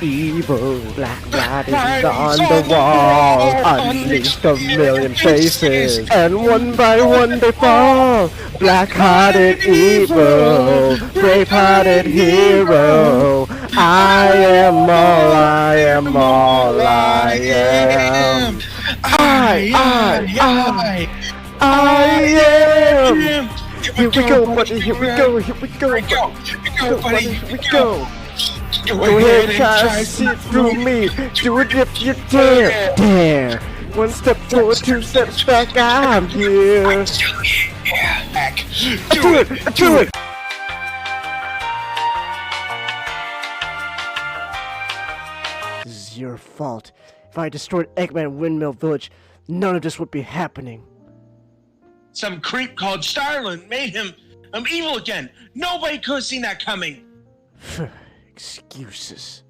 Evil black writings on the wall, unleashed a million faces, and one by one they fall. Black-hearted evil, brave-hearted hero. I am all, I am all I am. I am. Here we go, buddy. Here we go. Here we go, buddy. Here we go. Go ahead, try to see through me. Do it if you dare. Dare. One step forward, two steps back. I'm here. Back. Do it. Do it. This is your fault. If I destroyed Eggman Windmill Village, none of this would be happening. Some creep called Starlin made him evil again. Nobody could have seen that coming. Excuses.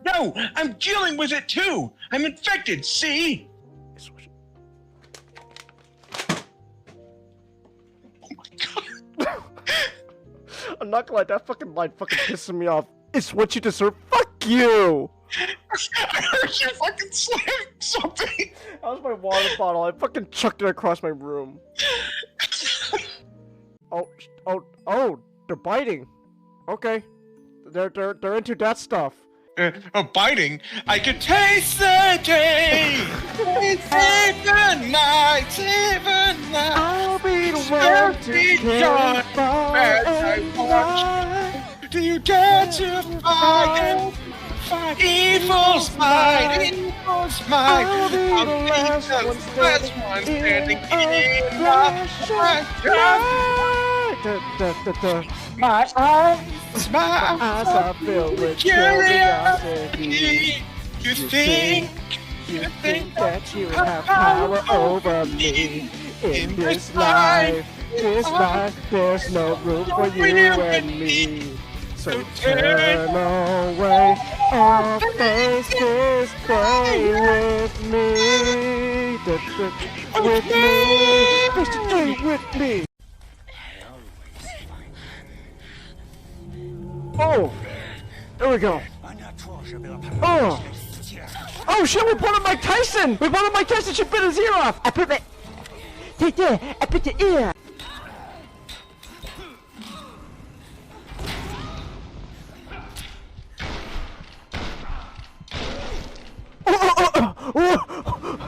No, I'm dealing with it too. I'm infected, see? Oh my god. I'm not gonna lie, that fucking line fucking pisses me off. It's what you deserve. Fuck you! I heard you fucking slam something. That was my water bottle. I fucking chucked it across my room. Oh, they're biting. Okay. They're into that stuff. Biting? I can taste the day. Save the night, save the night. I'll be the one to John, as I watch. Do you dare to fight? Evil's mine, evil's mine. I'll be the last one standing in my eyes are filled with curiosity. You think that you have power over me in this life? This life, there's no room for you and me. So turn away or face this day with me. With me. Face the day with me. Oh! There we go. Oh! Oh shit, we brought up Mike Tyson! We brought up Mike Tyson, she bit his ear off! I put my... Take that! I put the ear!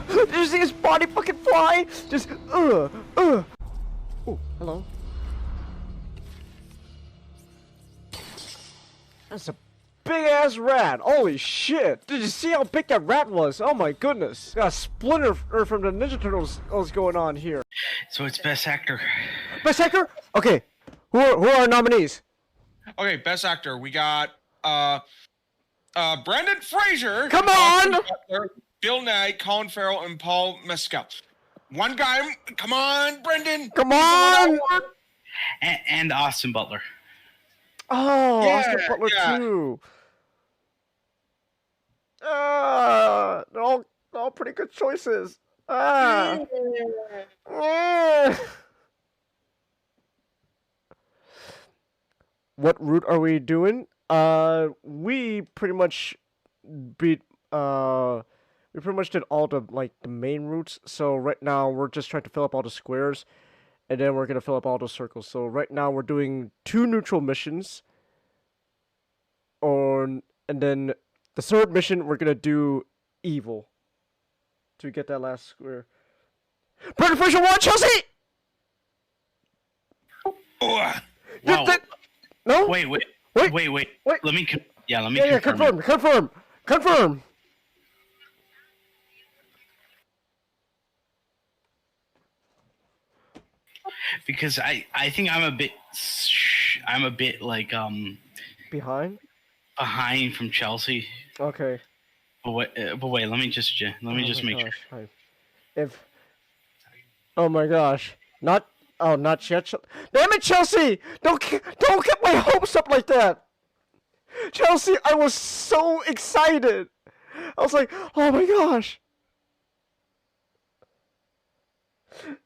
Did you see his body fucking fly? Just, Oh, hello. That's a big-ass rat. Holy shit. Did you see how big that rat was? Oh my goodness. Got a splinter from the Ninja Turtles going on here. So it's Best Actor. Best Actor? Okay. Who are our nominees? Okay, Best Actor. We got Brendan Fraser. Come on! Bill Nye, Colin Farrell, and Paul Mescal. One guy. Come on, Brendan. Come on! And Austin Butler. Oh, Yeah, Austin Butler yeah. too. They're all pretty good choices. Yeah. What route are we doing? We pretty much did all the main routes. So right now we're just trying to fill up all the squares, and then we're gonna fill up all the circles. So right now we're doing 2 neutral missions. And then the third mission we're gonna do evil to get that last square. Brendan Fraser won, Chelsea! Oh, Wow. No? Wait. Wait. Let me confirm. Confirm. Because I think I'm a bit like Behind? behind from Chelsea. Okay. But wait, let me just make sure. Fine. Oh my gosh. Not yet. Damn it, Chelsea! Don't get my hopes up like that! Chelsea, I was so excited! I was like, oh my gosh!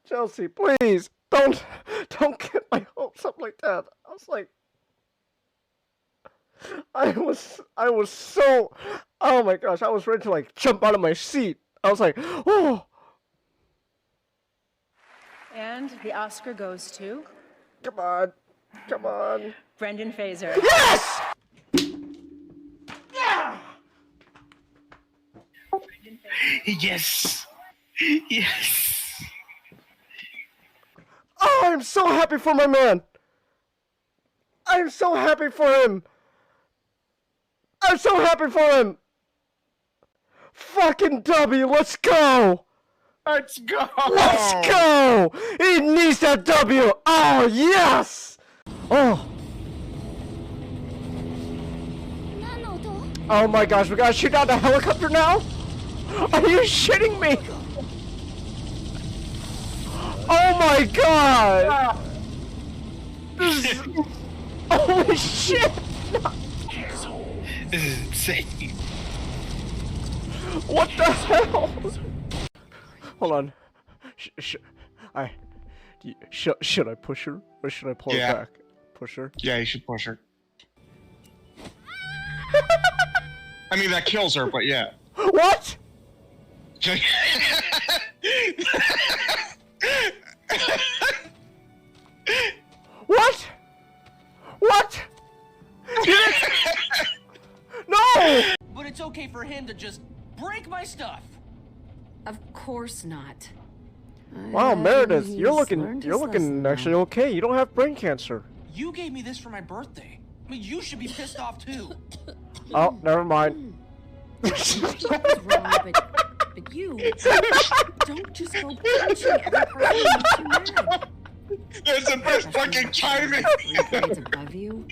Chelsea, please, don't get my hopes up like that. I was like, I was so, oh my gosh, I was ready to like jump out of my seat. I was like, oh. And the Oscar goes to Come on. Come on. Brendan Fraser. Yes! Yeah! Yes. Yes. Oh, I'm so happy for my man. I'm so happy for him. I'm so happy for him. Fucking W, let's go. Let's go. Let's go. He needs that W. Oh, yes. Oh. Oh my gosh, we gotta shoot down the helicopter now? Are you shitting me? Oh my god! This is... Holy shit! This is insane. What the hell? Hold on. Should I push her? Or should I pull her back? Push her? Yeah, you should push her. I mean, that kills her, but yeah. What? What? What? No! But it's okay for him to just break my stuff. Of course not. Wow, Meredith, He's you're learned his looking lesson actually now. okay. You don't have brain cancer. You gave me this for my birthday. I mean, you should be pissed off too. Oh, never mind. What's wrong, but you don't just go punching every person who makes you mad. There's the best fucking timing. 3 grades above you.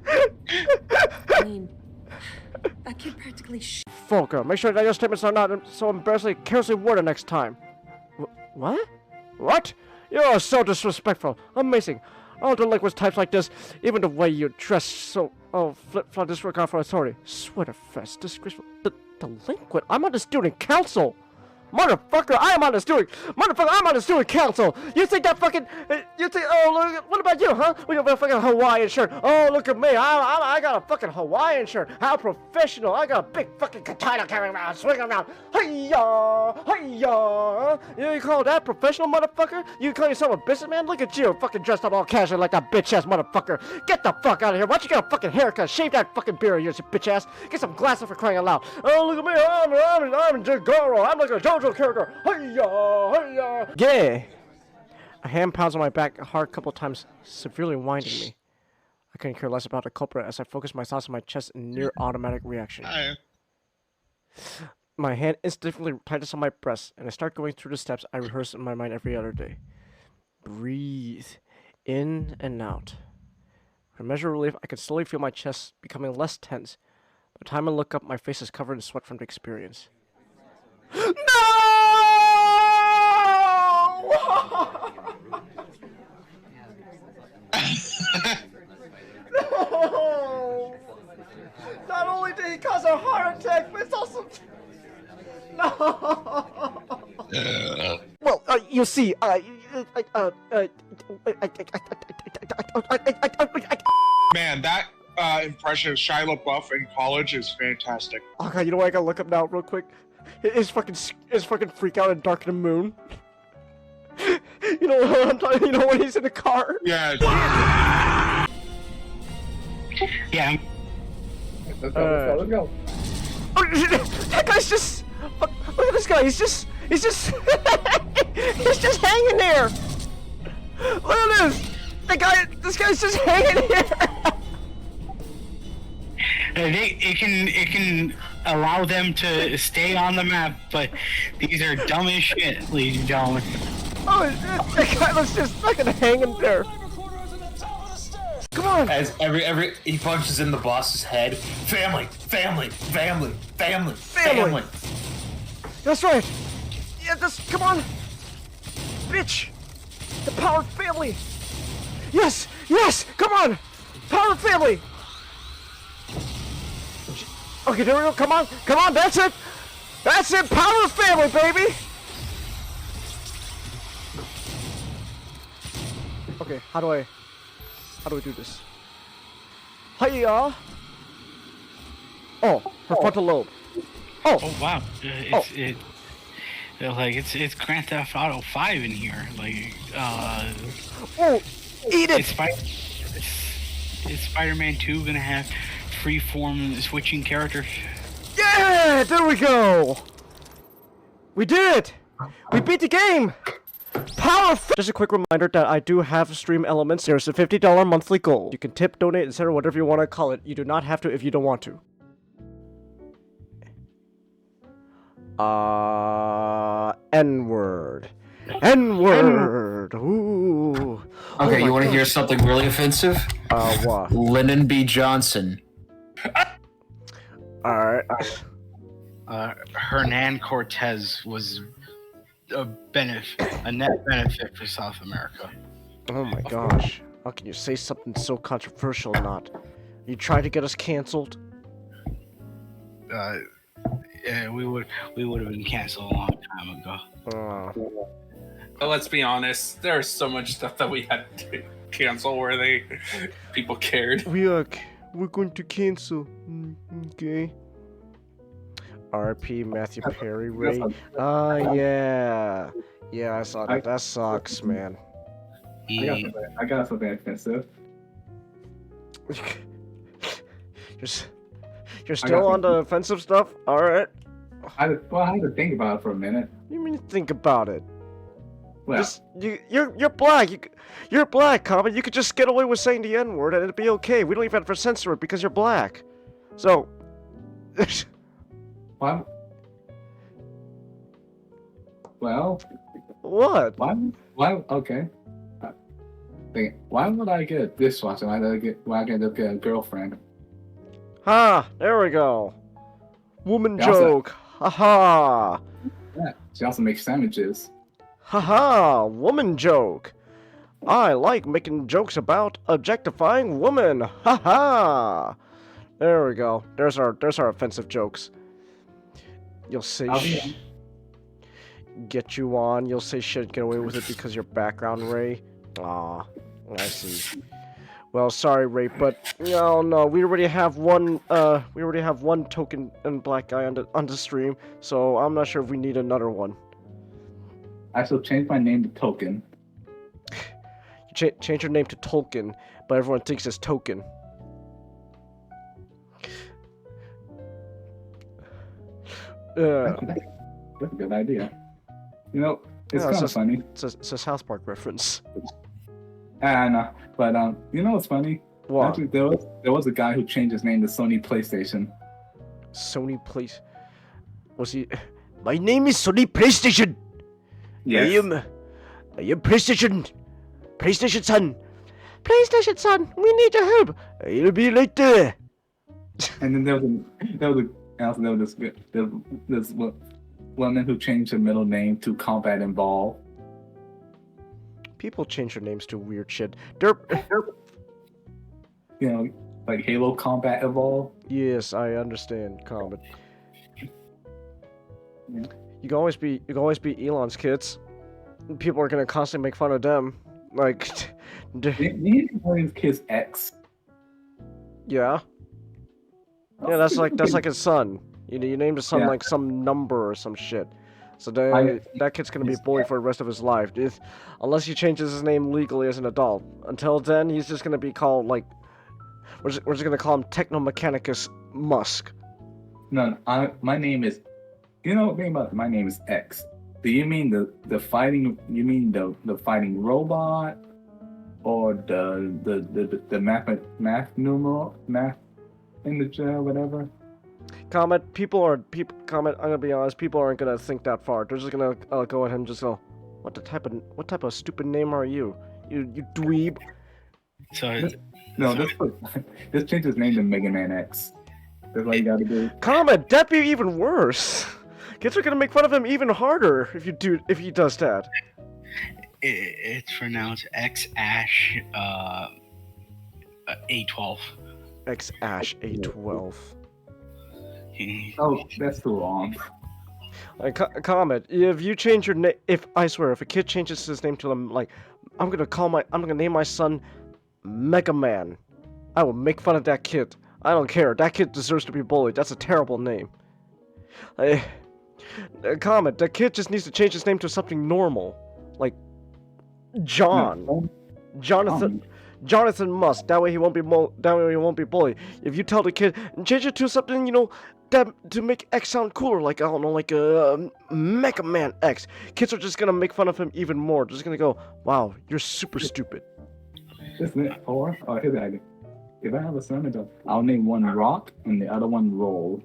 I mean, that kid practically Folka, make sure that your statements are not so embarrassingly carelessly worded next time. What? What? You're so disrespectful. Amazing. All delinquents types like this, even the way you dress so... Oh, flip-flop disregard for authority. Sweater fest, disgraceful... Delinquent? I'm on the student council! Motherfucker, I'm on the student council! You think that fucking... you think... Oh, look, what about you, huh? We have a fucking Hawaiian shirt. Oh, look at me. I got a fucking Hawaiian shirt. How professional. I got a big fucking katana carrying around, swinging around. Hi-ya! Hi-ya! You call that professional, motherfucker? You call yourself a businessman? Look at you, fucking dressed up all casual like that bitch-ass motherfucker. Get the fuck out of here. Why don't you get a fucking haircut? Shave that fucking beard of yours, you bitch-ass. Get some glasses for crying out loud. Oh, look at me. I'm Jagoro. I'm like a JoJo character. Hi-ya! Hi-ya! Yeah! A hand pounds on my back a hard couple times, severely winding me. I couldn't care less about the culprit as I focused my thoughts on my chest in near automatic reaction. My hand instantly tightens on my breast, and I start going through the steps I rehearse in my mind every other day. Breathe. In and out. For a measure of relief, I can slowly feel my chest becoming less tense. By the time I look up, my face is covered in sweat from the experience. No! No! Not only did he cause a heart attack, but it's also... No! Well, you see, Man, that impression of Shia LaBeouf in college is fantastic. Oh god, you know what? I gotta look up now real quick. His fucking freak out in Dark of the Moon. You know what I'm talking? You know when he's in the car? Yeah. Yeah. Let's go. Oh, that guy's just. Look at this guy. He's just. he's just hanging there. Look at this. This guy's just hanging here. It can allow them to stay on the map, but these are dumb as shit, ladies and gentlemen. Oh, that guy was just fucking hanging there. Come on. As every he punches in the boss's head. Family. That's right. Yeah, come on. Bitch. The power of family. Yes. Come on. Power of family. Okay, there we go. Come on. That's it. Power of family, baby. Okay, how do I do this? Hiya! Oh, her frontal lobe. Oh, Oh wow, it's Grand Theft Auto 5 in here. Like, oh, eat it! Is Spider-Man 2 gonna have free-form switching characters? Yeah, there we go. We did it. We beat the game. Powerful. Just a quick reminder that I do have stream elements. There's a $50 monthly goal. You can tip, donate, etc., whatever you want to call it. You do not have to if you don't want to. N-word. N-word. Ooh. Okay, my you want to gosh. hear something really offensive? What? Lyndon B. Johnson. Alright. Hernan Cortez was a net benefit for South America. Oh my gosh. How can you say something so controversial and not? You try to get us canceled? Yeah, we would have been canceled a long time ago. But let's be honest, there's so much stuff that we had to cancel where people cared. We're going to cancel. Okay. RP Matthew Perry Ray. Yeah. Yeah, I saw that. That sucks, man. I got something offensive. You're still on the offensive stuff? Alright. I had to think about it for a minute. What do you mean think about it? Well, You're black. You're black, Common. You could just get away with saying the N-word and it'd be okay. We don't even have to censor it because you're black. So... why? Well, What? why? Okay. Why would I get a dishwasher? Why I get a girlfriend? Ha! There we go. Woman Yeah, also- joke. Ha ha. Yeah. She also makes sandwiches. Ha ha. Woman joke. I like making jokes about objectifying women. Ha ha. There we go. There's our offensive jokes. You'll say get you on. You'll say shit, get away with it because your background, Ray. Aw, I see. Well, sorry, Ray, but no, we already have one. We already have one token and black guy on the stream, so I'm not sure if we need another one. I shall change my name to Token. Change your name to Tolkien, but everyone thinks it's Token. That's a good idea. You know, it's Yeah, kind of funny. It's a South Park reference. I know, but you know what's funny? What? Actually, there was a guy who changed his name to Sony PlayStation. Sony Place. Was he? My name is Sony PlayStation. Yes. I am PlayStation son. PlayStation son, we need your help. I'll be right there. And then there was this woman who changed her middle name to Combat Involved. People change their names to weird shit. Derp. You know, like Halo Combat Evolved. Yes, I understand. Comment. Yeah. You can always be Elon's kids. People are gonna constantly make fun of them. Like, You need to call his kids X. yeah, that's like his son. You named his son Yeah. like some number or some shit. So that kid's gonna be he's- bullied for the rest of his life, unless he changes his name legally as an adult. Until then, he's just gonna be called like, we're just gonna call him Technomechanicus Musk. No, my name is. You know, think about it, my name is X. Do you mean the fighting? You mean the fighting robot, or the math numeral math integer whatever? Comment. Comment. I'm gonna be honest. People aren't gonna think that far. They're just gonna go ahead and just go, what type of stupid name are you? You dweeb. So No, this change his name to Mega Man X. That's all you gotta do. Comment. That'd be even worse. Kids are gonna make fun of him even harder if he does that. it's pronounced X Ash A12. X Ash A12. Oh, that's too long. Comment. If you change your name, if a kid changes his name to like, I'm gonna name my son Mega Man. I will make fun of that kid. I don't care. That kid deserves to be bullied. That's a terrible name. Comet, that kid just needs to change his name to something normal. Like John. No, Jonathan Musk. That way he won't be bullied. If you tell the kid change it to something, that to make X sound cooler, like I don't know, like Mega Man X. Kids are just gonna make fun of him even more. They're just gonna go, "Wow, you're super stupid." Isn't it? Or here's the idea. If I have a son, I'll name one Rock and the other one Roll.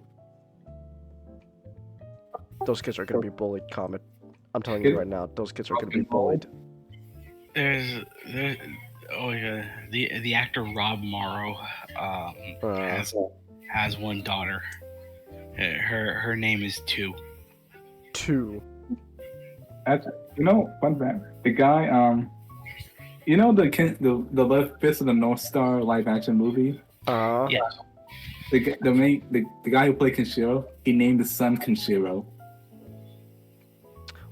Those kids are gonna be bullied, Comet. I'm telling you right now, those kids are gonna be bullied. There's the actor Rob Morrow has one daughter. Her name is Two. Fun fact. The guy, the Left Fist of the North Star live action movie. Yeah. The guy who played Kenshiro, he named his son Kenshiro.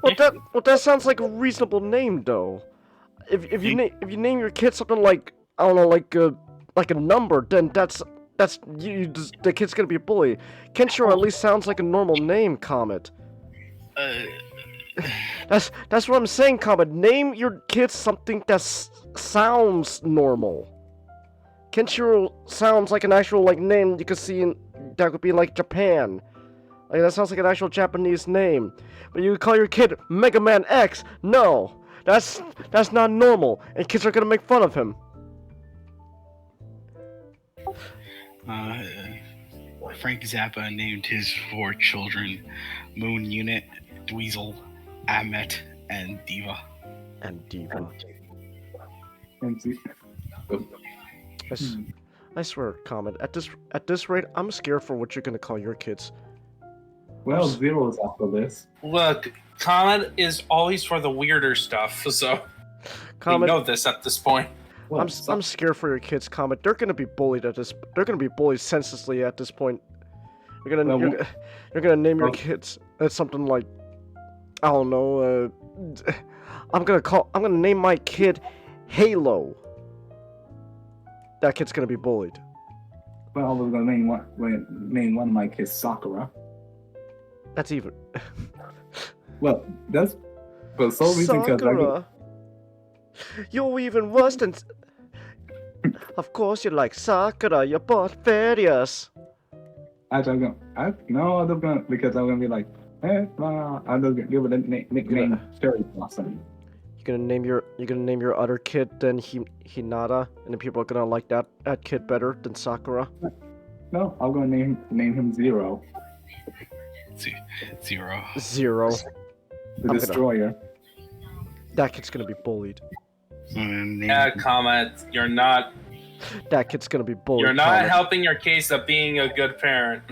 Well, that sounds like a reasonable name, though. If you name your kid something like, I don't know, like a number, then the kid's gonna be bullied. Kenshiro at least sounds like a normal name, Comet. That's what I'm saying, Comet. Name your kid something that sounds normal. Kenshiro sounds like an actual name you could see that could be like Japan. Like that sounds like an actual Japanese name. But you call your kid Mega Man X? No, that's not normal, and kids are gonna make fun of him. Frank Zappa named his 4 children Moon Unit, Dweezil, Ahmet, and Diva. I swear, Comet. At this rate, I'm scared for what you're gonna call your kids. Well, Zero is after this. Look, Comet is always for the weirder stuff, so Comet, we know this at this point. Well, I'm scared for your kids, Comet. They're gonna be bullied They're gonna be bullied senselessly at this point. You're gonna name your kids something like, I don't know. I'm gonna name my kid Halo. That kid's gonna be bullied. Well, I was gonna name one of my kids Sakura. That's even. Well, that's for some reason because Sakura. You're even worse than. Of course, you like Sakura. You're both various. Actually, I'm gonna because I'm gonna be like, I'm gonna give it a nickname Cherry Blossom. You're gonna name your other kid then Hinata, and then people are gonna like that kid better than Sakura. No, I'm gonna name him Zero. Zero. The Destroyer. That kid's gonna be bullied. Yeah, Comet, you're not. That kid's gonna be bullied. You're not Comet. helping your case of being a good parent.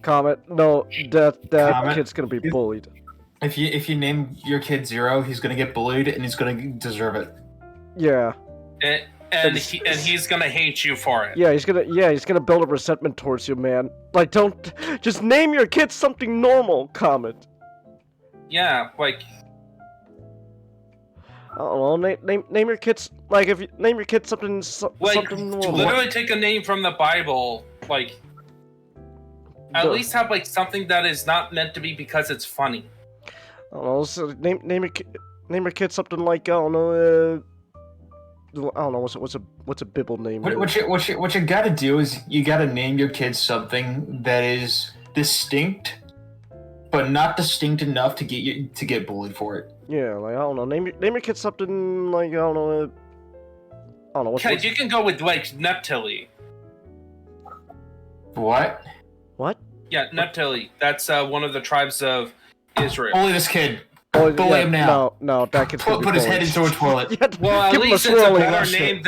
Comet, no, that Comet? kid's gonna be bullied. If you name your kid Zero, he's gonna get bullied and he's gonna deserve it. Yeah. And he's gonna hate you for it. Yeah, he's gonna build a resentment towards you, man. Like, don't just name your kid something normal, Comet. Yeah, like I don't know. Name your kids if you name your kid something something normal. literally take a name from the Bible. Like, at least have something that is not meant to be because it's funny. I don't know. So name your kid something like I don't know. I don't know what's a Bible name. What you gotta do is you gotta name your kid something that is distinct, but not distinct enough to get bullied for it. Yeah, like I don't know. Name your kid something like I don't know. Okay, you can go with Neptali. What? What? Yeah, Neptali. That's one of the tribes of Israel. Bully this kid. Oh, Bully him now. No, that kid's gonna be Put his bullied. head into a toilet. Yeah, Well, at give him least a it's a swirly better ass name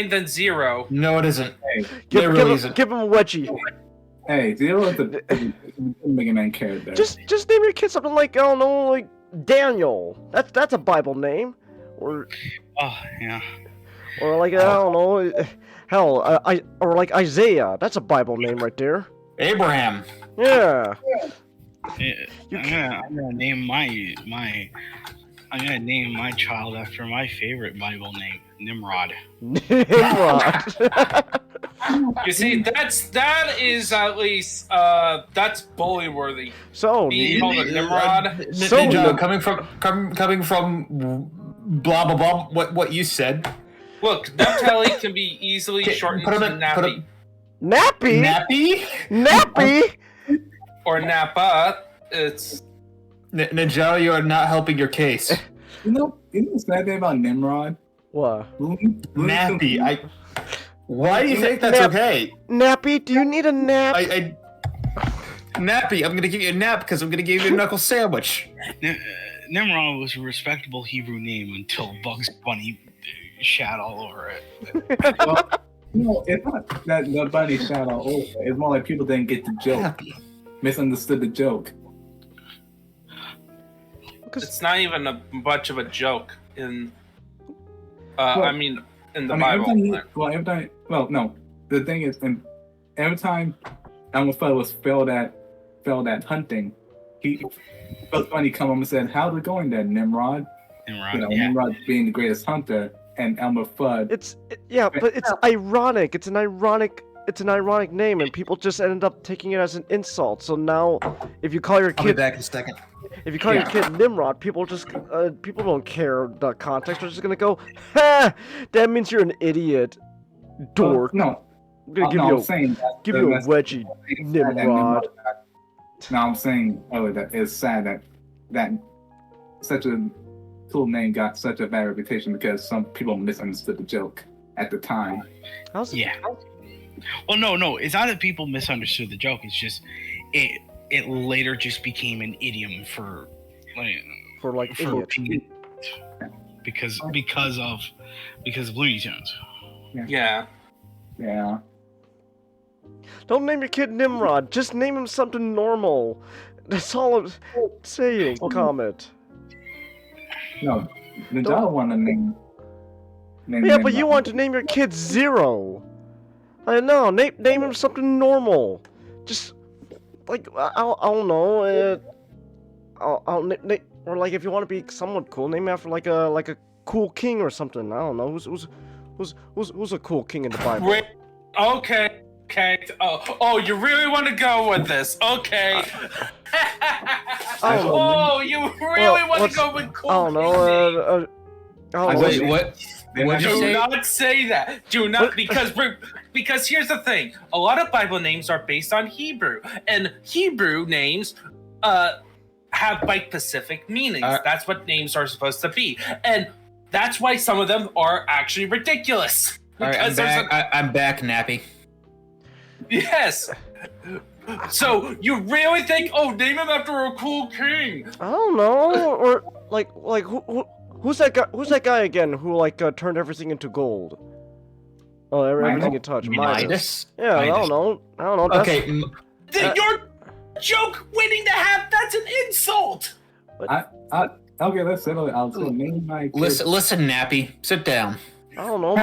than Zero. No, it isn't. Give It really him isn't. a wedgie. Hey, Zero is the Mega Man character. Just name your kid something like I don't know, like Daniel. That's a Bible name, or Oh yeah. like I don't know, hell, or like Isaiah. That's a Bible name right there. Abraham. Yeah. I'm gonna name my child after my favorite Bible name, Nimrod. Nimrod. You see, that is at least that's bully worthy. So, Being called a Nimrod. So- Ninja, coming from blah blah blah. What you said? Look, Neptali can be easily shortened to Nappy Nappy? Nappy? Nappy? or Nappa. It's Ninja, you are not helping your case. You know the sad thing about Nimrod? What? Nappy. Why do you think that's Nap- okay? Nappy, do you need a nap? Nappy, I'm gonna give you a nap because I'm gonna give you a knuckle sandwich. Nimrod was a respectable Hebrew name until Bugs Bunny shat all over it. Well, no, it's not that the bunny shot all over. It's more like people didn't get the joke, misunderstood the joke. it's not even a much of a joke in. I mean, in the Bible. The thing is, every time Elmer Fudd was failed at hunting, Bugs Bunny come up and said, "How's it going there, Nimrod?" Nimrod being the greatest hunter, and Elmer Fudd. But it's ironic. It's an ironic name, and people just ended up taking it as an insult. So now, if you call your I'll be kid, back in a second. if you call your kid Nimrod, people don't care the context. They're just gonna go, "Ha! That means you're an idiot, dork." No, I'm gonna give you a wedgie, Nimrod. No, I'm saying that it's sad that such a cool name got such a bad reputation because some people misunderstood the joke at the time. Yeah. Well, no. It's not that people misunderstood the joke. It's just it later just became an idiom for idiot. because of Looney Tunes. Yeah. Yeah. Don't name your kid Nimrod. Just name him something normal. That's all I'm saying, Comet. No, the dog want to name. Yeah, but you want to name your kid Zero. I know. Name him something normal. Just like I don't know. Or like if you want to be somewhat cool, name after like a cool king or something. I don't know. Who's a cool king in the Bible? Wait. Okay. Oh, you really want to go with this? Okay. You really want to go with cool? I don't know. Wait, what? What'd you Do say? not say that. Do not, because here's the thing. A lot of Bible names are based on Hebrew, and Hebrew names have like specific meanings. That's what names are supposed to be, and that's why some of them are actually ridiculous. All right, I'm back, Nappy. Yes. So you really think? Oh, name him after a cool king. I don't know. Or like who's that guy? Who's that guy again? Who turned everything into gold? Oh, everything you touch. Midas. Yeah, Midas. I don't know. That's, Okay. Your joke waiting to have that's an insult. Okay, let's settle it. I'll name my kid. Listen, Nappy. Sit down. I don't know.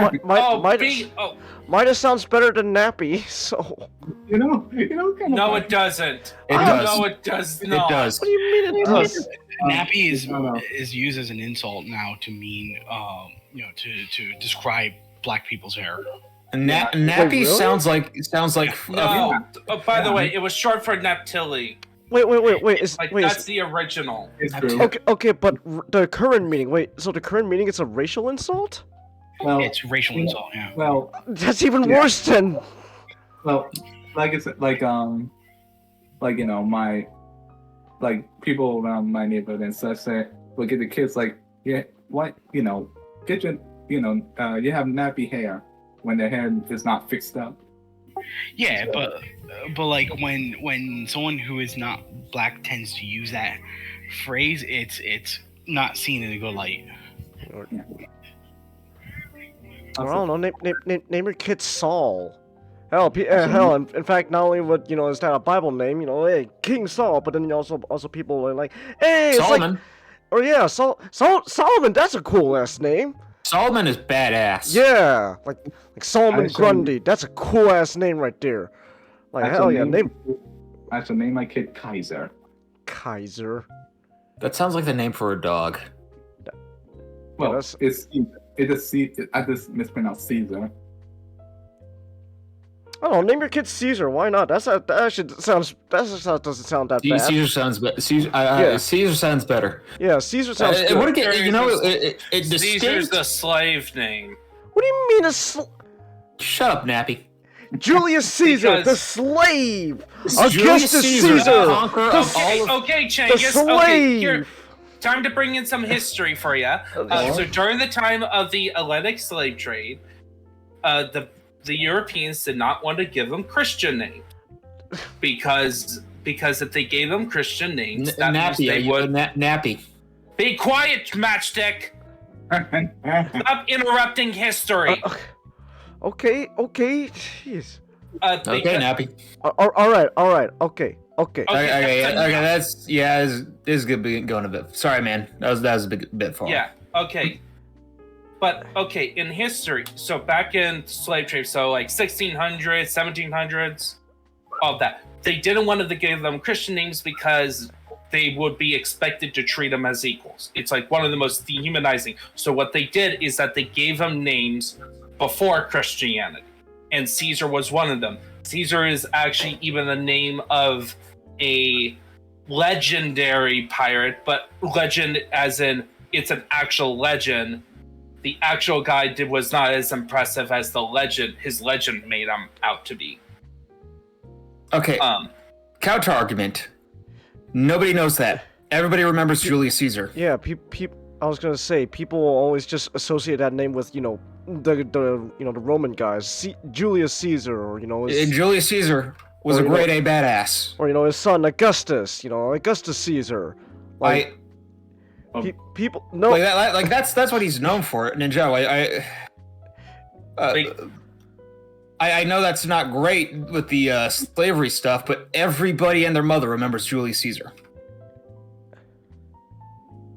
Midas sounds better than Nappy. So. You know. No, it doesn't. It does. No, it does not. It does. What do you mean it does? Nappy is used as an insult now to mean, to describe black people's hair. Nappy really? sounds like. No. By the way, it was short for Naptali. Wait. That's the original. It's true. Okay, but the current meaning. Wait, so the current meaning is a racial insult? Well, It's racial insult, yeah. well, That's even worse than. well, like it's my people around my neighborhood and such say, look at the kids what get your you have nappy hair when their hair is not fixed up. Yeah, but like when someone who is not black tends to use that phrase, it's not seen in a good light. I don't know. Name your kid Saul. Hell, in fact, not only would is that a Bible name, hey, King Saul, but then also people are like, hey, Solomon. Solomon. That's a cool ass name. Solomon is badass. Yeah, like Solomon Actually- Grundy. That's a cool ass name right there. Like hell yeah, name I should name my kid Kaiser. Kaiser. That sounds like the name for a dog. Well, that's- I just mispronounced Caesar. I don't know. Name your kid Caesar. Why not? That doesn't sound that bad. Caesar sounds better. Caesar sounds better. Yeah, Caesar sounds good. What again? You know, it Caesar's distinct. the slave name. What do you mean Shut up, Nappy. Julius Caesar, Because- the slave. Julius Augustus Caesar, Caesar. conqueror the of all of- Okay, the Changus. slave. Okay, here. Time to bring in some history for you. So during the time of the Atlantic slave trade, the Europeans did not want to give them Christian names because if they gave them Christian names, that means Nappy, they would Nappy. be quiet, Matchstick. Stop interrupting history. Okay, jeez. Okay, Nappy. All right. Okay. Okay, Okay, that's this is gonna be going a bit. Sorry, man. That was a bit far. Yeah. Okay. But okay, in history, so back in slave trade, so like 1600s, 1700s, all that, they didn't want to give them Christian names because they would be expected to treat them as equals. It's like one of the most dehumanizing. So what they did is that they gave them names before Christianity, and Caesar was one of them. Caesar is actually even the name of a legendary pirate, but legend as in it's an actual legend. The actual guy was not as impressive as the legend. His legend made him out to be. Okay. Counter argument. Nobody knows that. Everybody remembers Julius Caesar. Yeah, I was gonna say people will always just associate that name with the Roman guys, Julius Caesar, or Julius Caesar was a grade A badass. or his son Augustus, Augustus Caesar. People no. Like that's what he's known for. Ninja. I know that's not great with the slavery stuff, but everybody and their mother remembers Julius Caesar.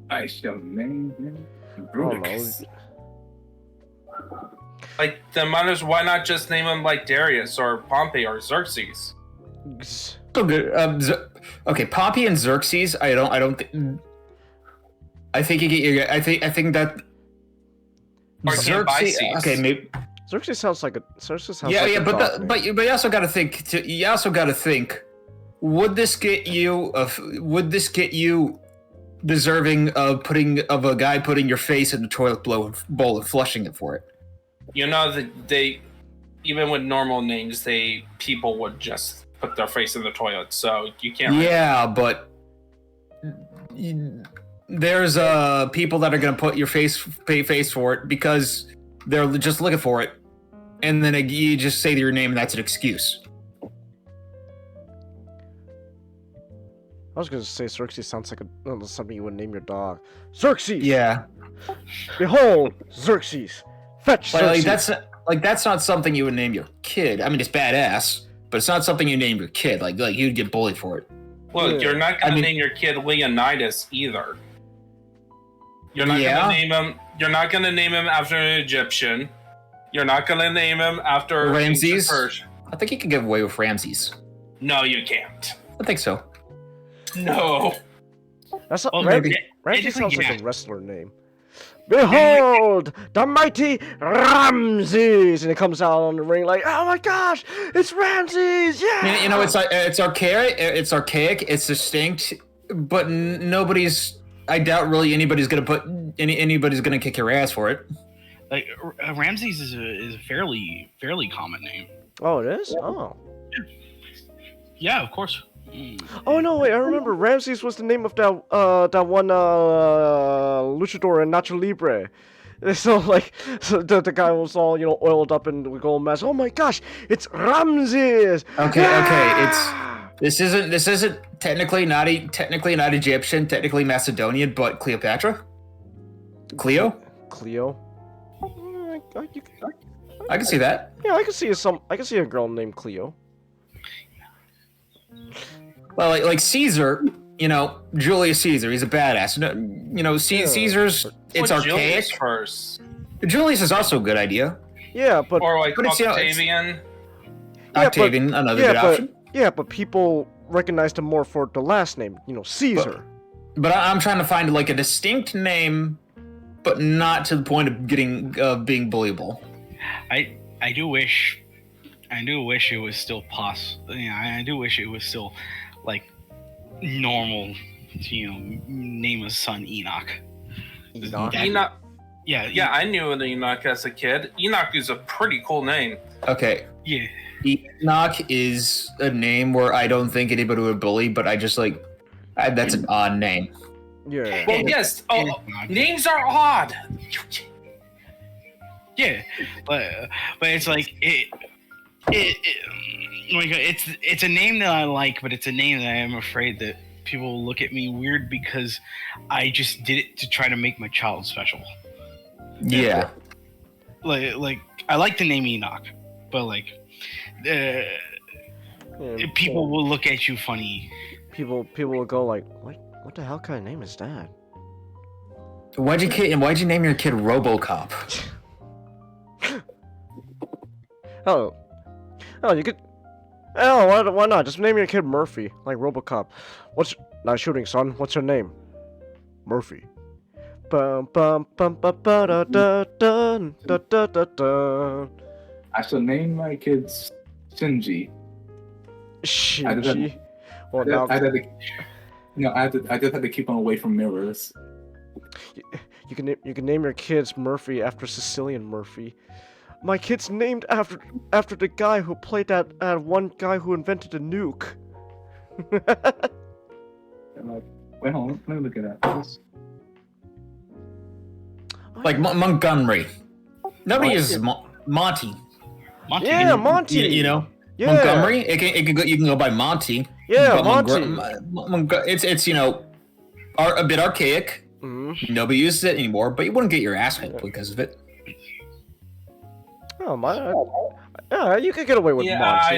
I shall name him Brutus. Like, the mothers, why not just name him like Darius or Pompey or Xerxes? So good. Okay, Pompey and Xerxes. I think you get. I think that. Or Xerxes. Cambyses. Okay, maybe. Xerxes sounds like a But you also got to think. You also got to think. Would this get you? Deserving of a guy putting your face in the toilet bowl and flushing it for it? They even with normal names, people would just put their face in the toilet. So you can't. Yeah, but there's people that are gonna put your face for it because they're just looking for it, and then you just say your name and that's an excuse. I was gonna say Xerxes sounds like something you would name your dog. Xerxes. Yeah. Behold, Xerxes. Fetch Xerxes. That's not something you would name your kid. I mean, it's badass, but it's not something you name your kid. Like you'd get bullied for it. Look, you're not gonna name your kid Leonidas either. You're not gonna name him. You're not gonna name him after an Egyptian. You're not gonna name him after Ramses. Persia. I think you can get away with Ramses. No, you can't. I think so. No. That's not, maybe. Ramses sounds like a wrestler name. Behold, the mighty Ramses, and it comes out on the ring like, oh my gosh, it's Ramses, yeah. It's archaic. It's archaic. It's distinct, but nobody's. I doubt really anybody's gonna kick your ass for it. Like Ramses is a fairly common name. Oh, it is. Oh. Yeah, of course. Oh no! Wait, I remember Ramses was the name of that one luchador in Nacho Libre. So the guy was all oiled up in the gold mask. Oh my gosh, it's Ramses. Okay, yeah! This isn't technically not Egyptian, technically Macedonian, but Cleopatra. Cleo. I can see that. Yeah, I can see a girl named Cleo. Well, like Caesar, Julius Caesar, he's a badass. Caesar's, it's archaic. Julius first. Julius is also a good idea. Yeah, but it's, Octavian. Octavian, another good option. Yeah, but people recognize him more for the last name, Caesar. But I'm trying to find like a distinct name, but not to the point of being bullyable. I do wish I do wish it was still I do wish it was still like normal to name a son Enoch. Enoch? Enoch. Yeah, Yeah, I knew an Enoch as a kid. Enoch is a pretty cool name. Okay, yeah. Enoch is a name where I don't think anybody would bully, but I just that's an odd name. Yeah. Well, yes. Oh, names are odd. Yeah, but it's like it's a name that I like, but it's a name that I am afraid that people will look at me weird because I just did it to try to make my child special. Yeah. Like I like the name Enoch, but people will look at you funny. People will go like, what the hell kind of name is that? Why'd you name your kid RoboCop? Oh, you could. Oh, why not? Just name your kid Murphy, like RoboCop. Not shooting, son. What's your name? Murphy. Bum bum bum bum ba da da dun da da da da. I shall name my kids Shinji. Shinji. Well, now I just had to keep them away from mirrors. you can name your kids Murphy after Sicilian Murphy. My kid's named after the guy who played that one guy who invented the nuke. I'm like, wait, hold on, let me look at that. Like Montgomery. Nobody uses Monty. Monty. Yeah, Monty. You know, Yeah. Montgomery. It can go. You can go by Monty. Yeah, But Monty. It's a bit archaic. Mm-hmm. Nobody uses it anymore, but you wouldn't get your ass whooped because of it. Oh my. Yeah, you could get away with Yeah, Monty.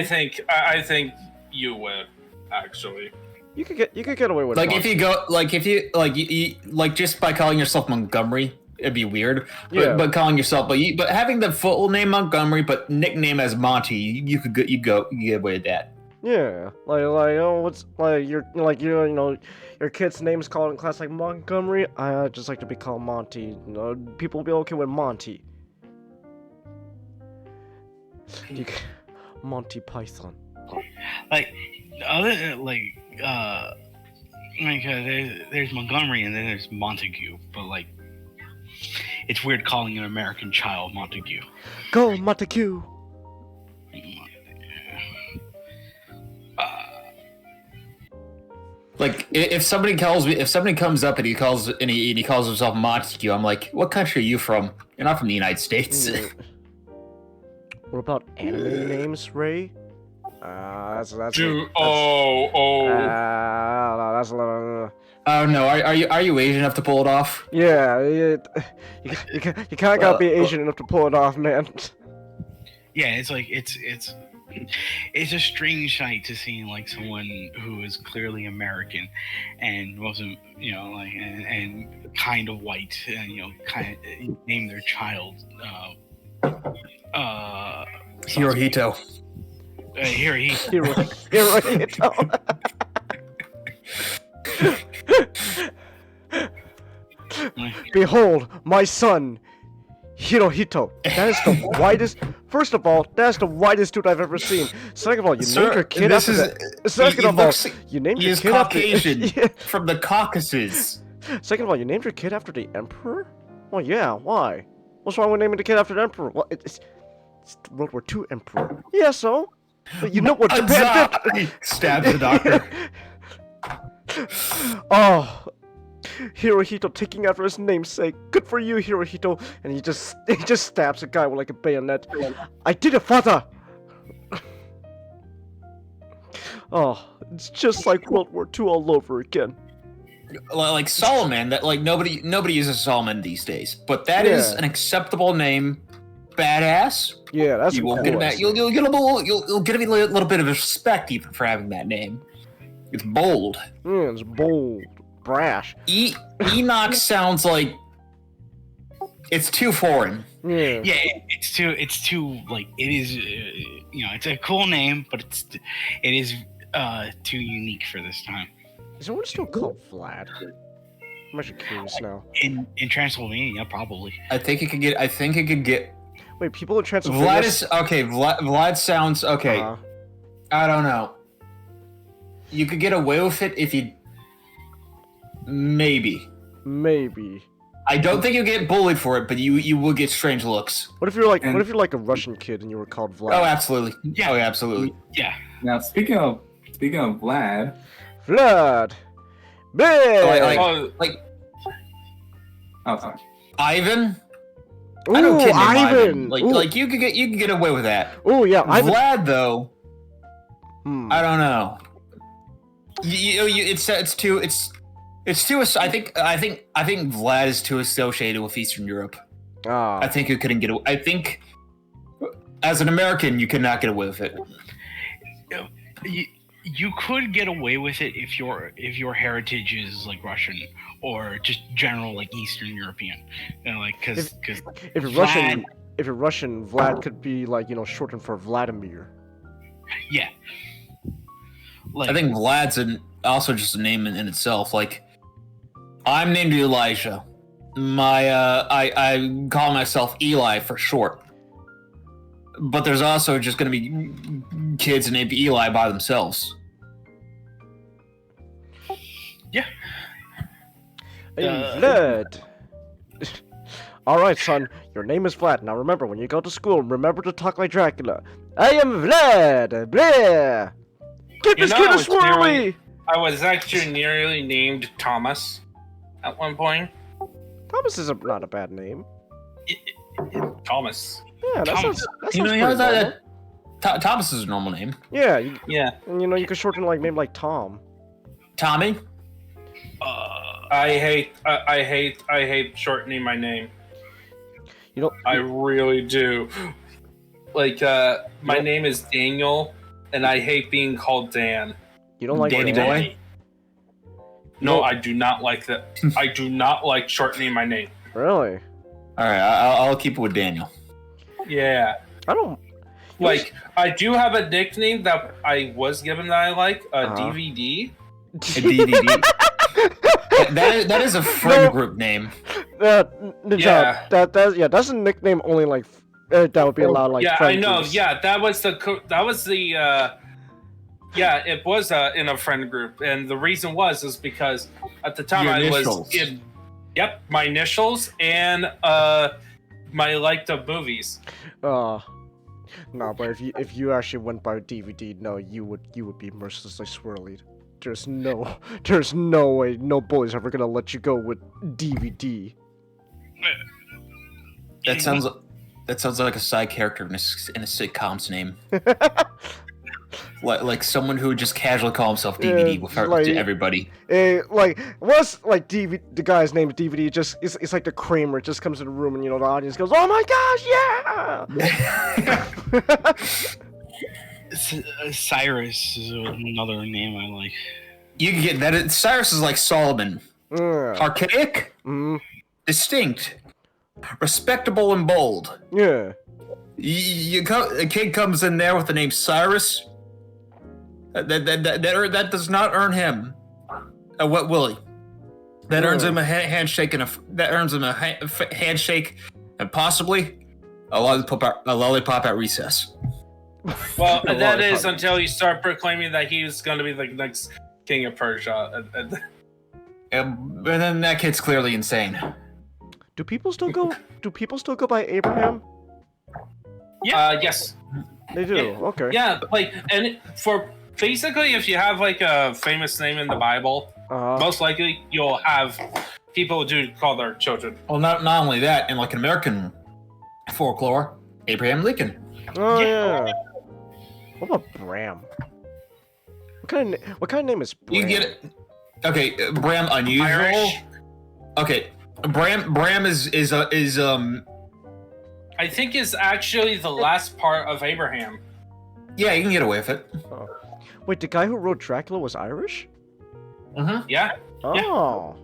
I think you would actually. You could get away with Like Monty. if you just by calling yourself Montgomery, it'd be weird. Yeah. But calling yourself, but having the full name Montgomery, but nickname as Monty, you get away with that. Yeah, what's your kid's name's called in class like Montgomery. I just like to be called Monty. People will be okay with Monty. Monty Python. There's Montgomery and then there's Montague, but it's weird calling an American child Montague. Go Montague. Like if somebody comes up and he calls himself Montague, I'm like, what country are you from? You're not from the United States. What about anime names, Ray? That's That's a little. Oh no, are you Asian enough to pull it off? Yeah, you kind of gotta be Asian enough to pull it off, man. Yeah, it's a strange sight to see someone who is clearly American and wasn't and kind of white and name their child Hirohito. Hirohito. Behold, my son, Hirohito. That is the whitest. First of all, that's the whitest dude I've ever seen. Second of all, you named your kid after that. Second of all, you named your kid Caucasian after. from the Caucasus. Second of all, you named your kid after the emperor. Well, yeah. Why? What's wrong with naming the kid after the emperor? Well, it's World War II emperor. Yeah, so. But you know what Japan did? Stabs the doctor. Oh, Hirohito taking after his namesake. Good for you, Hirohito. And he just stabs a guy with a bayonet. I did it, father. Oh, it's just like World War II all over again. Like Solomon, that nobody uses Solomon these days, but that is an acceptable name. Badass. Yeah, that's You'll cool. get a little bit of respect even for having that name. It's bold. Yeah, it's bold, brash. Enoch sounds like it's too foreign. Yeah. Yeah, it's too it is it's a cool name, but it is too unique for this time. Is there one still called Vlad? I'm actually curious now. In Transylvania, probably. I think it could get Wait, people in Transylvania. Vlad is okay. Vlad sounds okay. I don't know. You could get away with it if you. Maybe. Maybe. I don't think you get bullied for it, but you will get strange looks. What if you're like a Russian kid and you were called Vlad? Oh, absolutely. Yeah. Oh, yeah, absolutely. Yeah. Now speaking of Vlad, Vlad. Big. oh sorry. Ivan. Ooh, I don't kid him, Ivan. Like you could get away with that. Oh yeah, Ivan. Vlad though. I don't know. It's too. I think Vlad is too associated with Eastern Europe. I think you couldn't get. I think as an American, you could not get away with it. You could get away with it if your heritage is like Russian or just general like Eastern European, because if you're Russian, Vlad could be like shortened for Vladimir. Yeah. I think Vlad's also just a name in itself. Like, I'm named Elijah. I call myself Eli for short. But there's also just going to be kids named Eli by themselves. Yeah. Hey, Vlad. All right, son. Your name is Vlad. Now remember, when you go to school, remember to talk like Dracula. I am Vlad. Blah. Get this kid a swirly. I was actually nearly named Thomas at one point. Thomas is not a bad name. Thomas. Yeah, that sounds pretty normal. Thomas is a normal name. Yeah. Yeah. And you could shorten name like Tom. Tommy. I hate shortening my name. I really do. Like, my name is Daniel, and I hate being called Dan. You don't like Danny Boy? No, I do not like that. I do not like shortening my name. Really? All right, I'll keep it with Daniel. Yeah. I don't. Like, I do have a nickname that I was given that I like, DVD. A DVD. that is a friend group name. Yeah. That's a nickname only like that would be allowed like. Yeah, I friend know. groups. Yeah, that was the. Yeah, it was in a friend group, and the reason is because at the time I was in. Yep, my initials and my liked of movies. No, but if you actually went by DVD, no, you would be mercilessly swirled. There's no way, no bully's ever gonna let you go with DVD. That sounds like a side character in a sitcom's name. like someone who would just casually call himself DVD to everybody. What's like DVD? The guy's name is DVD. It's like the Kramer. It just comes in the room and the audience goes, "Oh my gosh, yeah!" Cyrus is another name I like. You can get that. Cyrus is like Solomon. Archaic, distinct, respectable, and bold. Yeah. A kid comes in there with the name Cyrus. That does not earn him a wet willy. That earns him a handshake and possibly a lollipop at recess. Well, that is until you start proclaiming that he's going to be the next king of Persia. And then that kid's clearly insane. Do people still go by Abraham? Yeah. Yes. They do. Yeah. Okay. Yeah, and for basically, if you have like a famous name in the Bible, most likely you'll have people do call their children. Well, not only that, in like American folklore, Abraham Lincoln. Oh yeah. What about Bram? What kind of name is Bram? You can get it. Okay, Bram unusual. Irish. Okay, Bram is I think is actually the last part of Abraham. Yeah, you can get away with it. Oh. Wait, the guy who wrote Dracula was Irish? Yeah. Oh.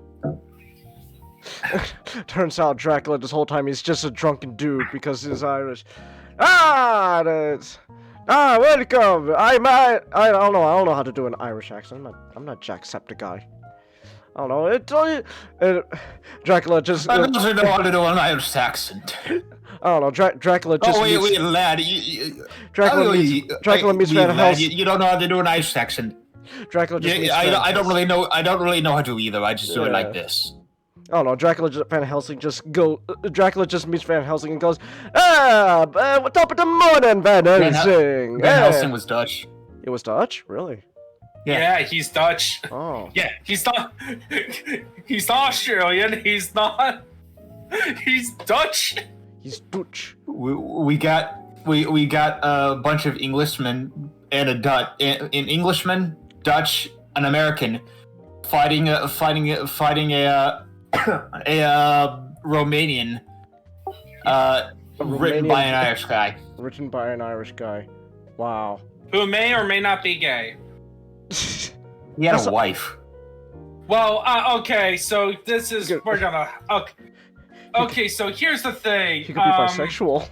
Turns out Dracula this whole time he's just a drunken dude because he's Irish. Welcome. I don't know how to do an Irish accent. I'm not Jacksepticeye. I don't know. Dracula just. I don't know how to do an Irish accent. I don't know. Dracula just. Oh wait, meets, lad. Dracula meets Van Helsing. You don't know how to do an Irish accent. Dracula just. meets I Van don't Helsing. really know. I don't really know how to either. I just do it Yeah. like this. I don't know. Van Helsing just go. Dracula just meets Van Helsing and goes, top of the morning, Van Helsing. Van Helsing was Dutch. It was Dutch, really? Yeah, he's Dutch. Oh. Yeah, he's not. He's not Australian. He's not. He's Dutch. He's Dutch. We got a bunch of Englishmen and an Englishman, Dutch, an American, fighting a Romanian, written by an Irish guy. Written by an Irish guy. Wow. Who may or may not be gay. He had a wife. Well, okay, so this is Good. we're gonna okay. So here's the thing. He could be bisexual.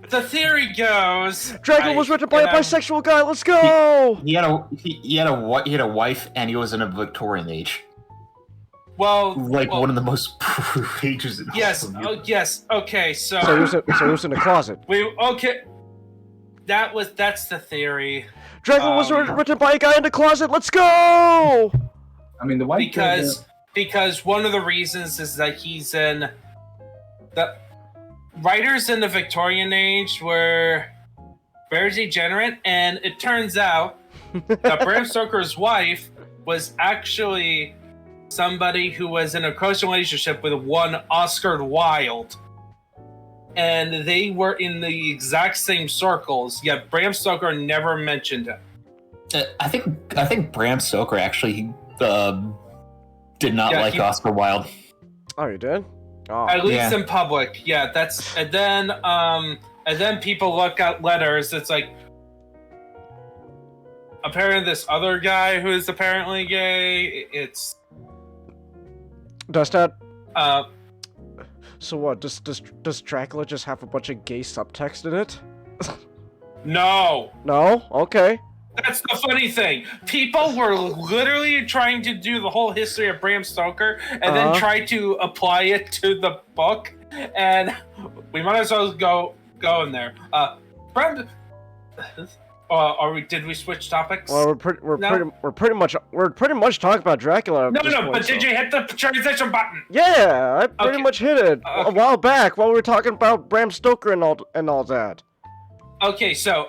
The theory goes. Dracula was written by a bisexual guy. Let's go. He had a wife, and he was in a Victorian age. Well, One of the most brutal ages in yes, Hollywood. yes. Okay, So he was in the closet. okay. That's the theory. Dracula was written by a guy in the closet. Let's go. I mean, the white because one of the reasons is that he's in the writers in the Victorian age were very degenerate, and it turns out that Bram Stoker's wife was actually somebody who was in a close relationship with one Oscar Wilde. And they were in the exact same circles, yet Bram Stoker never mentioned it. I think Bram Stoker actually did not like Oscar Wilde. Oh, you did? Oh. At least in public, yeah. That's and then people look at letters. It's like apparently this other guy who is apparently gay. It's Does that? So what? Does Dracula just have a bunch of gay subtext in it? no. No? Okay. That's the funny thing. People were literally trying to do the whole history of Bram Stoker and then try to apply it to the book, and we might as well go in there. Bram. Did we switch topics? Well, we're pretty much talking about Dracula. No, but did you hit the transition button? Yeah, I pretty much hit it a while back while we were talking about Bram Stoker and all that. So,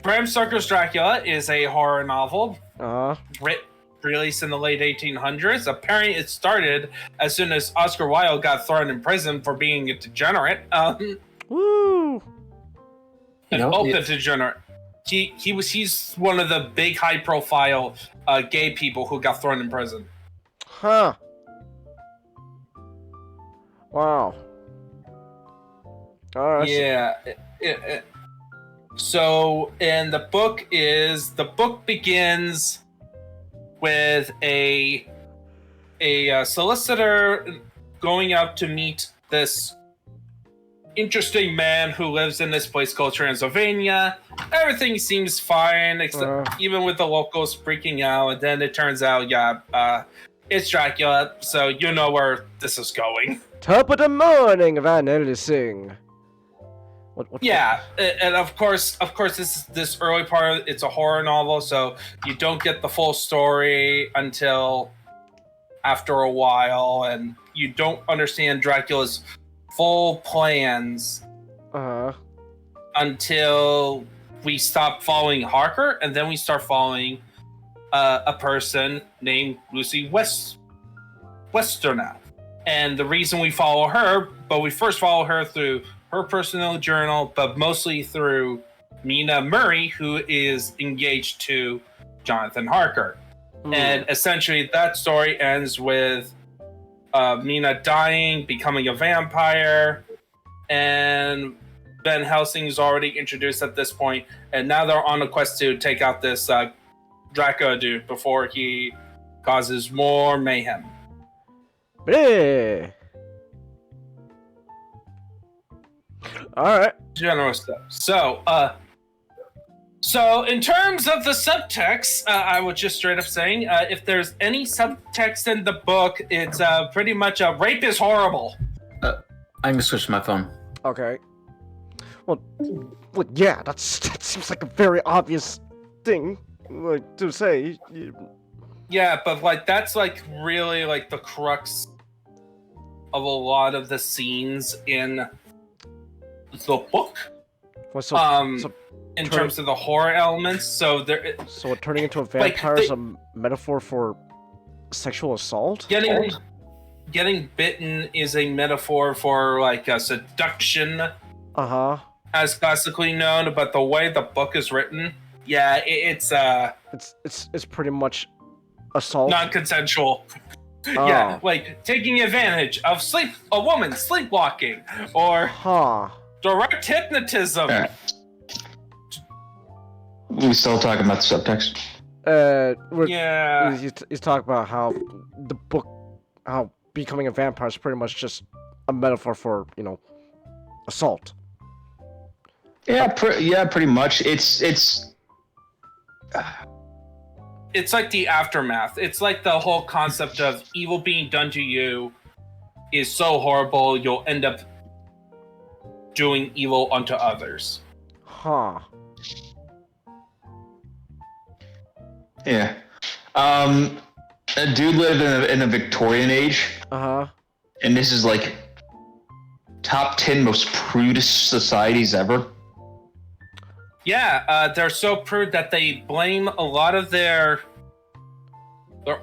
Bram Stoker's Dracula is a horror novel released in the late 1800s. Apparently, it started as soon as Oscar Wilde got thrown in prison for being a degenerate. Woo! Degenerate. He's one of the big high-profile gay people who got thrown in prison. Huh. Wow. All right. Yeah. So, and the book begins with a solicitor going out to meet this interesting man who lives in this place called Transylvania. Everything seems fine, except even with the locals freaking out. And then it turns out, it's Dracula, so you know where this is going. Top of the morning, Van Helsing. And of course, this early part. It's a horror novel, so you don't get the full story until after a while, and you don't understand Dracula's full plans until we stop following Harker, and then we start following a person named Lucy Westernow. And the reason we follow her, but we first follow her through her personal journal, but mostly through Mina Murray, who is engaged to Jonathan Harker. And essentially that story ends with Mina dying, becoming a vampire, and Van Helsing is already introduced at this point, and now they're on a quest to take out this Dracula dude before he causes more mayhem. Hey. All right. General stuff. So, So, in terms of the subtext, I was just straight up saying, if there's any subtext in the book, it's pretty much rape is horrible. I'm gonna switch to my phone. Okay. Well, yeah, that seems like a very obvious thing, like, to say. Yeah, but like that's like really like the crux of a lot of the scenes in the book. Well, so in terms of the horror elements, so turning into a vampire is a metaphor for sexual assault? Getting bitten is a metaphor for like a seduction. As classically known, but the way the book is written, yeah, it's pretty much assault. Non-consensual. Yeah, like taking advantage of a woman sleepwalking, or direct hypnotism. We still talking about the subtext? He's talking about how the book, how becoming a vampire is pretty much just a metaphor for, assault. Yeah, pretty much. It's like the aftermath. It's like the whole concept of evil being done to you is so horrible, you'll end up doing evil unto others. Yeah. A dude lived in a Victorian age. And this is like top 10 most prudest societies ever. Yeah, they're so prude that they blame a lot of their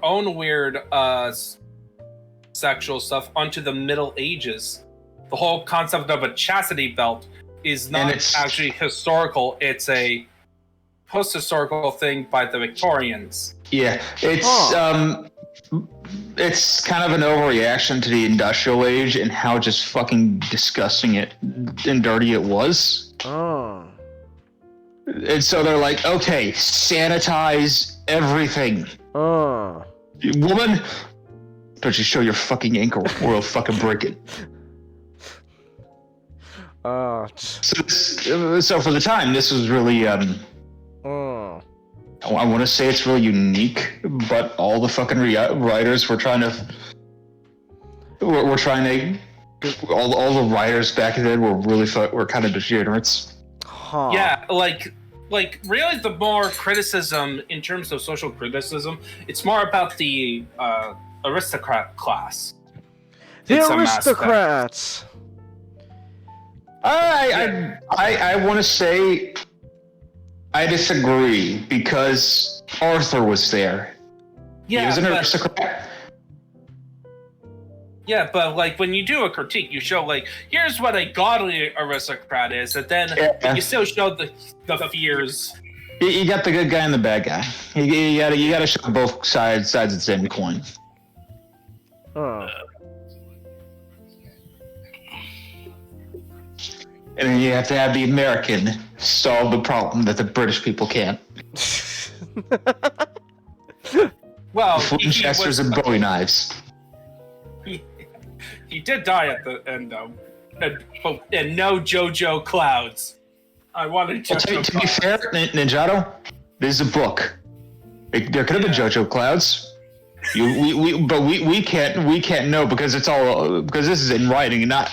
own weird sexual stuff onto the Middle Ages. The whole concept of a chastity belt is not actually historical. It's a post-historical thing by the Victorians. Yeah, it's kind of an overreaction to the industrial age and how just fucking disgusting and dirty it was. And so they're like, okay, sanitize everything. Woman, don't you show your fucking ankle or I'll fucking break it. So for the time, this was really, I want to say it's really unique, but all the fucking writers were trying to, all the writers back then were kind of degenerates. Yeah, like really the more criticism in terms of social criticism, it's more about the aristocrat class. The aristocrats! I want to say I disagree because Arthur was there. Yeah, he was an aristocrat. Yeah, but like when you do a critique, you show like here's what a godly aristocrat is, and then you still show the fears. You got the good guy and the bad guy. You got to show both sides of the same coin. And then you have to have the American solve the problem that the British people can't. Well, Winchesters and Bowie knives. He did die at the end, though. And no JoJo Clouds. I wanted to. To be fair, Ninjato, this is a book. There could have been JoJo Clouds. We can't know because it's all because this is in writing, not.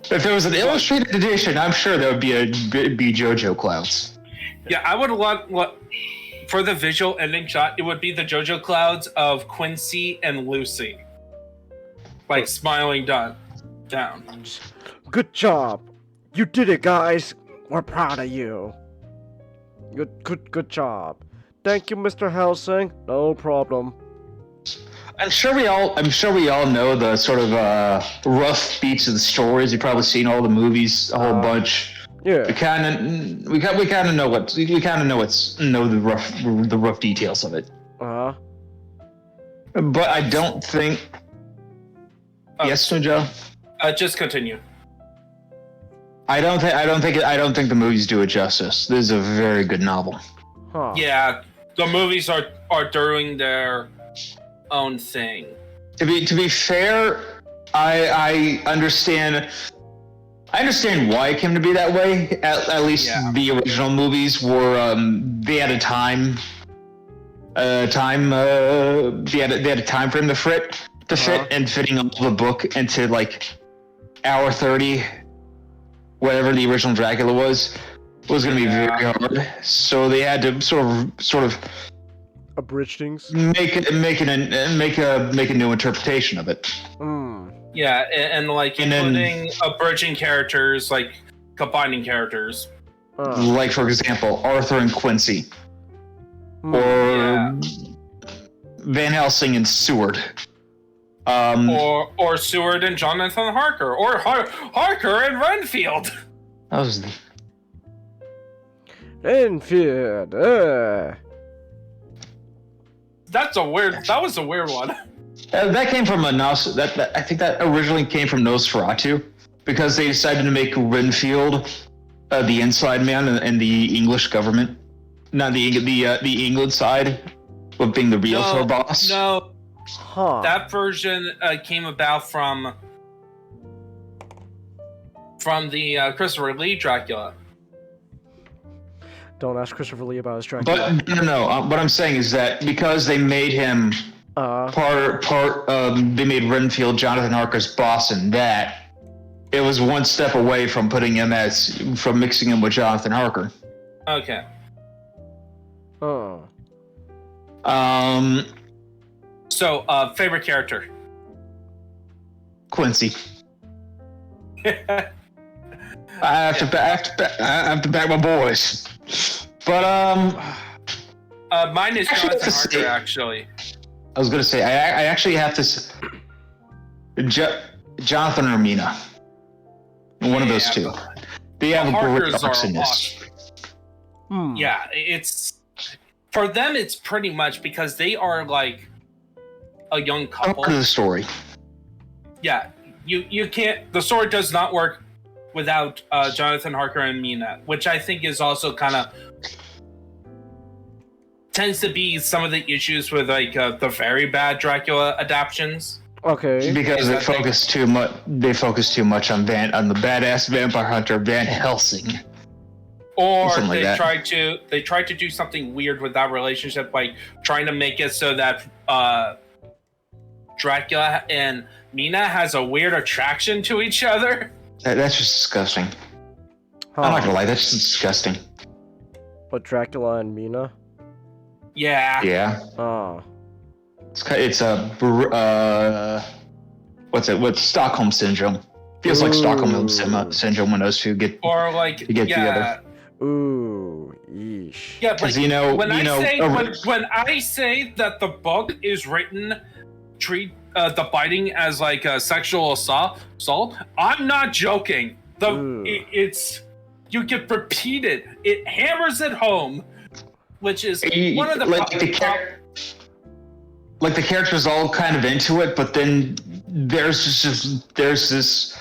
If there was an illustrated edition, I'm sure there would be JoJo Clouds. Yeah, I would want for the visual ending shot. It would be the JoJo Clouds of Quincy and Lucy, like smiling down. Good job, you did it, guys. We're proud of you. Good job. Thank you, Mr. Helsing. No problem. I'm sure we all know the sort of rough beats of the stories. You've probably seen all the movies, a whole bunch. Yeah. We kind of know the rough details of it. But I don't think. Yes, Joe. Just continue. I don't think the movies do it justice. This is a very good novel. Yeah, the movies are doing their own thing. To be fair, I understand I understand why it came to be that way. At least the original movies were they had a time. They had a time frame to fit, and fitting up the book into like hour 30, whatever the original Dracula was going to be very hard. So they had to sort of abridge things, make a new interpretation of it. Yeah, and like including abridging characters, like combining characters. Like for example, Arthur and Quincy, or Van Helsing and Seward. Or Seward and Jonathan Harker, or Harker and Renfield. That was Renfield. That was a weird one. That came from I think that originally came from Nosferatu, because they decided to make Renfield the inside man and the English government, not the England side, of being the real Thor boss. No. That version came about from the Christopher Lee Dracula. Don't ask Christopher Lee about his Dracula. But no. What I'm saying is that because they made him they made Renfield Jonathan Harker's boss in that, it was one step away from from mixing him with Jonathan Harker. Okay. So, favorite character? Quincy. I have to back my boys. But mine is Jonathan Harker. Actually, I was gonna say I actually have to Jonathan or Mina. One of those two. They have a great arcs in this. Yeah, it's for them. It's pretty much because they are like a young couple. Part of the story. Yeah, you can't. The story does not work without Jonathan Harker and Mina, which I think is also kind of tends to be some of the issues with like the very bad Dracula adaptions. Okay. Because they focus too much. They focus too much on the badass vampire hunter Van Helsing. Or they tried to do something weird with that relationship, like trying to make it so that Dracula and Mina has a weird attraction to each other. That's just disgusting. I'm not gonna lie, that's just disgusting. But Dracula and Mina? Yeah. Yeah. Oh. It's what's Stockholm syndrome? Feels like Stockholm syndrome when those two get together. Ooh, yeesh. Yeah, but when I say that the book is written treat the biting as like a sexual assault, I'm not joking. It's you get repeated. It hammers it home, which is one of the the characters all kind of into it, but then there's this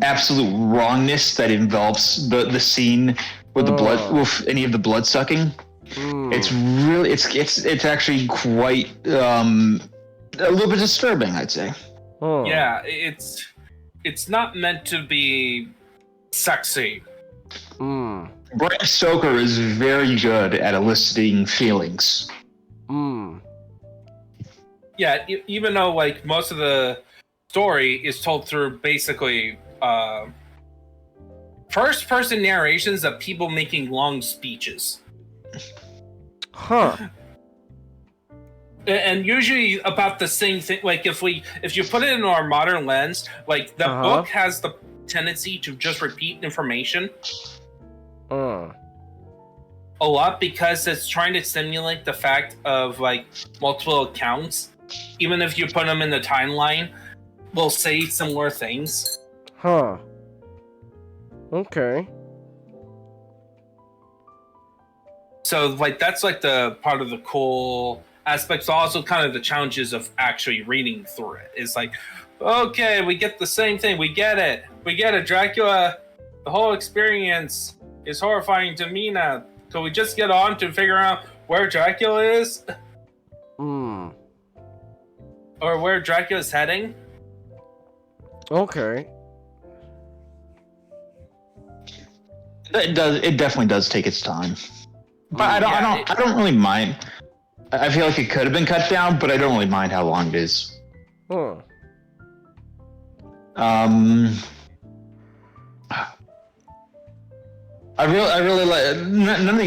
absolute wrongness that involves the scene with the blood, with any of the blood sucking. It's really it's actually quite a little bit disturbing, I'd say. Yeah, it's not meant to be sexy. Bram Stoker is very good at eliciting feelings. Yeah, even though like most of the story is told through basically first-person narrations of people making long speeches. And usually about the same thing. Like if you put it in our modern lens, like the book has the tendency to just repeat information a lot because it's trying to simulate the fact of like multiple accounts. Even if you put them in the timeline, will say similar things. Okay. So like that's like the part of the cool aspects, also kind of the challenges of actually reading through it. It's like, okay, we get the same thing. We get it. Dracula, the whole experience is horrifying to Mina. Can we just get on to figure out where Dracula is? Or where Dracula's heading? Okay. It does. It definitely does take its time. But I don't really mind. I feel like it could have been cut down, but I don't really mind how long it is. Huh. I really like none of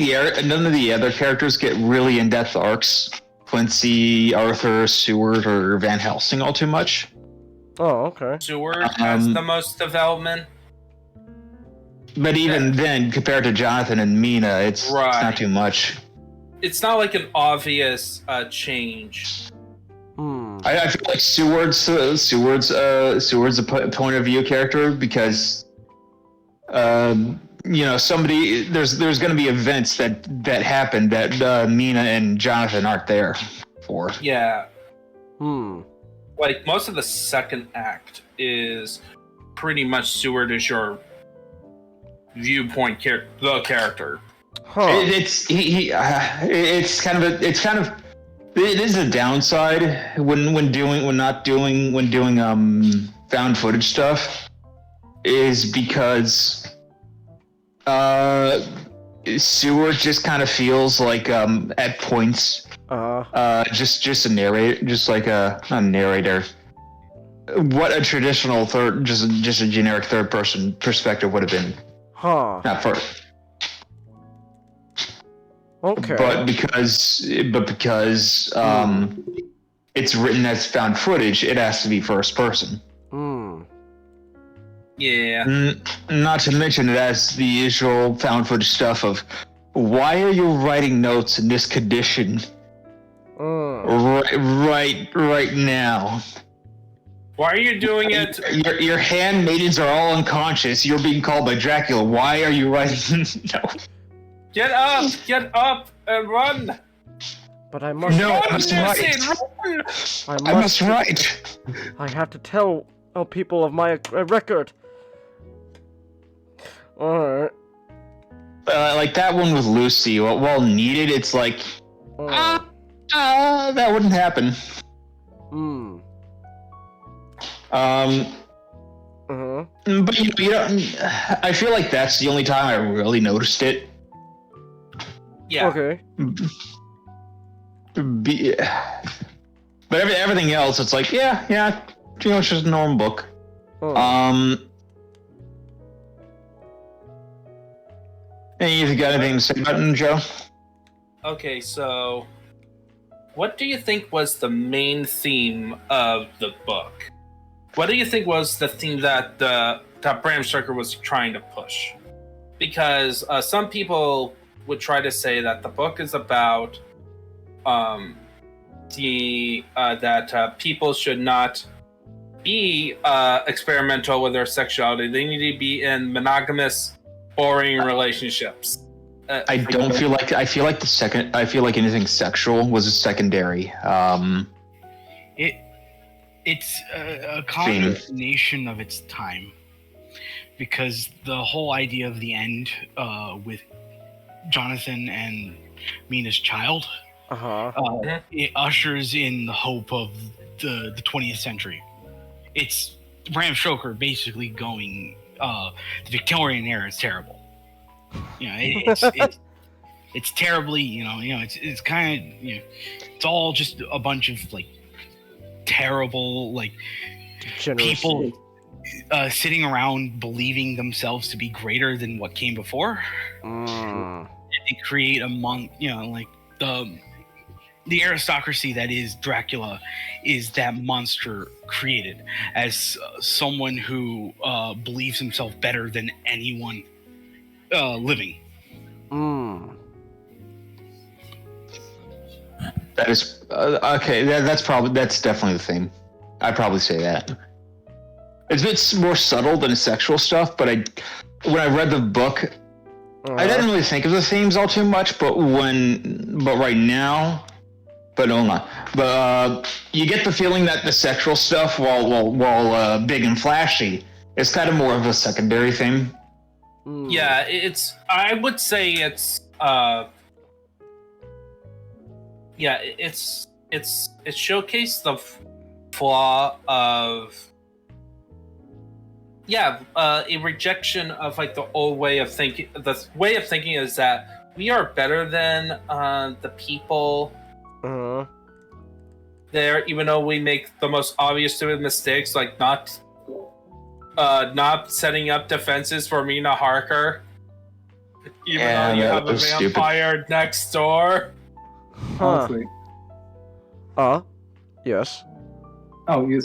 the other characters get really in-depth arcs. Quincy, Arthur, Seward, or Van Helsing all too much. Oh, okay. Seward has the most development. But even then, compared to Jonathan and Mina, it's not too much. It's not like an obvious change. I feel like Seward's a point of view character because, somebody there's going to be events that happen that Mina and Jonathan aren't there for. Yeah. Like most of the second act is pretty much Seward is your viewpoint the character. Huh. It is a downside when doing found footage stuff is because Seward just kind of feels like at points just a narrator, just like not a narrator, what a traditional just a generic third person perspective would have been. Huh. Not for. Okay. But because it's written as found footage, it has to be first person. Yeah. Not to mention it has the usual found footage stuff of why are you writing notes in this condition right now? Why are you doing it? Your handmaidens are all unconscious. You're being called by Dracula. Why are you writing notes? Get up and run! But I must. No, I must write. I must write. I have to tell people of my record. Alright. Like that one with Lucy. While needed, it's like, that wouldn't happen. But you don't. I feel like that's the only time I really noticed it. Yeah. Okay. But everything else, it's like, it's just a normal book. And you got anything to say about it, Joe? Okay, so what do you think was the main theme of the book? What do you think was the theme that Bram Stoker was trying to push? Because some people would try to say that the book is about that people should not be experimental with their sexuality. They need to be in monogamous, boring relationships. I feel like anything sexual was a secondary. It's a combination of its time, because the whole idea of the end with Jonathan and Mina's child, it ushers in the hope of the 20th century. It's Bram Stoker basically going, the Victorian era is terrible. It's terribly, it's kind of, it's all just a bunch of like terrible, like people sitting around believing themselves to be greater than what came before. And they create like the aristocracy that is Dracula is that monster created as someone who believes himself better than anyone living. That is okay. That's definitely the theme. I'd probably say that. It's a bit more subtle than sexual stuff, but when I read the book, I didn't really think of the themes all too much. But right now, you get the feeling that the sexual stuff, while big and flashy, is kind of more of a secondary theme. Yeah, I would say it's it showcased the flaw of a rejection of like the old way of thinking. The way of thinking is that we are better than the people there, even though we make the most obvious stupid mistakes, like not setting up defenses for Mina Harker, even though you have a vampire next door. Honestly. Yes. Oh, you're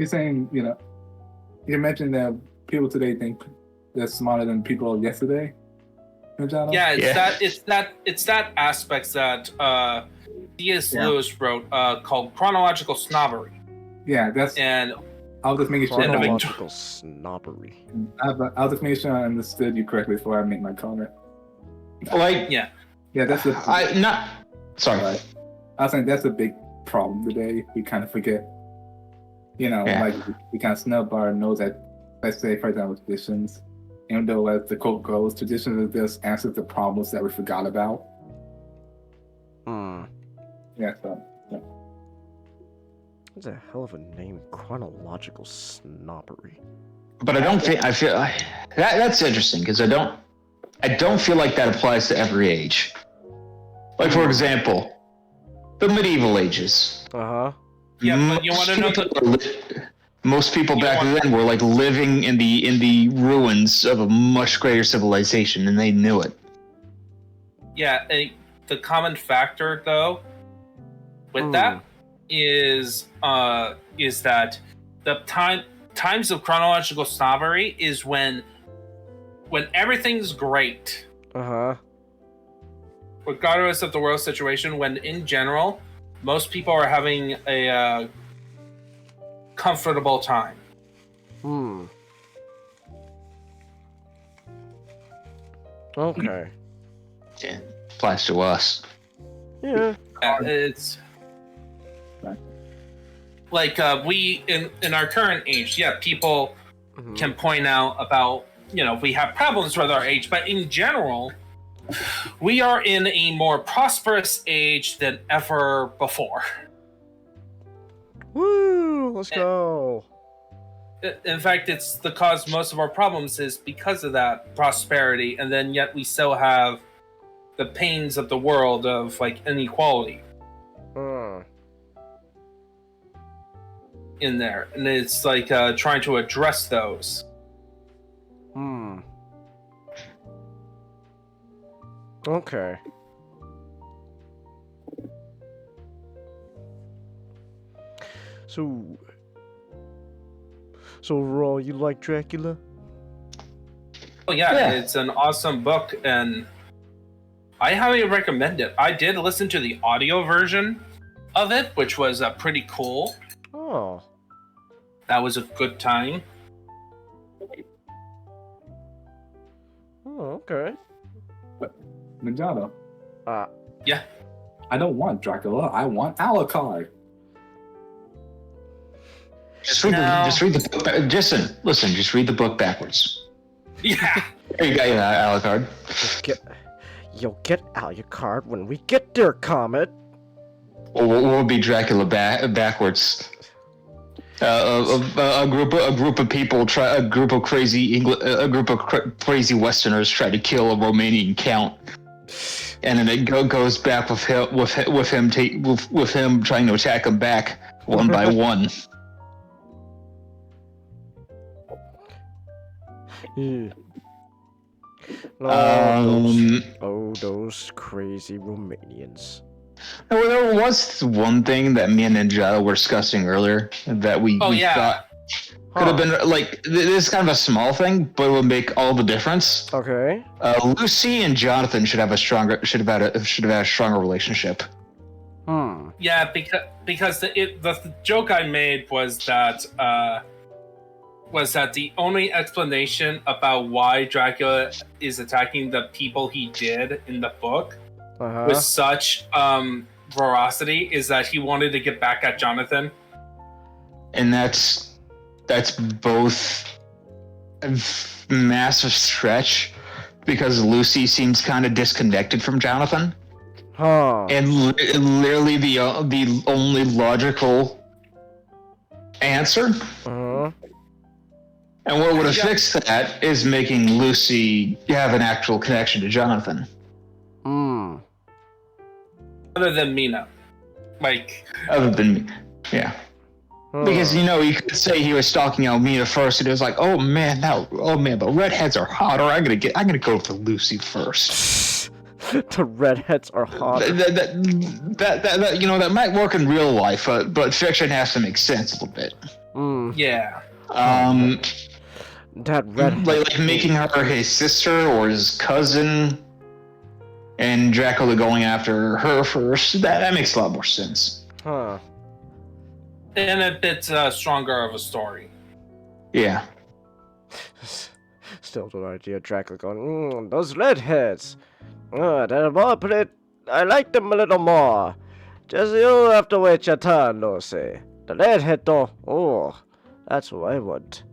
saying, you mentioned that people today think they're smarter than people yesterday? Yeah, it's that aspects that C.S. Lewis wrote called chronological snobbery. Yeah, and I was just making sure. Chronological snobbery. I was just making sure I understood you correctly before I make my comment. Yeah, that's Sorry. Right. I was saying that's a big problem today. We kind of forget. Like we kind of snub our nose at, let's say, for example, traditions. Even though, as the quote goes, traditions just answers the problems that we forgot about. Yeah, so. Yeah. That's a hell of a name, chronological snobbery. But I feel that's interesting because I don't feel like that applies to every age. Like, for example, the medieval ages. Yeah, but you want to know most people back then were like living in the ruins of a much greater civilization, and they knew it. Yeah, the common factor though with that is that the times of chronological snobbery is when everything's great. Regardless of the world situation, when in general most people are having a comfortable time. Okay. Yeah, applies to us. Yeah. It's like we in our current age, people can point out about we have problems with our age, but in general, we are in a more prosperous age than ever before. Woo! Let's go. In fact, it's the cause most of our problems is because of that prosperity, and then yet we still have the pains of the world of like inequality in there, and it's like trying to address those. Okay. So overall, you like Dracula? Oh yeah, it's an awesome book, and I highly recommend it. I did listen to the audio version of it, which was pretty cool. Oh. That was a good time. Oh, okay. Manjano. Yeah. I don't want Dracula. I want Alucard. Just read the book. Just read the book backwards. Yeah. There you go, Alucard. You'll get Alucard when we get there, Comet. Or we'll be Dracula backwards. A group of people a group of crazy Westerners try to kill a Romanian count, and then it goes back with him trying to attack them back one by one. Those crazy Romanians. Well, there was one thing that me and Ninja were discussing earlier that we thought could have been like this is kind of a small thing, but it would make all the difference. Okay. Lucy and Jonathan should have had a stronger relationship. Yeah, because the joke I made was that the only explanation about why Dracula is attacking the people he did in the book with such veracity is that he wanted to get back at Jonathan. And that's both a massive stretch because Lucy seems kind of disconnected from Jonathan. And literally the only logical answer And what would have fixed that is making Lucy have an actual connection to Jonathan. Hmm. Other than Mina. Like... Other than, yeah. Because, you could say he was stalking Mina first, and it was like, oh man, the redheads are hotter. I'm gonna go for Lucy first. The redheads are hot. That might work in real life, but fiction has to make sense a little bit. Yeah. That redhead. Like making her his sister or his cousin, and Dracula going after her first. That makes a lot more sense. Huh. And a bit stronger of a story. Yeah. Still the idea of Dracula going, those redheads. They're more pretty. I like them a little more. Just you have to wait your turn, Lucy. The redhead though, that's what I want.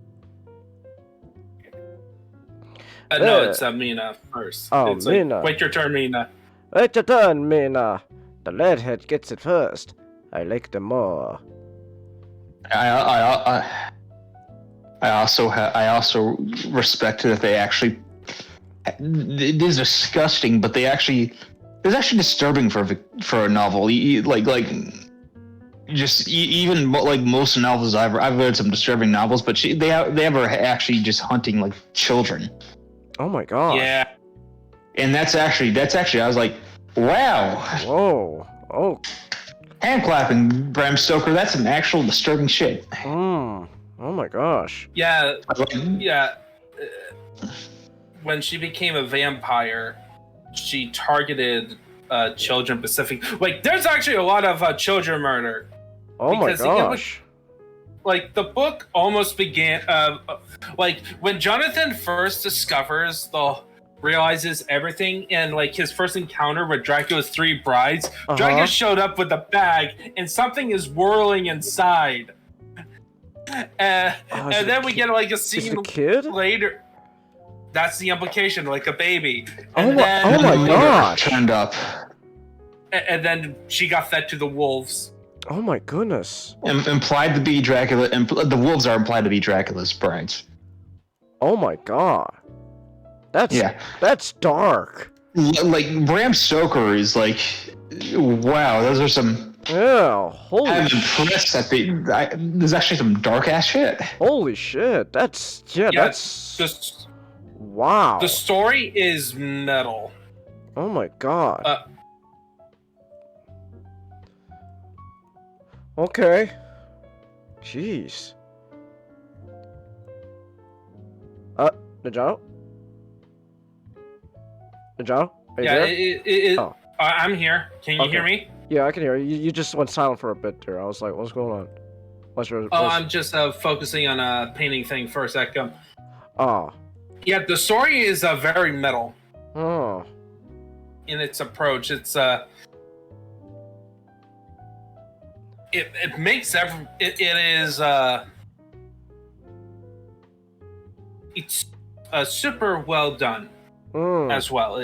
No, it's Mina first. Oh, it's Mina. Like, wait your turn, Mina. Wait your turn, Mina. The redhead gets it first. I like them more. I also respect that they actually. It is disgusting, but it's actually disturbing for a novel. Even like most novels I've read some disturbing novels, but they have her actually just hunting like children. Oh my god. Yeah. And that's actually I was like, wow. Whoa. Oh. Hand clapping, Bram Stoker. That's some actual disturbing shit. Oh my gosh. Yeah. Yeah. When she became a vampire, she targeted children specifically. Like, there's actually a lot of children murder. Oh my gosh. Like, the book almost began... like, when Jonathan first realizes everything, and, like, his first encounter with Dracula's 3 brides, Dracula showed up with a bag, and something is whirling inside. And then we get, like, a scene later. That's the implication, like a baby. And oh my gosh. Turned up. And then she got fed to the wolves. Oh my goodness. Implied to be Dracula. The wolves are implied to be Dracula's brides. Oh my god. That's dark. Like Bram Stoker is like, wow, those are some. Yeah, holy. I'm impressed that there's actually some dark ass shit. Holy shit, that's Just. Wow. The story is metal. Oh my god. Okay. Jeez. Najaro? Najaro? Are you there? I'm here. Can you hear me? Yeah, I can hear you. You just went silent for a bit there. I was like, what's going on? I'm just focusing on a painting thing for a second. Oh. Yeah, the story is very metal. Oh. In its approach, it's it makes it's super well done as well.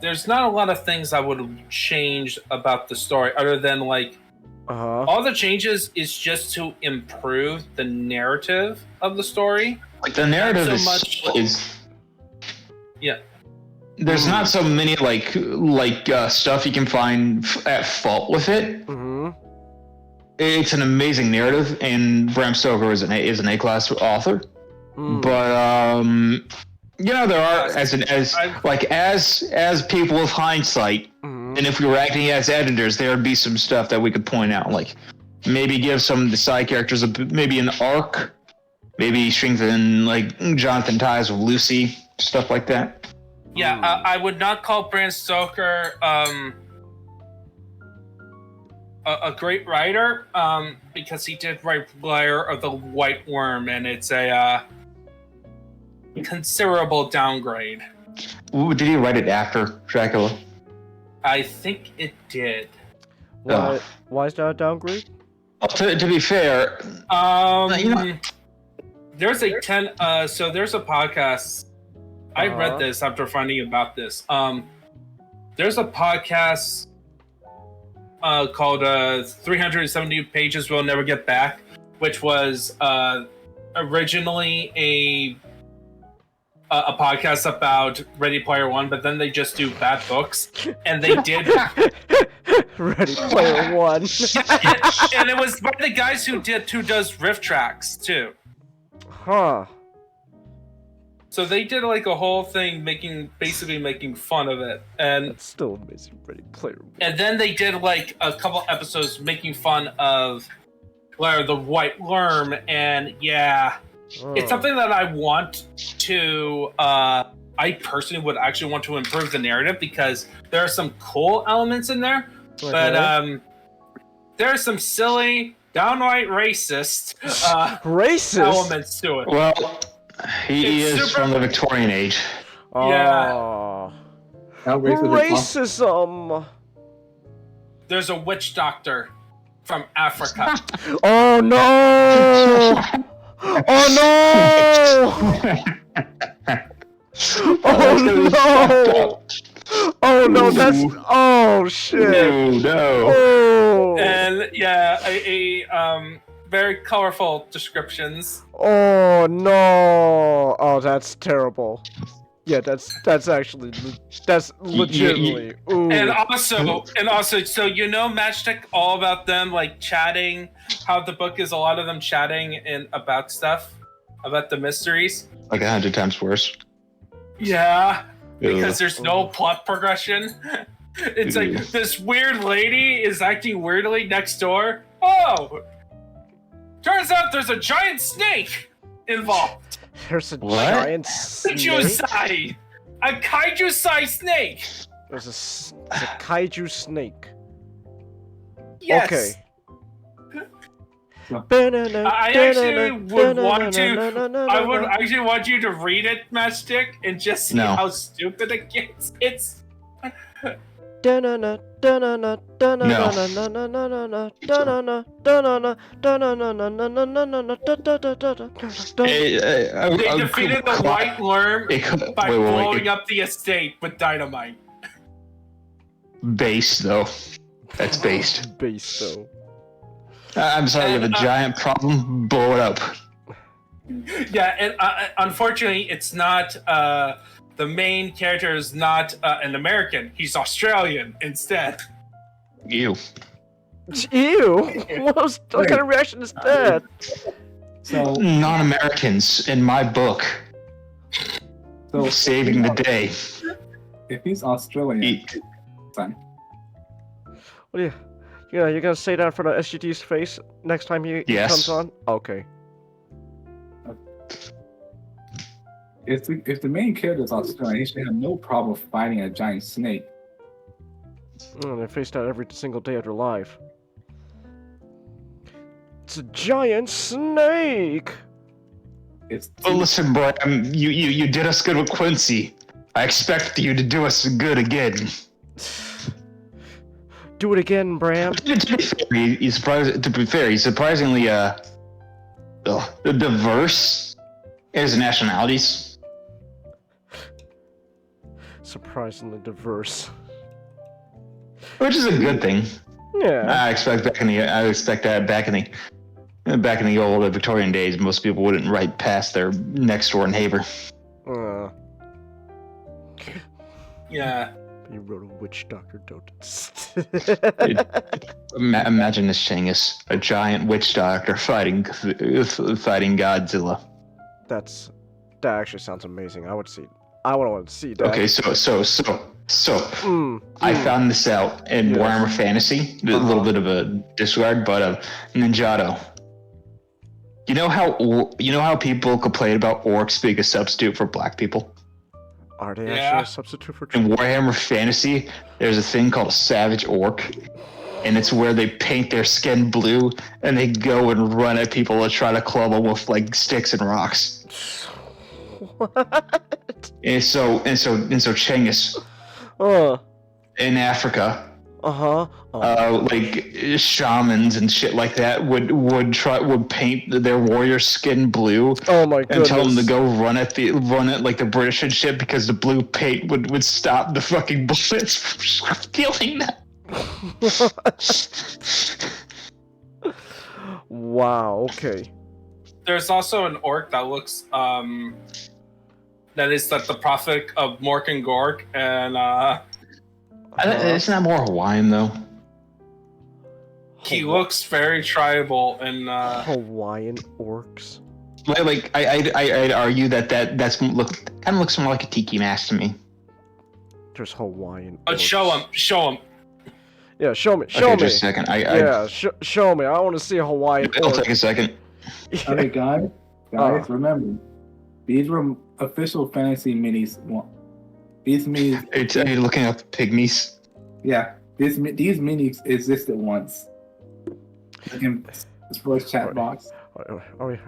There's not a lot of things I would have changed about the story other than like all the changes is just to improve the narrative of the story. Like the narrative is yeah. There's not so many like stuff you can find at fault with it. Mm-hmm. It's an amazing narrative, and Bram Stoker is an A-class author. But there are as people with hindsight, and if we were acting as editors, there would be some stuff that we could point out, like maybe give some of the side characters maybe an arc. Maybe strengthen like Jonathan ties with Lucy, stuff like that. Yeah, I would not call Bram Stoker a great writer because he did write Lair of the White Worm, and it's a considerable downgrade. Did he write it after Dracula? I think it did. Why is that a downgrade? Well, to be fair, there's a there's a podcast. I read this after finding about this. There's a podcast called 370 Pages We'll Never Get Back, which was originally a podcast about Ready Player One, but then they just do bad books, and they did. Ready Player One. and it was by the guys who does Riff Tracks too. Huh. So they did like a whole thing basically making fun of it, and That's still amazing. Ready Player One. and then they did like a couple episodes making fun of the White Worm, and yeah, it's something that I want to. I personally would actually want to improve the narrative because there are some cool elements in there, but there are some silly, downright racist Racist elements to it. Well, he It's is super- from the Victorian age. Yeah. Oh. How racist is Racism. There's a witch doctor from Africa. Oh no! Oh no! Oh no! Oh no! That's oh shit! No. Oh! And yeah, very colorful descriptions. Oh no! Oh, that's terrible. Yeah, that's actually that's legitimately. Ooh. And also, so Matchstick, all about them like chatting. How the book is a lot of them chatting and about stuff, about the mysteries. Like 100 times worse. Yeah, because Ugh. there's no plot progression. It's like this weird lady is acting weirdly next door. Oh, turns out there's a giant snake involved. There's a What? giant snake. Kaiju-sai! A kaiju-sai snake! There's it's a kaiju snake. Yes! Okay. I actually would want to. I would actually want you to read it, Matchstick, and just see No. how stupid it gets. It's. They defeated the White Worm by blowing up the estate with dynamite. Based though. That's based. Base though. I'm sorry, we have a giant problem. Blow it up. Yeah, and unfortunately, it's not. The main character is not an American. He's Australian instead. You. Ew! What kind of reaction is that? So, Non-Americans in my book so saving the day. if he's Australian, Eat. son, What do you? Yeah, you're gonna say that for the SGT's face next time he Yes. comes on? Okay. if the main character is Australian, he should have no problem fighting a giant snake. They face that every single day of their life. It's a giant snake! It's Oh, listen, bro. You did us good with Quincy. I expect you to do us good again. Do it again, Bram. To be fair, he's surprisingly diverse in his nationalities. Surprisingly diverse. Which is a good thing. Yeah. I expect that back in the old Victorian days, most people wouldn't write past their next door neighbor. Yeah. You wrote a witch doctor, don't. Imagine this, Changis, a giant witch doctor fighting Godzilla. That actually sounds amazing. I would want to see that. Okay, so I found this out in Yes. Warhammer Fantasy. A little bit of a disregard, but Ninjato. You know how people complain about orcs being a substitute for black people? Are they Yeah. actually a substitute for In Warhammer Fantasy, there's a thing called a savage orc, and it's where they paint their skin blue and they go and run at people and try to club them with like sticks and rocks. What? And so Changis in Africa, like shamans and shit like that would paint their warrior skin blue. Oh my And goodness. tell them to go run at like the British and shit because the blue paint would stop the fucking bullets from killing them. Wow, okay. there's also an orc that looks that is like the prophet of Mork and Gork, and Isn't that more Hawaiian though? he looks very tribal and Hawaiian orcs. Like I'd argue that's kind of looks more like a tiki mask to me. There's Hawaiian. But orcs. show him. Yeah, show me. Okay, just a second. Show me. I want to see a Hawaiian. It'll orc. take a second. Okay, guys, remember, these were official fantasy minis. These minis. Are you looking up pygmies? Yeah, these minis existed once. In this voice chat box. Are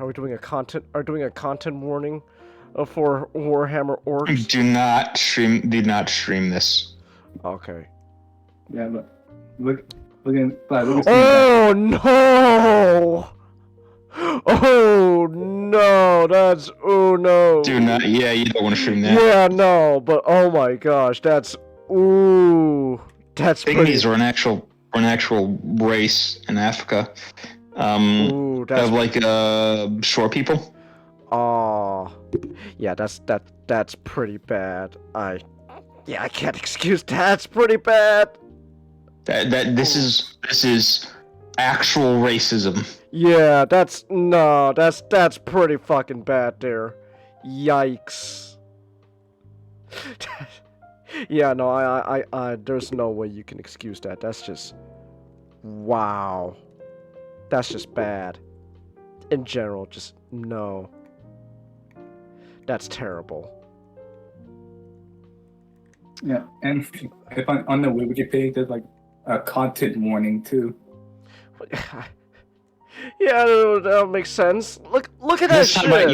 we doing a content? Doing a content warning for Warhammer orcs? Do not stream this. Okay. Yeah, look at Oh no! Oh no! Oh no! Do not. Yeah, you don't want to stream that. Yeah, no, but oh my gosh, that's pygmies Pygmies are an actual race in Africa. That's Of like shore people. Oh, yeah, that's pretty bad. I can't excuse that. That's pretty bad. This is actual racism. Yeah, that's pretty fucking bad there. Yikes. Yeah, no, I there's no way you can excuse that. That's just, wow. That's just bad. In general, just no. That's terrible. Yeah, and if on the Wiki page, there's like a content warning too. Yeah, that makes sense. Look at that shit. About,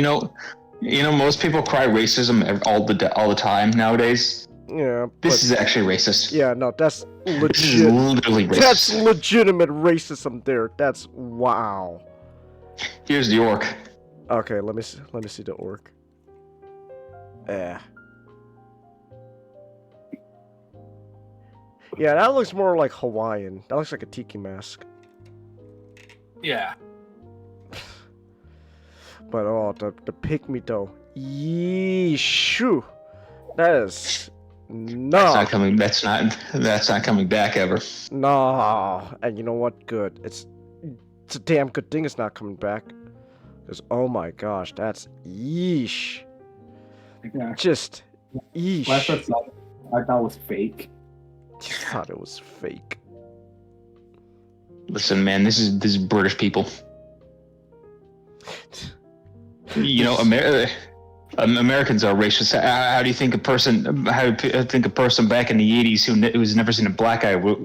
you know, most people cry racism all the time nowadays. Yeah, this is actually racist. Yeah, no, that's legit. This is literally racist. That's legitimate racism there. That's wow. Here's the orc. Okay, let me see the orc. Yeah, that looks more like Hawaiian. That looks like a tiki mask. Yeah. But oh, the pygmy though. Yeeshoo. That is no. That's not coming back ever. No. And you know what? Good. It's a damn good thing it's not coming back. Cause oh my gosh, that's yeesh. Yeah. Just yeesh. I thought it was fake. You thought it was fake. Listen, man, this is British people. You know, Americans are racist. How do you think a person back in the '80s who's never seen a black guy would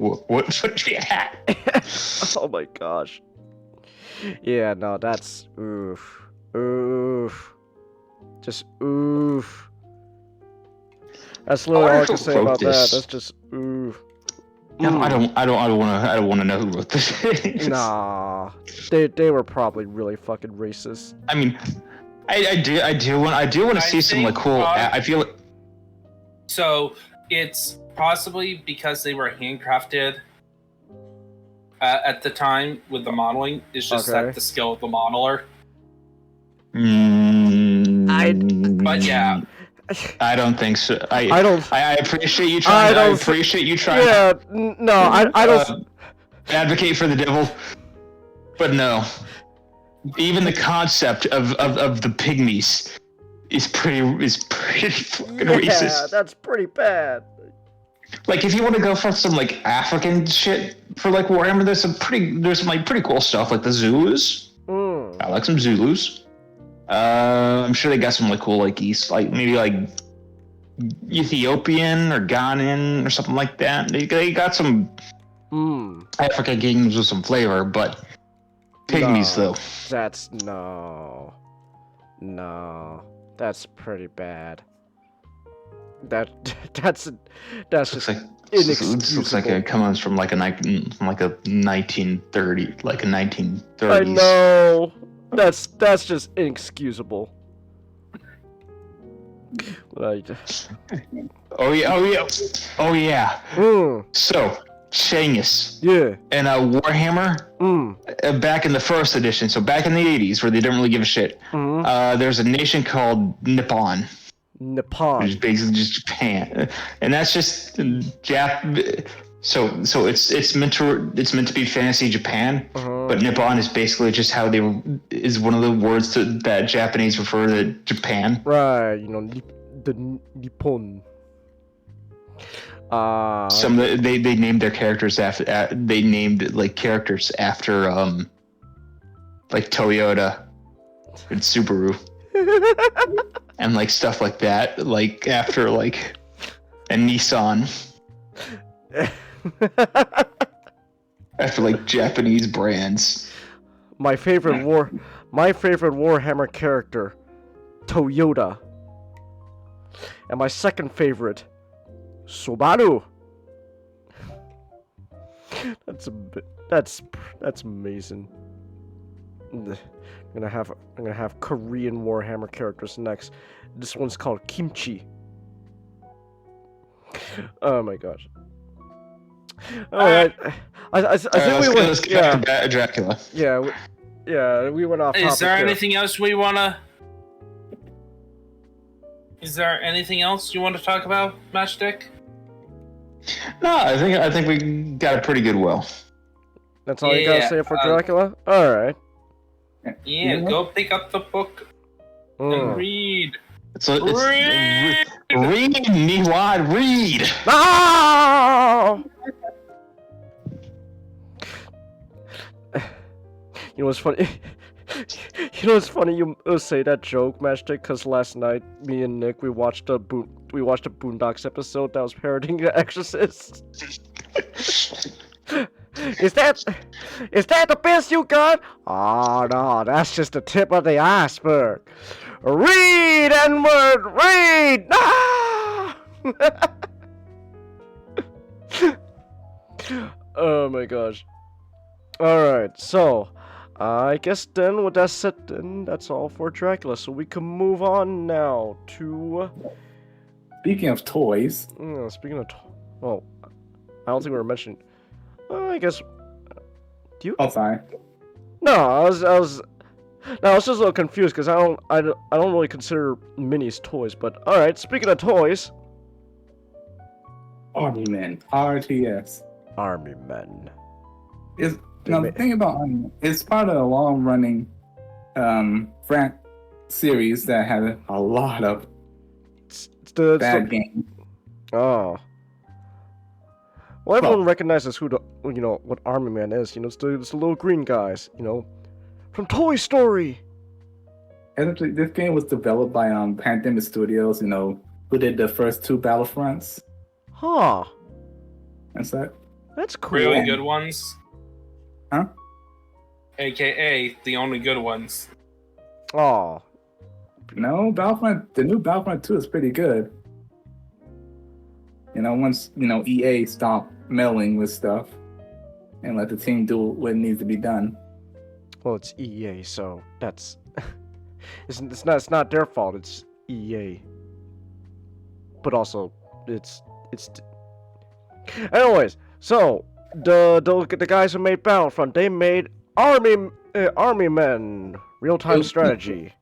react? Oh my gosh. Yeah, no, that's oof. Just oof. That's literally all I can say about that. That's just oof. No, I don't want to know who wrote this. Nah, they were probably really fucking racist. I mean, I do want to see some like cool. I feel like. So it's possibly because they were handcrafted at the time with the modeling. It's just that the skill of the modeler. But yeah. I don't think so. I appreciate you trying. I appreciate you trying. Yeah, no, I don't advocate for the devil, but no. Even the concept of the pygmies is pretty fucking racist. Yeah, that's pretty bad. Like if you want to go for some like African shit for like Warhammer, there's some pretty cool stuff like the Zulus. I like some Zulus. I'm sure they got some like cool like maybe like Ethiopian or Ghanaian or something like that. They got some African games with some flavor, but pygmies though. That's that's pretty bad. That's just like inexcusable. This looks like it comes from like a 1930 like a 1930s. I know. That's just inexcusable. Like. Oh yeah. So Chang'es. Yeah. And Warhammer. Back in the first edition, so back in the 80s, where they didn't really give a shit. There's a nation called Nippon. Which is basically just Japan, and that's just So it's meant to be fantasy Japan, but Nippon is basically just how is one of the words that Japanese refer to Japan. Right, the Nippon. They named their characters after characters after like Toyota and Subaru and like stuff like that, like after like a Nissan. After like Japanese brands. My favorite Warhammer character, Toyota. And my second favorite, Subaru. That's amazing. I'm gonna have Korean Warhammer characters next. This one's called Kimchi. Oh my gosh. Alright. I think we went. Let's get back to Dracula. Yeah, we went off. Is there anything else we wanna? Is there anything else you want to talk about, Matchstick? No, I think we got a pretty good will. That's all you gotta say for Dracula? Alright. Yeah, go pick up the book and read. Read, Niwad, read! No! You know what's funny? You say that joke, Matchstick, because last night me and Nick we watched a Boondocks episode that was parodying The Exorcist. Is that the best you got? Oh no, that's just the tip of the iceberg. Read, N-word, read! Ah! Oh my gosh. Alright, so I guess then with that said, then that's all for Dracula. So we can move on now to. Speaking of toys. Speaking of I don't think we were mentioning. I guess. Do you? Oh, sorry. No, I was just a little confused because I don't really consider minis toys. But all right, speaking of toys. Army Men, RTS. Army Men. The thing about Army Men, it's part of a long-running series that had a lot of bad games. Oh. Well, everyone recognizes what Army Man is. It's the little green guys. From Toy Story. And this game was developed by Pandemic Studios. Who did the first two Battlefronts. Huh. That's cool. Really good ones. Huh? AKA the only good ones. Oh. No, the new Battlefront 2 is pretty good. Once, EA stopped meddling with stuff and let the team do what needs to be done. Well, it's EA, so that's it's not their fault, it's EA. But also it's anyways, so the guys who made Battlefront, they made Army Men real-time strategy.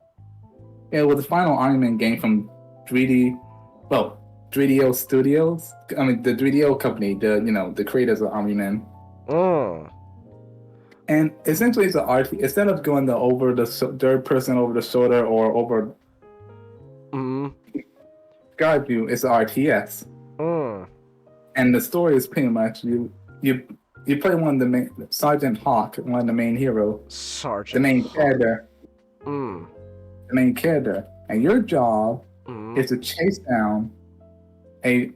Yeah, well, the final Army Men game from 3DO Studios. I mean, the 3DO company, the creators of Army Men. Oh. And essentially, it's an RT. Instead of going over the third person over the shoulder or over guard view, it's an RTS. And the story is pretty much you play one of the main Sergeant Hawk, one of the main hero, the main character. The main character, and your job is to chase down a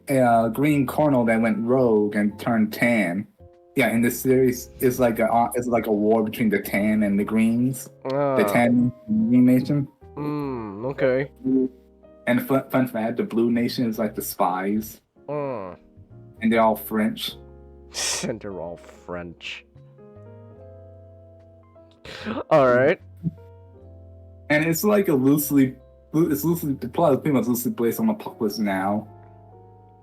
green colonel that went rogue and turned tan. Yeah, in this series, it's like a war between the tan and the greens. The tan and green nation. Okay. And fun fact, the blue nation is like the spies. And they're all French. And they're all French. Alright. And it's like the plot is pretty much loosely based on Apocalypse Now.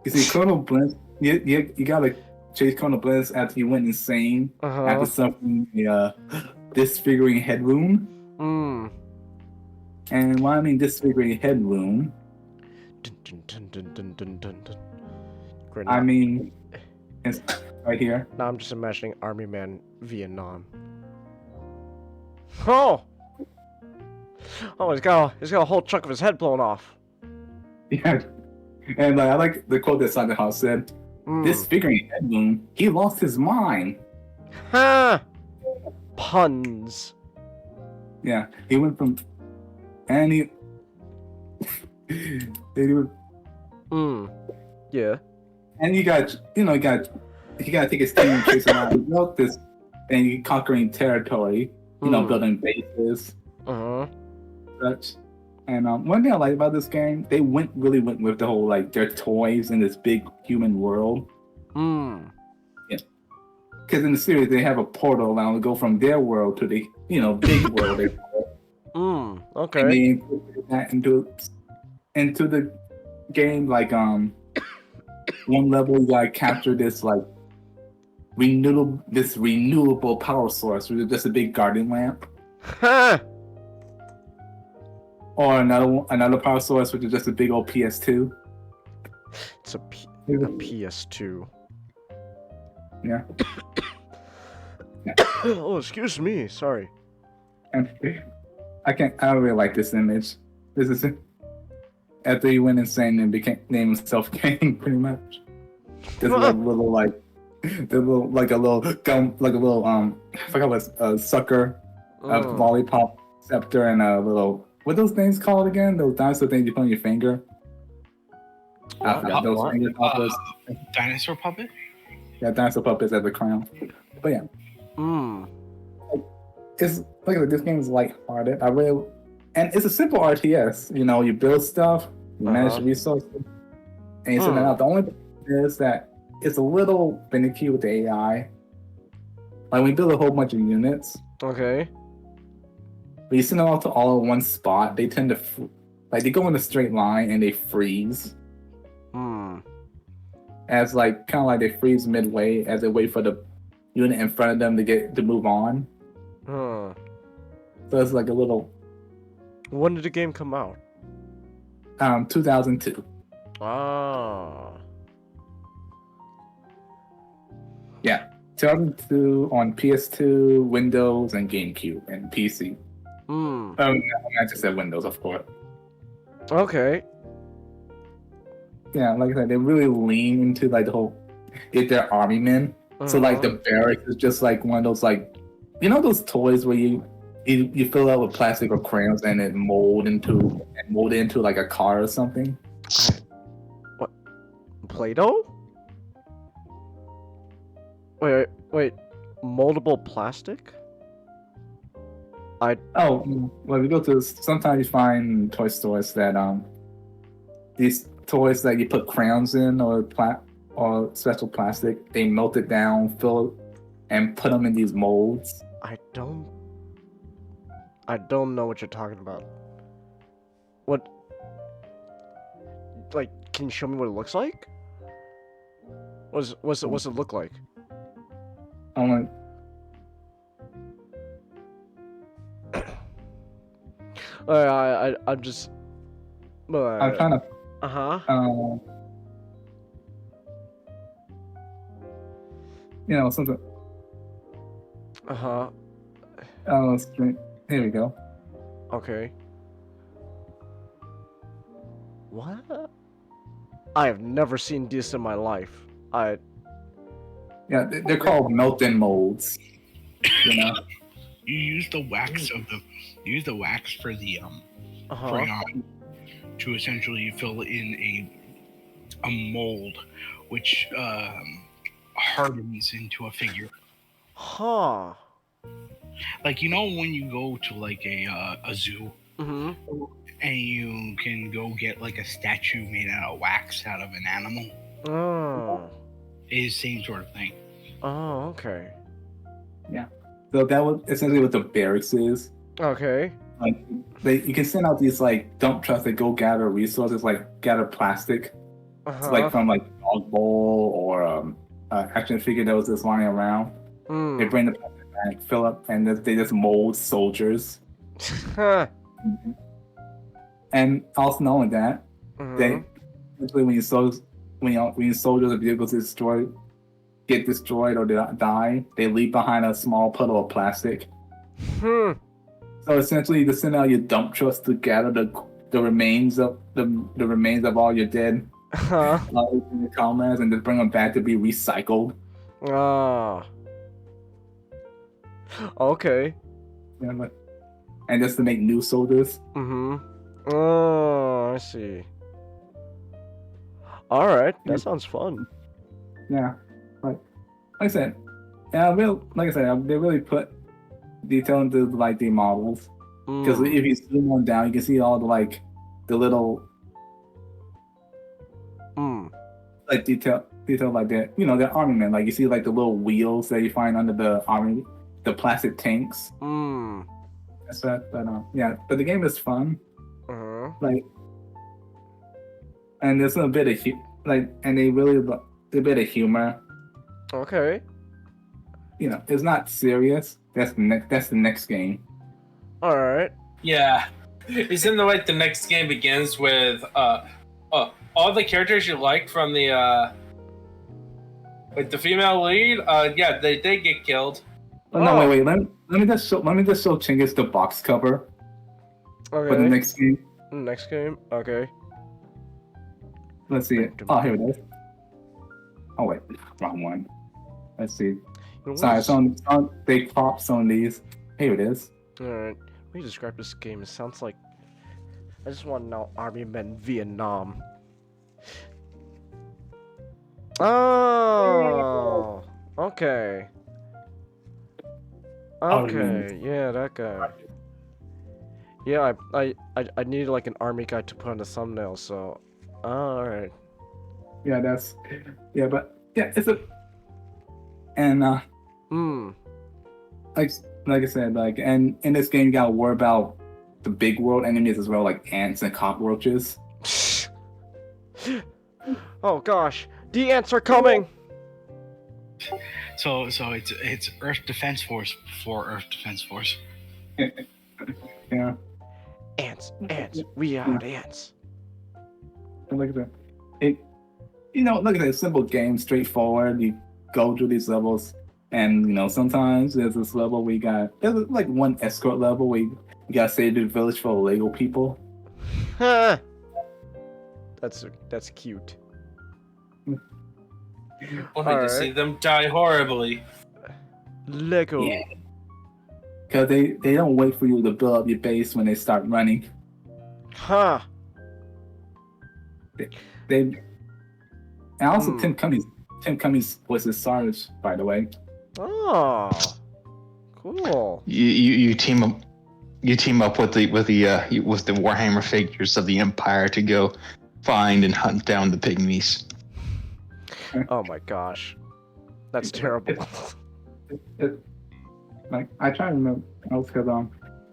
You see, Colonel Blitz, you gotta Chase Colonel Bliss after he went insane after suffering a disfiguring head wound. And when I mean disfiguring head wound, I mean it's right here. Now I'm just imagining Army Man Vietnam. Oh, he's got a whole chunk of his head blown off. Yeah, and I like the quote that Silent House said. Disfiguring head wound, he lost his mind. Ha! Puns. Yeah, he went from, and he Yeah. And you got to take his team and chase him out. He built this, and you conquering territory. Building bases. Such. And one thing I like about this game, they really went with the whole like their toys in this big human world. Yeah. Because in the series they have a portal now to go from their world to the big world. Okay. And they incorporated that into the game, like one level you gotta capture this like renewable power source with just a big garden lamp. Or another power source which is just a big old PS2. It's a PS2. Yeah. Oh, excuse me. Sorry. And I don't really like this image. This is it. After he went insane and named himself King, pretty much. This little I forgot what sucker, a lollipop scepter, and a little. What are those things called again? Those dinosaur things you put on your finger. I forgot those finger puppets. Dinosaur puppet? Yeah, dinosaur puppets as the crown. But yeah. It's like this game is lighthearted. And it's a simple RTS. You build stuff, you manage resources, and you send it out. The only thing is that it's a little finicky with the AI. Like when you build a whole bunch of units. Okay. But you send them out to all in one spot, they tend to they go in a straight line and they freeze. As kind of like they freeze midway as they wait for the unit in front of them to move on. So it's like a little. When did the game come out? 2002. Yeah, 2002 on PS2, Windows, and GameCube, and PC. I just said Windows, of course. Okay. Yeah, like I said, they really lean into the whole. They're army men, so the barracks is just like one of those those toys where you fill it out with plastic or crayons and it mold into like a car or something. What? Play-Doh? Wait. Moldable plastic? Well, we go to sometimes you find toy stores that these toys that you put crayons in or special plastic, they melt it down, fill it, and put them in these molds. I don't know what you're talking about. What? Can you show me what it looks like? What's it look like? I'm just. I'm trying to. Something. Here we go. Okay. What? I have never seen this in my life. Yeah, they're called melt-in molds. You use the wax for the crayon to essentially fill in a mold, which hardens into a figure. Like when you go to a zoo, and you can go get a statue made out of wax out of an animal. It's the same sort of thing. Oh, okay. Yeah. So that was essentially what the barracks is. Okay. You can send out these dump trucks that go gather resources, gather plastic, from dog bowl or action figure that was just lying around. They bring the plastic back, fill up, and they just mold soldiers. Huh. And also not only that, they usually when your soldiers or vehicles get destroyed or they die, they leave behind a small puddle of plastic. So essentially, you just send out your dump trucks to gather the remains of the remains of all your dead comrades and just bring them back to be recycled. Ah. Okay. Yeah, and just to make new soldiers. Oh, I see. All right, that sounds fun. Yeah, like I said, they really put detail into like the models. Because if you zoom on down, you can see all the little like detail like that. You know, the armament. Like you see like the little wheels that you find under the army, the plastic tanks. That's that. But but the game is fun. Like, and there's a bit of and they really a bit of humor. Okay. You know, it's not serious. That's the next game. All right. Yeah, isn't the the next game begins with all the characters you like from the with the female lead? Yeah, they did get killed. Oh, no, wait. Let me just show Chinggis the box cover. Okay. For the next game. Next game. Okay. Let's see it. Oh, here it is. Oh wait, wrong one. Let's see. Sorry, it's on. They cropped some of these. Here it is. All right. Let me describe this game. It sounds like I just want to know Army Men Vietnam. Oh. Okay. Okay. Yeah, that guy. Yeah, I need like an army guy to put on the thumbnail. So, all right. Yeah, but it's a and like I said, and in this game you gotta worry about the big world enemies as well, like ants and cockroaches. Oh gosh, the ants are coming. So it's Earth Defense Force before Earth Defense Force. Yeah. Ants, we are the ants. And look at that. Look at that simple game, straightforward. You go through these levels, and sometimes there's this level there's like one escort level where you gotta save the village full of Lego people. Huh. That's cute. Wanted to see them die horribly. Lego. Yeah. Because they don't wait for you to build up your base when they start running. Huh. And also Tim Cummings was the Sarge, by the way. Oh. Cool. You team up. You team up with the Warhammer figures of the Empire to go find and hunt down the pygmies. Oh my gosh, that's terrible. Like I try to remember else because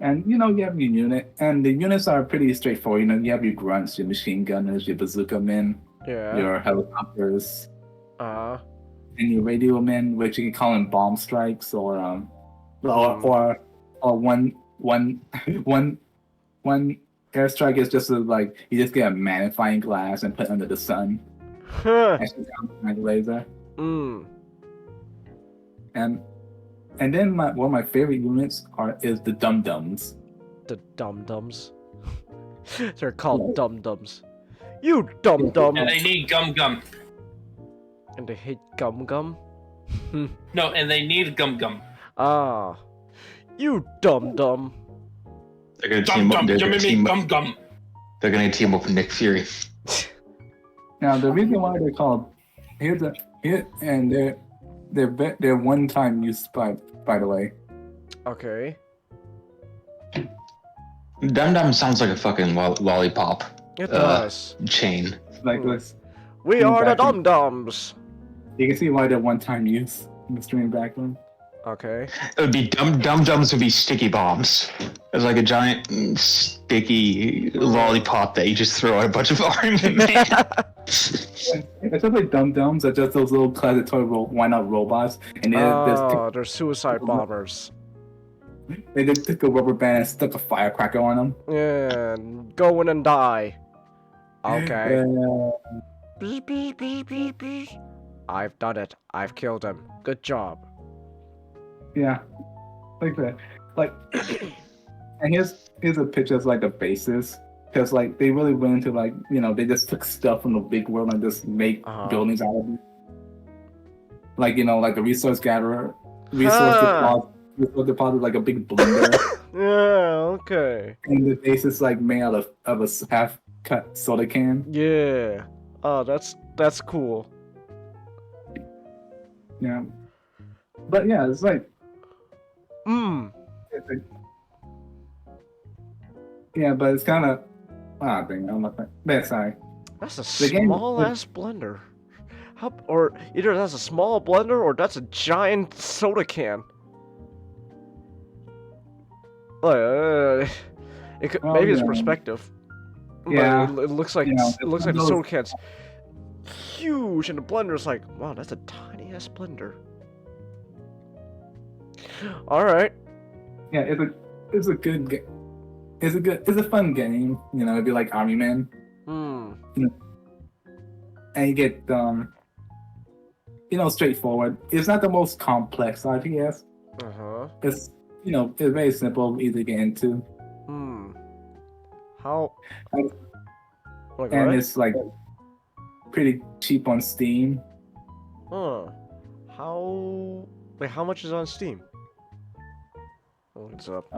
and you have your unit, and the units are pretty straightforward. You have your grunts, your machine gunners, your bazooka men, your helicopters, and your radio men, which you can call them bomb strikes or one airstrike is just you just get a magnifying glass and put it under the sun. Like laser. And then one of my favorite units is the Dum Dums. The Dum Dums. They're called Dum Dums. You Dum Dum. And they need Gum Gum. And they hate Gum Gum. No, and they need Gum Gum. Ah, you Dum Dum. They're gonna team up. They're gonna team up with Nick Fury. Now the reason why they're called they're one-time use by the way. Okay. Dum Dum sounds like a fucking lollipop. It does. Chain. Like this. We are the Dum Dums. You can see why they're one-time use in the stream background. Okay. It would be Dum Dums would be sticky bombs. It's like a giant sticky lollipop that you just throw at a bunch of army men. It's just like Dum Dums are just those little classic toy wind-up robots, and They're suicide bombers. they just took a rubber band and stuck a firecracker on them. Yeah, go in and die. Okay. Bzz, bzz, bzz, bzz, bzz. I've done it. I've killed him. Good job. Yeah, like that. Like, and here's a picture of like the bases, because like they really went into like they just took stuff from the big world and just make buildings out of it. Like like the resource gatherer, resource deposit, like a big blender. Yeah. Okay. And the base is like made out of a half cut soda can. Yeah. Oh, that's cool. Yeah. But yeah, it's like. It's yeah, but it's kind of. Ah, dang, I'm not. That's sorry. That's a small ass blender. Or either that's a small blender or that's a giant soda can. It could, maybe it's perspective. Yeah. But it looks like the soda can's huge, and the blender's like, wow, that's a tiny ass blender. All right. Yeah, it's a good game. It's a fun game. It'd be like Army Men. And you get straightforward. It's not the most complex RTS. It's it's very simple, easy to get into. How? And it's like pretty cheap on Steam. How? Wait, how much is on Steam? What's up?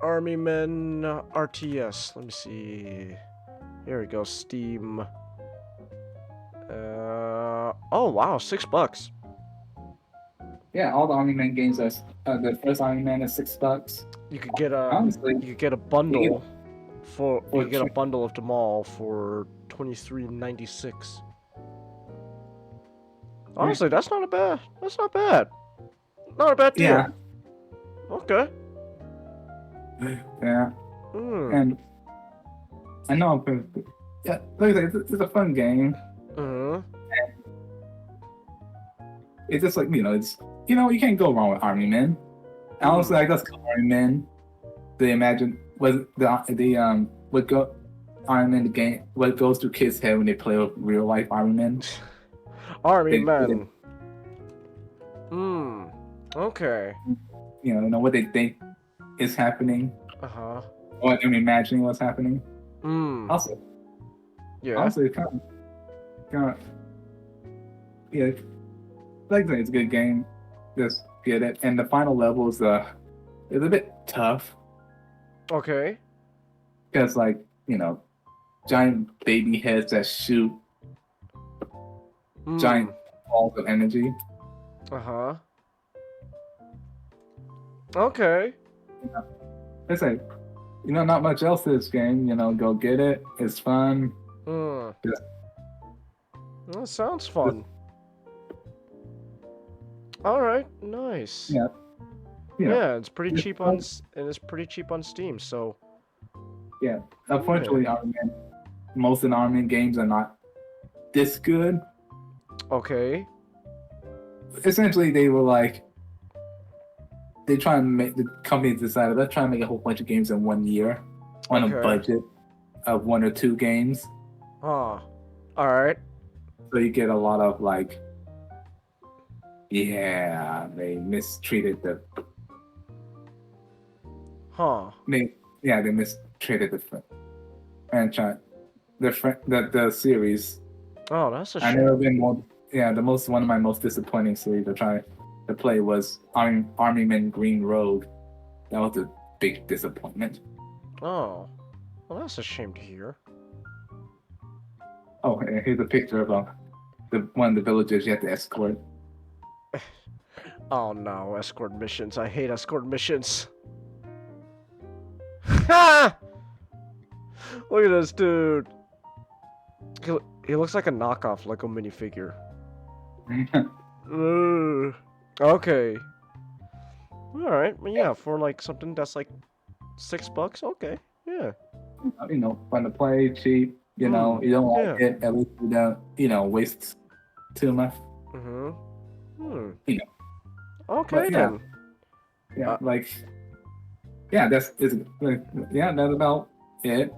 Army Men RTS. Let me see. Here we go. Steam. Oh wow, $6. Yeah, all the Army Men games are. The first Army Man is $6. You could get a. Honestly, you could get a bundle for. You could get a bundle of them all for $23.96. Honestly, that's not a bad. That's not bad. Not a bad deal. Yeah. Okay. Yeah. And I know, yeah, like I said, it's a fun game. It's just like it's you can't go wrong with Army Men. Honestly, I just call Army Men. They imagine what go Army Men the game what goes through kids' head when they play with real life Army Men. Army Men. Okay. What they think is happening. Or them imagining what's happening. Also. Yeah. Also, it's kind of. Yeah. Like I say, it's a good game. Just get it. And the final level is a bit tough. Okay. Because giant baby heads that shoot giant balls of energy. Okay. It's like, not much else to this game. Go get it. It's fun. That sounds fun. All right, nice. Yeah. Yeah, it's pretty cheap on Steam. So. Yeah. Unfortunately, most of the Army Men games are not this good. Okay. Essentially, they were like. They try and make the company decided let's try and make a whole bunch of games in 1 year on a budget of 1 or 2 games. All right. So you get a lot of like, they mistreated the. They mistreated the franchise, the series. Oh, that's a shame. I've never been more. Yeah, one of my most disappointing series to try to play was Army Men Green Road. That was a big disappointment. Oh, well, that's a shame to hear. Oh, here's a picture of one of the villagers you have to escort. Oh no, escort missions. I hate escort missions. Ha! Look at this dude. He looks like a knockoff Lego minifigure. Okay. Alright, well, yeah, for like something that's like $6, okay, yeah. Fun to play, cheap. You know, you don't like it, at least you don't, waste too much. You know. But, Okay then. Yeah, that's about it.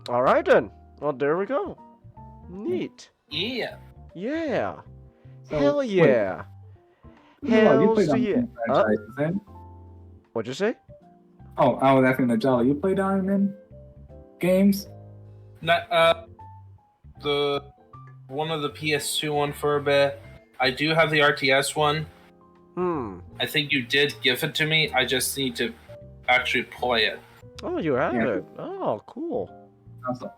All right then. Well, there we go. Neat. Yeah. Yeah. So, Hell wait. yeah. You Hell played on yeah. franchises, then? What'd you say? Oh, I was asking the Jolly. You played Iron Man games? Not the one of the PS2 one for a bit. I do have the RTS one. I think you did give it to me. I just need to actually play it. Oh, you have it. Oh, cool. Also,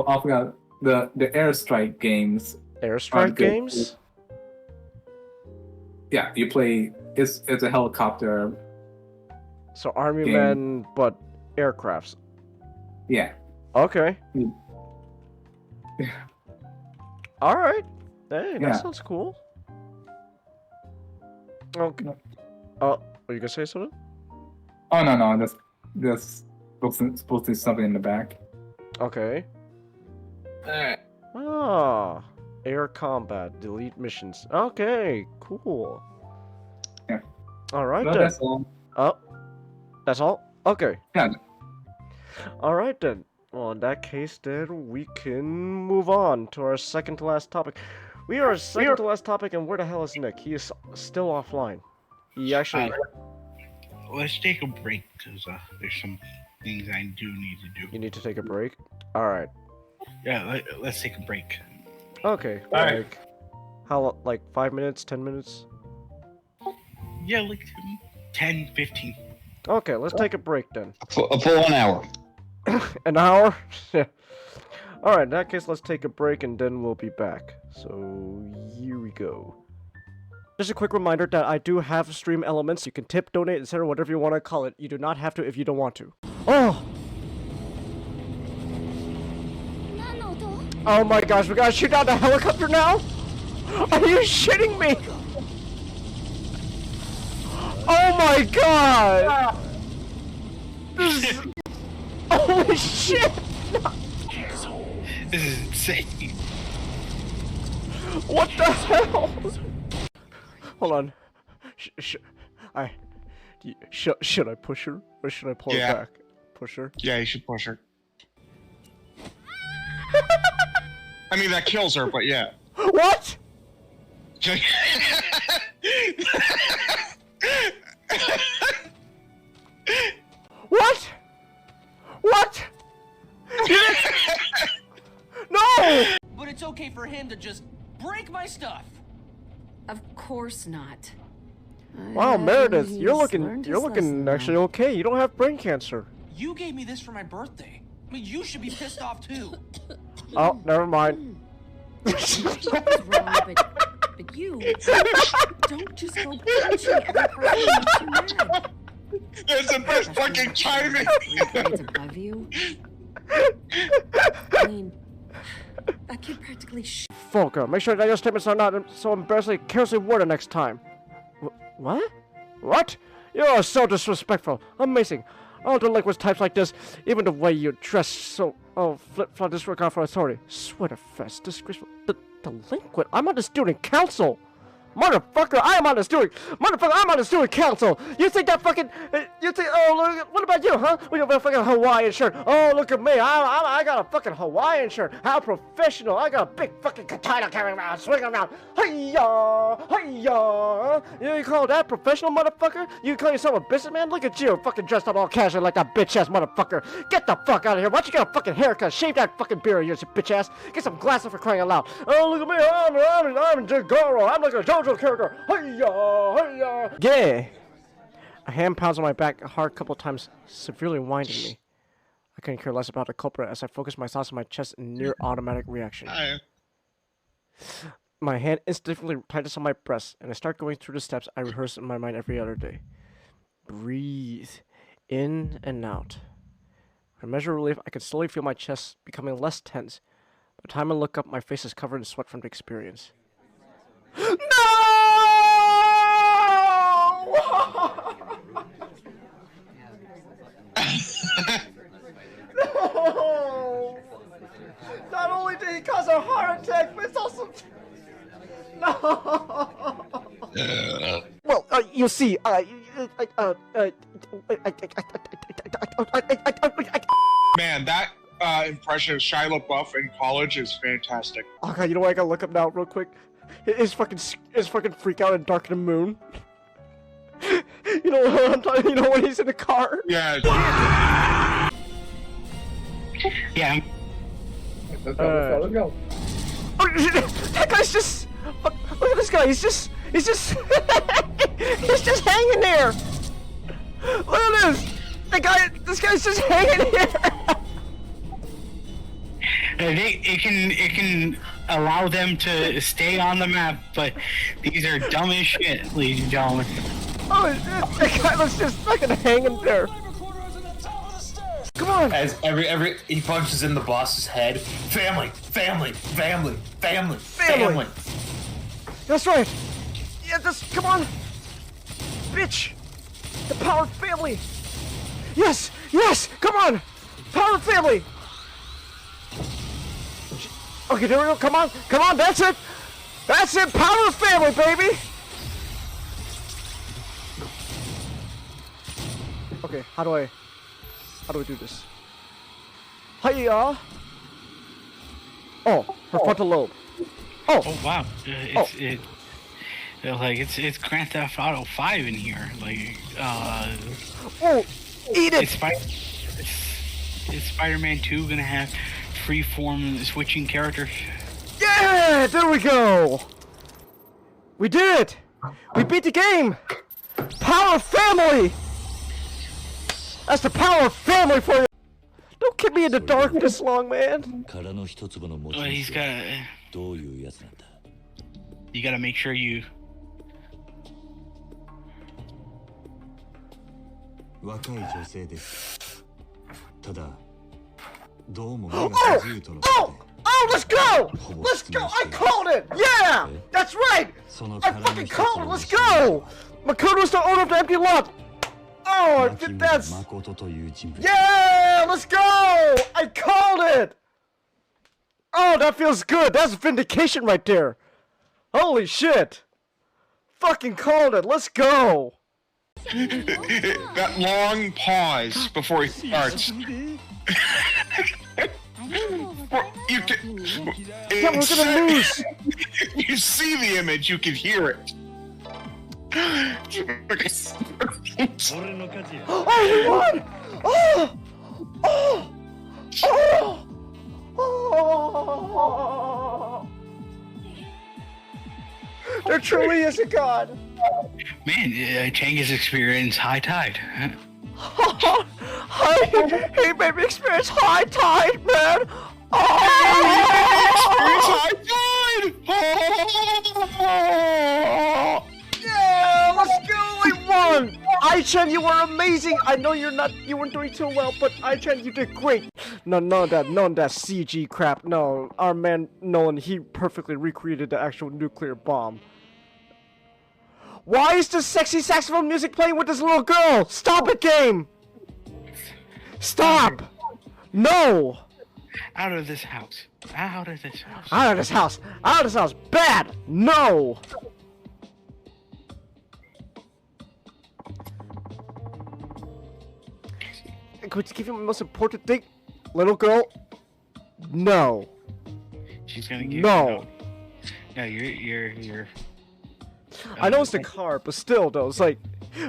I forgot the Airstrike games. Airstrike games? Yeah, you play. It's a helicopter. So Army game. men, but aircrafts. Yeah. Okay. Yeah. All right. Hey, Yeah. that sounds cool. Okay. Oh, were you gonna say something? Oh no, that's supposed to be something in the back. Okay. Alright. Ah, air combat, delete missions. Okay, cool. Yeah. All right No, then. that's all. Oh, that's all. Okay. Yeah. All right then. Well, in that case, then we can move on to our second to last topic. We are second to last topic, and where the hell is Nick? He is still offline. He actually. Let's take a break because there's some things I do need to do. You need to take a break. All right. Yeah, let's take a break. Okay. All right. Like, how? Like 5 minutes? 10 minutes? Yeah, like 10, 15. Okay, let's take a break then. A full 1 hour. An hour? Yeah. Alright, in that case, let's take a break and then we'll be back. So, here we go. Just a quick reminder that I do have stream elements. You can tip, donate, etc., whatever you want to call it. You do not have to if you don't want to. Oh! Oh my gosh, we gotta shoot down the helicopter now? Are you shitting me? Oh my god! This is... Holy shit! This is insane. What the hell? Hold on. Should I push her or should I pull her back? Push her. Yeah, you should push her. I mean, that kills her, but yeah. What? What? What? No! But it's okay for him to just break my stuff. Of course not. Wow, Meredith, He's you're learned his looking lesson actually now. okay. You don't have brain cancer. You gave me this for my birthday. I mean, you should be pissed off too. Oh, never mind. What's wrong, but you don't just go punching every person who makes you mad. That's the best fucking timing. 3 grades above you. I mean, that kid practically Volker, make sure that your statements are not so embarrassingly carelessly worded next time. What? What? You're so disrespectful. Amazing. All delinquents types like this, even the way you dress so flip-flop disregard for authority. Sweater fest, disgraceful. Delinquent? I'm on the student council! Motherfucker, I'm on the student council! You think that fucking, oh, look, what about you, huh? We got a fucking Hawaiian shirt. Oh, look at me, I got a fucking Hawaiian shirt. How professional. I got a big fucking katana carrying around, swinging around. Hi-ya, hi-ya. You call that professional, motherfucker? You call yourself a businessman? Look at you, fucking dressed up all casual like that bitch-ass motherfucker. Get the fuck out of here. Why don't you get a fucking haircut? Shave that fucking beard of yours, you bitch-ass. Get some glasses for crying out loud. Oh, look at me, I'm Jagoro. I'm like a JoJo character. Hi-ya, hi-ya. Yeah. A hand pounds on my back a hard couple times, severely winding me. I couldn't care less about the culprit as I focused my thoughts on my chest in near automatic reaction. My hand instantly tightens on my breast, and I start going through the steps I rehearse in my mind every other day. Breathe in and out. For a measure of relief, I could slowly feel my chest becoming less tense. By the time I look up, my face is covered in sweat from the experience. No! cause a heart attack, but it's also no. Well, you see, Man, that impression of Shia LaBeouf in college is fantastic. Oh god, you know what? I gotta look up now real quick. His fucking freak out in Dark of the Moon. You know what I'm talking? You know when he's in the car? Yeah. Yeah. Let's go. Oh, that guy's just. Look at this guy. He's just. he's just hanging there. Look at this. This guy's just hanging here. It can allow them to stay on the map, but these are dumb as shit, ladies and gentlemen. Oh, that guy was just fucking hanging there. Come on! As every he punches in the boss's head. Family. That's right. Yeah, come on, bitch. The power of family. Yes. Come on, power of family. Okay, there we go. Come on. That's it. Power of family, baby. Okay, how do I do this? Hiya! Oh, her frontal lobe. Oh wow! It's Grand Theft Auto 5 in here. Oh, eat it! Is Spider-Man 2 gonna have free-form switching characters? Yeah, there we go. We did it. We beat the game. Power of family. That's the power of family for you! Don't keep me in the dark this long, man! He's got... You gotta make sure you... Oh, let's go! I called it! Yeah! That's right! I fucking called it! Let's go! Makoto's the owner of the empty lot! Oh, that's... Yeah! Let's go! I called it! Oh, that feels good. That's vindication right there. Holy shit. Fucking called it. Let's go. That long pause before he starts. Yeah, we're gonna lose. You see the image, you can hear it. Oh, we won! Oh! There truly is a god. Man, Chang has experienced high tide. He made me experience high tide, man. Yeah, let's go! I won! I-Chan, you were amazing! I know you weren't doing too well, but I-Chan, you did great! No, none of that CG crap, no. Our man, Nolan, he perfectly recreated the actual nuclear bomb. Why is this sexy saxophone music playing with this little girl? Stop it, game! Stop! No! Out of this house. Out of this house. Out of this house! Out of this house! Bad! No! Could you give him the most important thing? Little girl? No. She's gonna give No. No, you're I know it's the car, but still though, it's like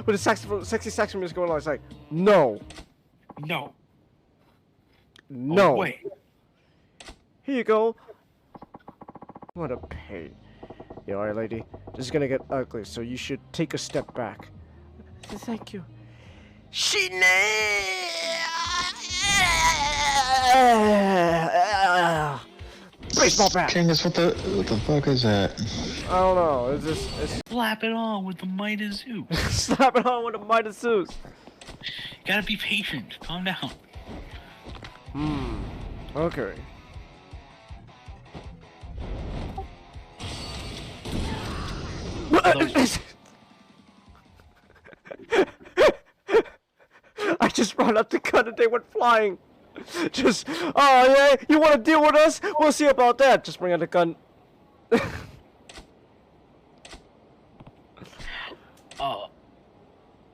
with the sexy saxophone music going on, it's like no. No. No. Oh, wait. Here you go. What a pain. Yeah, alright lady. This is gonna get ugly, so you should take a step back. Thank you. Baseball bat. Kangas, what the fuck is that? I don't know. It's Slap it on with the Midas Zeus. slap it on with a Midas Zeus. Gotta be patient. Calm down. Okay. I just brought up the gun and they went flying. Just, oh yeah, you want to deal with us? We'll see about that. Just bring out a gun.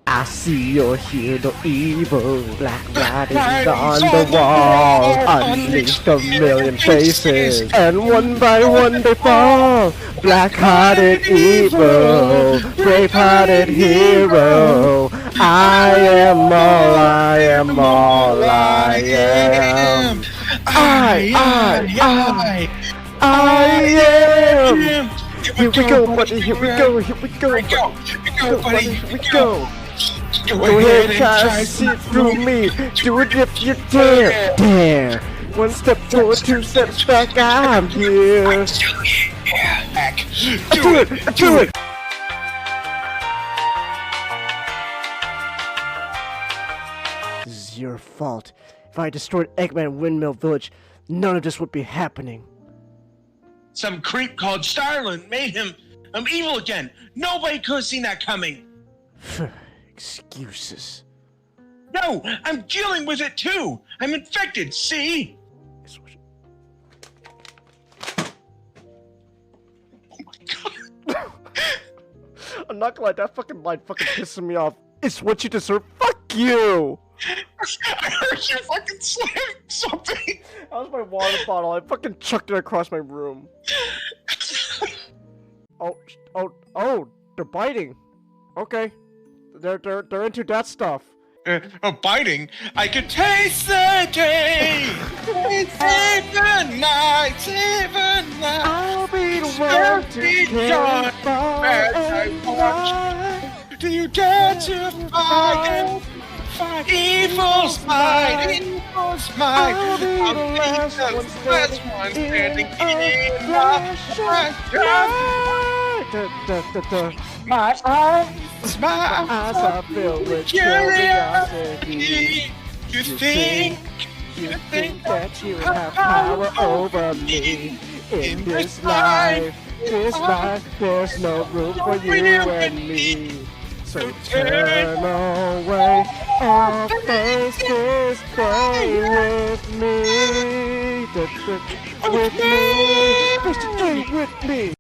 I see you're here, the evil black writing on the wall. Unleashed a million faces, and one by one they fall. Black-hearted evil, brave-hearted hero. I am all I am, all I am. I am. Here we go, buddy. Here we go. Here we go. Buddy. Here we go. Go ahead, try to see through me. Do it if you dare. Dare. One step forward, two steps back. I'm here. Do it. Do it. This is your fault. If I destroyed Eggman Windmill Village, none of this would be happening. Some creep called Starlin made him evil again. Nobody could have seen that coming. Excuses. No, I'm dealing with it too. I'm infected, see? Oh my god. I'm not gonna lie, that fucking line fucking pisses me off. It's what you deserve. Fuck you! I heard you fucking slam something. That was my water bottle. I fucking chucked it across my room. Oh, they're biting. Okay. They're into that stuff. Biting? I can taste the day. Save the night, save the night. I'll be the one to carry far and wide. Do you dare to fight? Evil's mine, evil's mine. I'll be the last one standing in the My eyes are filled with curiosity. You think that you have power over me in this life? There's no room for you and me. So turn away or face this day with me. With me. Face the day with me.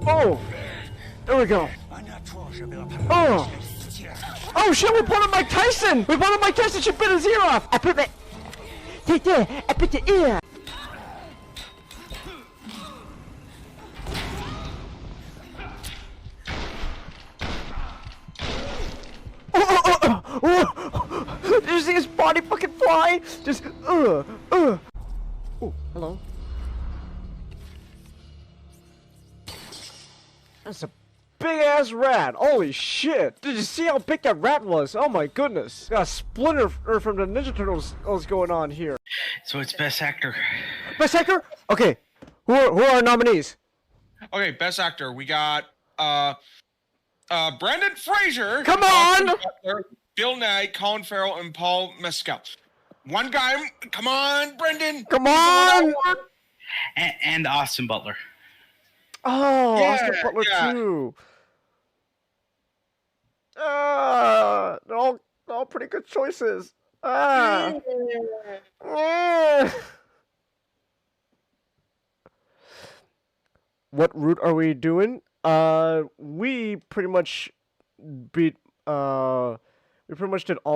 Oh! There we go. Oh! Oh shit, we pulled Mike Tyson! We pulled Mike Tyson, she bit his ear off! I put my... Take that, I bit the ear! Did you see his body fucking fly? Just, Oh, hello. That's a big ass rat. Holy shit. Did you see how big that rat was? Oh my goodness. Got a splinter from the Ninja Turtles going on here. So it's Best Actor. Best Actor? Okay. Who are our nominees? Okay, Best Actor. We got Brendan Fraser. Come on! Butler, Bill Nye, Colin Farrell, and Paul Mescal. One guy. Come on, Brendan. Come on! And Austin Butler. Oh, Yeah, Austin Butler yeah. too. They're all pretty good choices. What route are we doing? We pretty much did all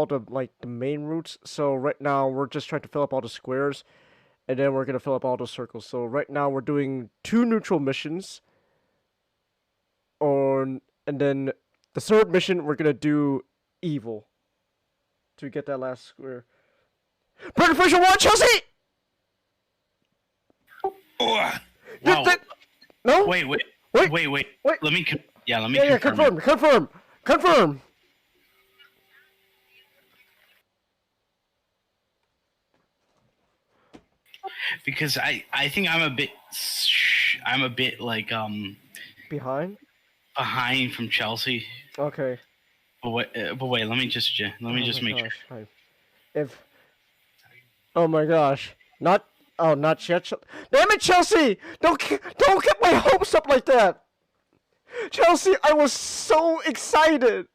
the main routes. So right now we're just trying to fill up all the squares, and then we're gonna fill up all the circles. So right now we're doing 2 neutral missions. And then the third mission we're gonna do evil to get that last square. Brendan Fraser won, Chelsea! Wow. No? Wait. Let me confirm. Because I think I'm a bit like Behind from Chelsea. Okay. But wait, let me just make sure. Right. Oh my gosh. Not yet. Damn it, Chelsea! Don't get my hopes up like that. Chelsea, I was so excited.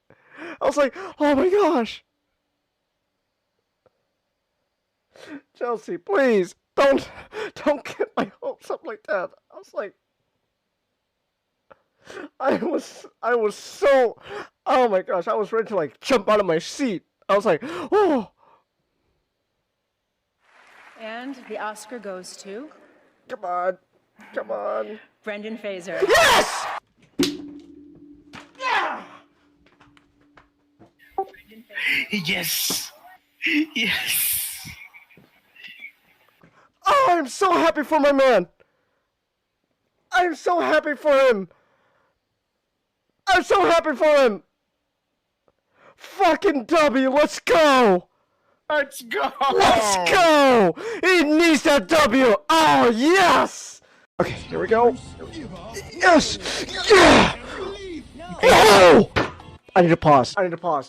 I was like, oh my gosh. Chelsea, please don't get my hopes up like that. I was like, I was so, oh my gosh, I was ready to like jump out of my seat. I was like, oh. And the Oscar goes to Come on. Brendan Fraser. Yes! Yes. Yes. Oh, I'm so happy for my man. I'm so happy for him. I'm so happy for him. Fucking W, let's go. Let's go! Let's go! He needs that W! Oh, yes! Okay, here we go. Yes! Yeah! Oh! I need to pause.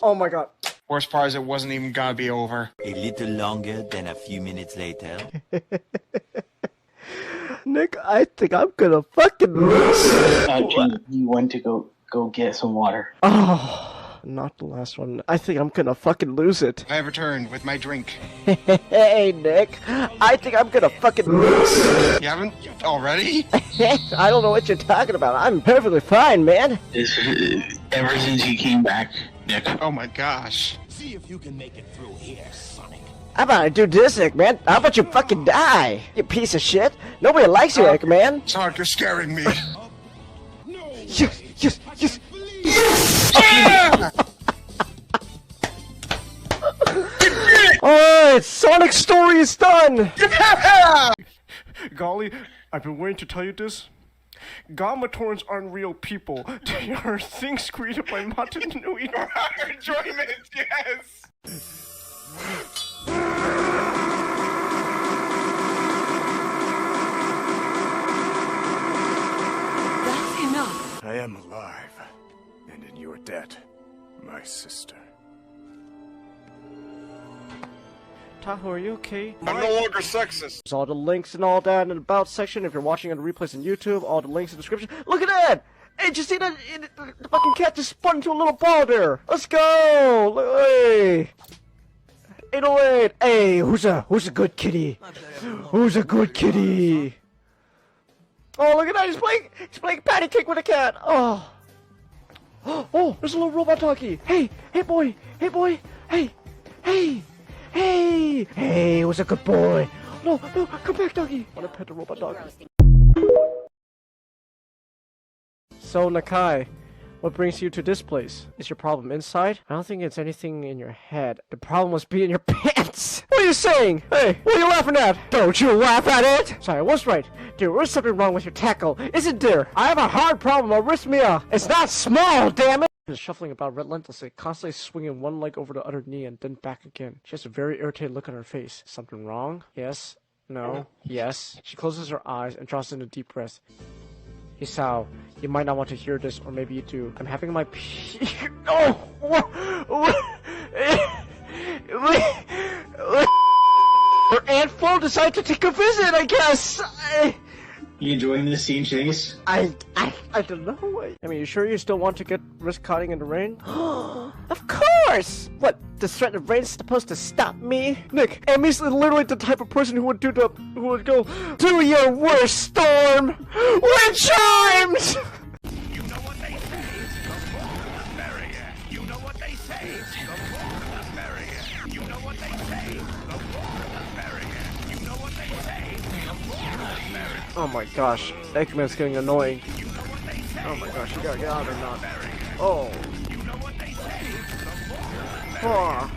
Oh my god. Worst part is it wasn't even gonna be over. A little longer than a few minutes later. Nick, I think I'm gonna fucking lose. You went to go get some water. Oh. Not the last one. I think I'm gonna fucking lose it. I have returned with my drink. Hey, Nick. I think I'm gonna fucking lose. You haven't already? I don't know what you're talking about. I'm perfectly fine, man. Ever since you came back, Nick. Oh my gosh. See if you can make it through here, Sonic. How about I do this, Eggman? How about you fucking die? You piece of shit. Nobody likes you, Eggman. Sonic, you're scaring me. Yes! Alright, Sonic's story is done! Golly, I've been waiting to tell you this. Gammatorns aren't real people. They are things created by Matanui. Enjoyment, yes! That's enough. I am alive, and in your debt, my sister. Tahoe, are you okay? I'm no longer sexist. There's all the links and all that in the about section. If you're watching on the replays on YouTube, all the links in the description. Look at that! Hey, did you see that? The fucking cat just spun into a little ball there. Let's go! Hey! 808! Hey, who's a good kitty? Who's a good kitty? Oh, look at that! He's playing patty cake with a cat. Oh, oh, there's a little robot doggy. Hey, boy, hey. Hey, who's a good boy? No, come back, doggy. I want to pet the robot dog. So, Nakai, what brings you to this place? Is your problem inside? I don't think it's anything in your head. The problem must be in your pants. What are you saying? Hey, what are you laughing at? Don't you laugh at it! Sorry, I was right. There is something wrong with your tackle, isn't there? I have a hard problem, arrhythmia. It's not small, damn it! She's shuffling about relentlessly, constantly swinging one leg over the other knee and then back again. She has a very irritated look on her face. Something wrong? Yes. No. Yes. She closes her eyes and draws in a deep breath. Hisao, you might not want to hear this, or maybe you do. I'm having my Her Aunt Flo decided to take a visit, I guess! You enjoying this scene, Chase? I don't know. I mean, you sure you still want to get risk cutting in the rain? Of course! What, the threat of rain is supposed to stop me? Nick, Emmy's literally the type of person who would go, do your worst, Storm! Wind chimes! You know what they say, the more the merrier. You know what they say, the more the merrier. You know what they say, the more the merrier. You know what they say, the more the merrier. Oh my gosh, Eggman's getting annoying. Oh my gosh, you gotta get out or not. Oh. Oh.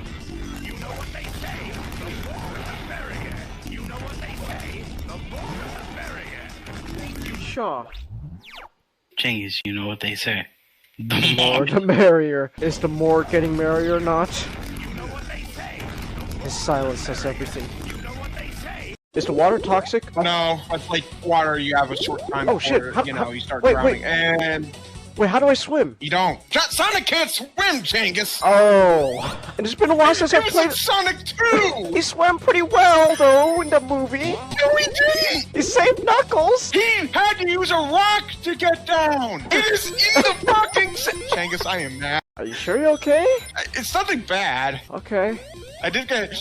Sure. Genghis, you know what they say. The more the merrier. Is the more getting merrier or not? His silence says everything. Is the water toxic? No, it's like water. You have a short time before shit. you start drowning. And wait, how do I swim? You don't. Sonic can't swim, Genghis. Oh, and it's been a while since I played Sonic 2. He swam pretty well though in the movie. No, he didn't. He saved Knuckles. He had to use a rock to get down. It is in the fucking. Genghis, I am mad. Are you sure you're okay? It's nothing bad. Okay. I did get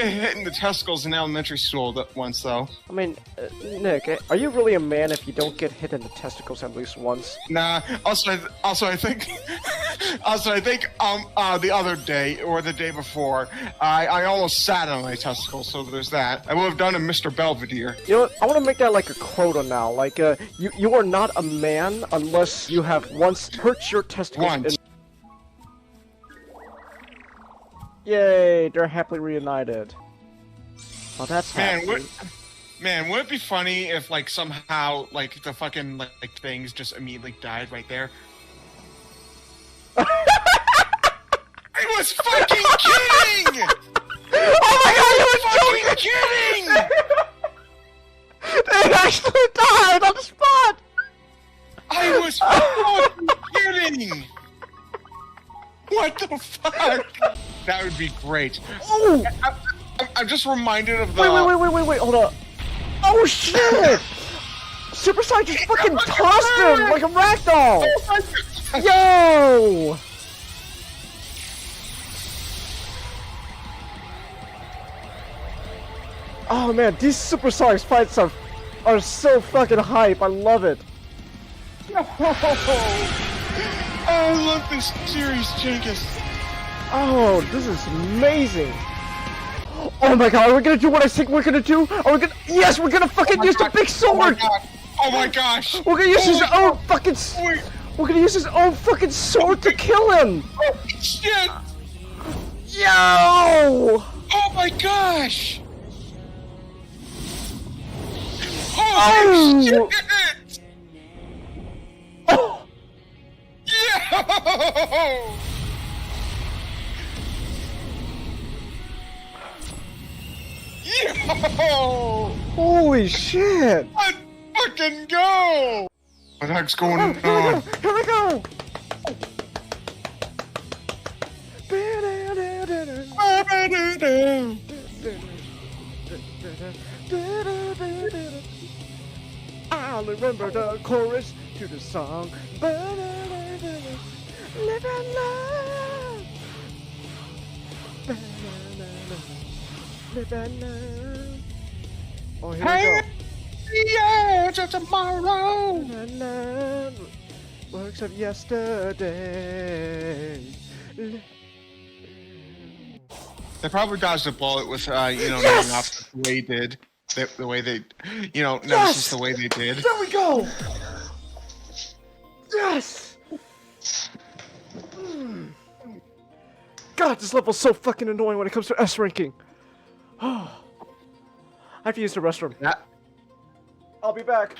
hit in the testicles in elementary school once, though. I mean, Nick, are you really a man if you don't get hit in the testicles at least once? Nah. Also, I think the other day or the day before, I almost sat on my testicles. So there's that. I would have done a Mr. Belvedere. You know what? I want to make that like a quota now. Like, you are not a man unless you have once hurt your testicles. Once. Yay! They're happily reunited. Oh, that's Man, happy. would it be funny if, like, somehow, like, the fucking, like things just immediately died right there? I was fucking kidding! Oh my god, you were fucking kidding! They actually died on the spot! I was fucking kidding! What the fuck? That would be great. Oh! I'm just reminded of the... Wait, hold up. Oh shit! Super Saiyan just fucking tossed him like a ragdoll! Yo! Oh man, these Super Saiyan fights are so fucking hype, I love it. I love this series, Jenkins. Oh, this is amazing. Oh my god, are we gonna do what I think we're gonna do? Are we gonna— yes, we're gonna fucking use the big sword! Oh my gosh! We're gonna use his own fucking— we're gonna use his own fucking sword to kill him! Oh shit! Yo! Oh my gosh! Oh! Shit! Oh! Yo! Yo! Holy shit! Let's fucking go! What the heck's going on? Here we go! I'll remember the chorus to the song. Live and love. Live and love. Oh, here we go. Yeah, to tomorrow. Works of yesterday. They probably dodged a bullet with, naming off the way he did. The way they, Nemesis the way they did. There we go! Yes! God, this level's so fucking annoying when it comes to S ranking. I have to use the restroom. I'll be back.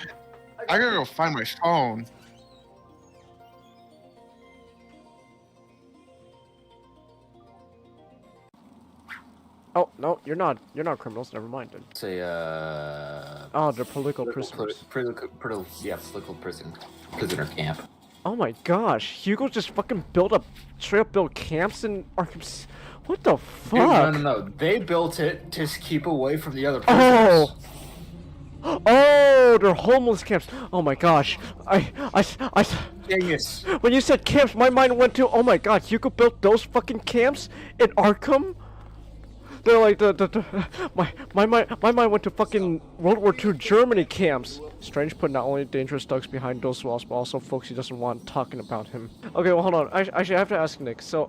I gotta go find my phone. Oh, no, you're not criminals, never mind then. Say, Oh, they're political prisoners. Political prisoner camp. Oh my gosh, Hugo just fucking straight up built camps in Arkham What the fuck? Dude, no. They built it to keep away from the other prisoners. Oh, they're homeless camps. Oh my gosh. Genius. When you said camps, my mind went to, oh my god, Hugo built those fucking camps in Arkham? They're like my mind went to fucking World War II Germany camps. Strange put not only dangerous thugs behind those walls, but also folks he doesn't want talking about him. Okay, well hold on. Actually, I have to ask Nick. So,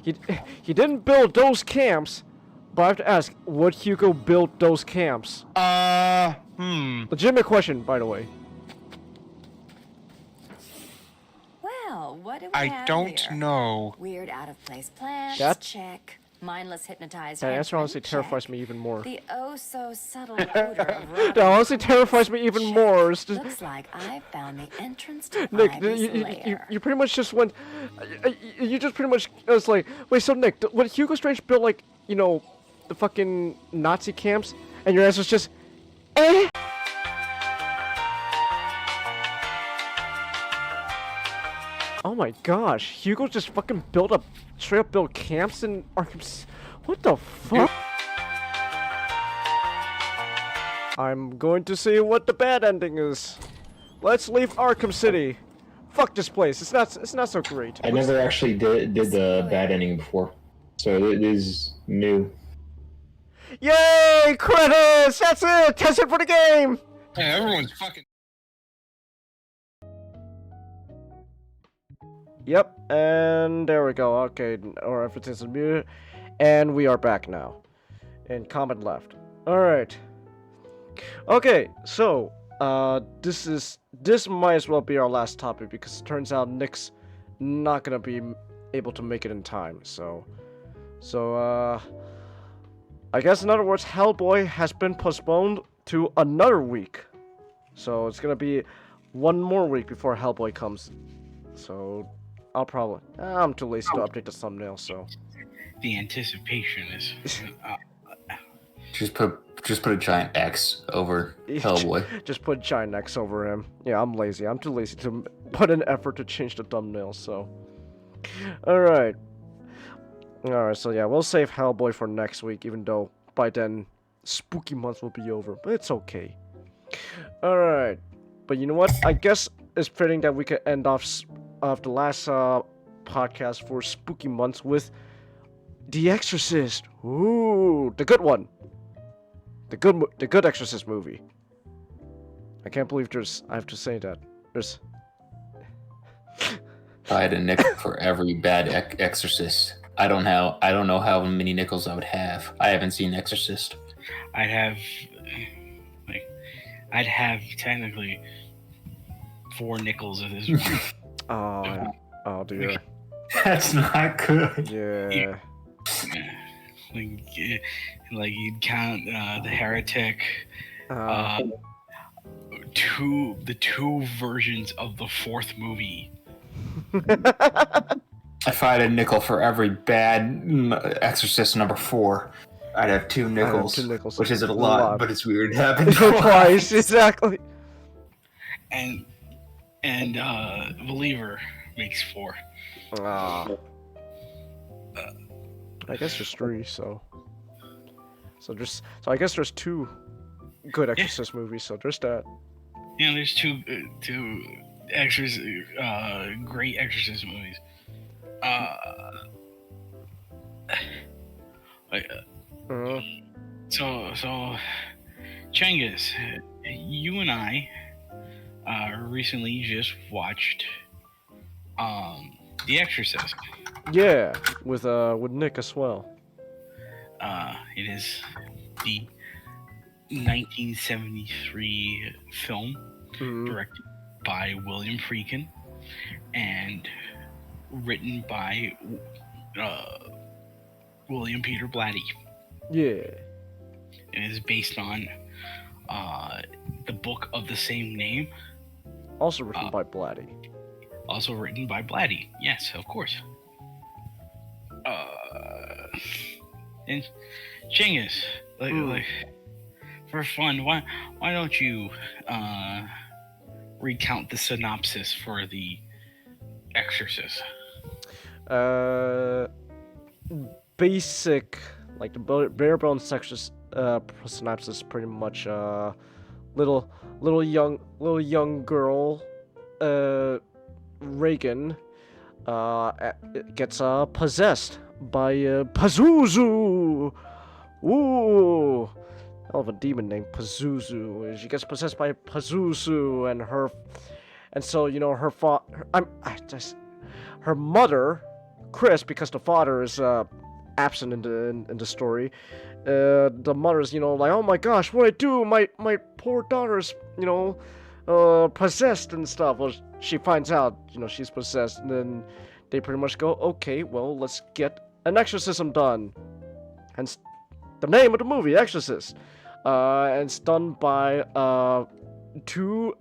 he didn't build those camps, but I have to ask, would Hugo build those camps? Legitimate question, by the way. Well, what do we I have don't here? know. Weird out of place plants, That- check. Mindless hypnotized That answer headband, honestly check. terrifies me even more. The oh so subtle odor of raw That honestly terrifies me even more. It's just, Looks like I found the entrance to Nick, Ivy's lair. you pretty much just went. You just pretty much was like, wait, so Nick, would Hugo Strange build like, the fucking Nazi camps? And your answer's just, eh? Oh my gosh, Hugo just fucking straight up built camps in Arkham. What the fuck? I'm going to see what the bad ending is. Let's leave Arkham City Fuck this place. It's not so great. I never actually did the bad ending before, so it is new. Yay! Credits! That's it! That's it for the game! Yeah, everyone's fucking. Yep, and there we go. Okay, our references are muted, and we are back now. And comment left. Alright. Okay, so, this might as well be our last topic, because it turns out Nick's not gonna be able to make it in time, so, I guess in other words, Hellboy has been postponed to another week. So it's gonna be one more week before Hellboy comes. So I'm too lazy to update the thumbnail, so. The anticipation is. Just put a giant X over Hellboy. Just put giant X over him. Yeah, I'm lazy. I'm too lazy to put an effort to change the thumbnail, so. Alright. Alright, so yeah, we'll save Hellboy for next week, even though by then spooky month will be over, but it's okay. Alright, but you know what? I guess it's fitting that we could end off the last podcast for spooky months with The Exorcist. Ooh, the good one. The good Exorcist movie. I can't believe I have to say that. I had a nickel for every bad Exorcist. I don't know how many nickels I would have. I haven't seen Exorcist. I'd have technically 4 nickels of this one. Oh dear. That's not good. Yeah. Like you'd count the Heretic, the two versions of the 4th movie. If I had a nickel for every bad Exorcist number 4, I'd have 2 nickels. 2 nickels. Which isn't a lot, but it's weird. It happened twice, exactly. And Believer makes 4. I guess there's 3, so I guess there's 2 good Exorcist movies, so there's that. Yeah, there's two great Exorcist movies. So Cengiz, you and I recently just watched The Exorcist. Yeah, with Nick as well. It is the 1973 film directed by William Friedkin and written by William Peter Blatty. Yeah. It is based on the book of the same name. Also written by Blatty. Also written by Blatty. Yes, of course. And Cengiz, like for fun, why don't you recount the synopsis for The Exorcist? Basic, like the bare bones synopsis is pretty much little young girl, Reagan, gets possessed by Pazuzu. Ooh, hell of a demon named Pazuzu. She gets possessed by Pazuzu, and so you know her mother, Chris, because the father is absent in the story. The mother's like, oh my gosh, what do I do? My poor daughter's possessed and stuff. Well, she finds out she's possessed, and then they pretty much go, okay, well, let's get an exorcism done. Hence the name of the movie, Exorcist. And it's done by two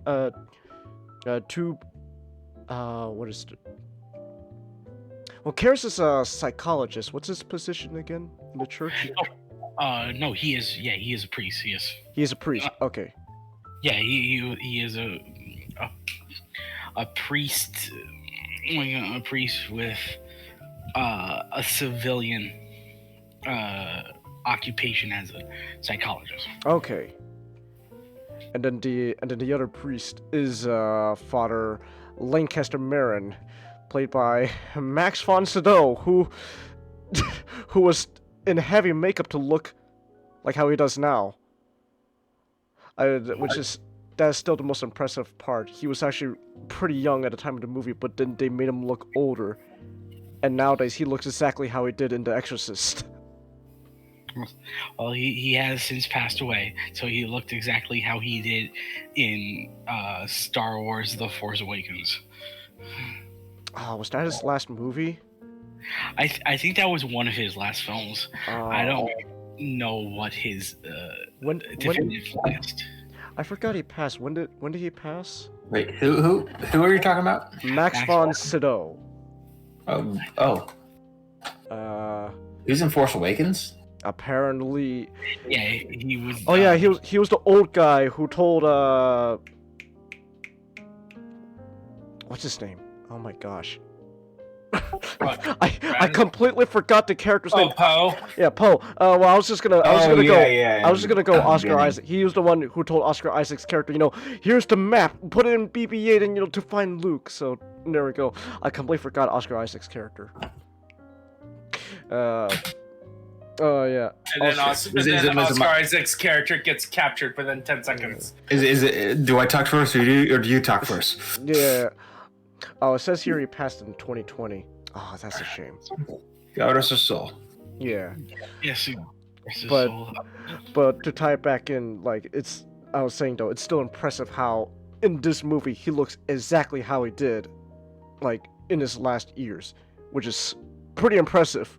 what is it? Well, Karis is a psychologist. What's his position again in the church? No, he is a priest. He's a priest. Okay. Yeah, he is a priest, a priest with a civilian occupation as a psychologist. Okay. And then the other priest is Father Lancaster Marin, played by Max von Sydow, who was in heavy makeup to look like how he does now. That's still the most impressive part. He was actually pretty young at the time of the movie, but then they made him look older. And nowadays, he looks exactly how he did in The Exorcist. Well, he has since passed away, so he looked exactly how he did in Star Wars The Force Awakens. Oh, was that his last movie? I think that was one of his last films. I don't know what his definitive last. I forgot he passed. When did he pass? Wait, who are you talking about? Max von Sydow. He's in Force Awakens? Apparently. Yeah, he was. Oh yeah, he was the old guy who told what's his name? Oh my gosh. I completely forgot the character's name. Poe. Yeah, Poe. Well, I was just gonna go Oscar Yeah. Isaac. He was the one who told Oscar Isaac's character, here's the map, put it in BB-8 and to find Luke. So there we go. I completely forgot Oscar Isaac's character. Yeah. And then Oscar Isaac's character gets captured within 10 seconds. Is it? Do I talk first, or do you talk first? Yeah. Oh, it says here he passed in 2020. Oh, that's a shame. God rest his soul. Yeah. Yes. But to tie it back in, I was saying though, it's still impressive how in this movie he looks exactly how he did, in his last years, which is pretty impressive.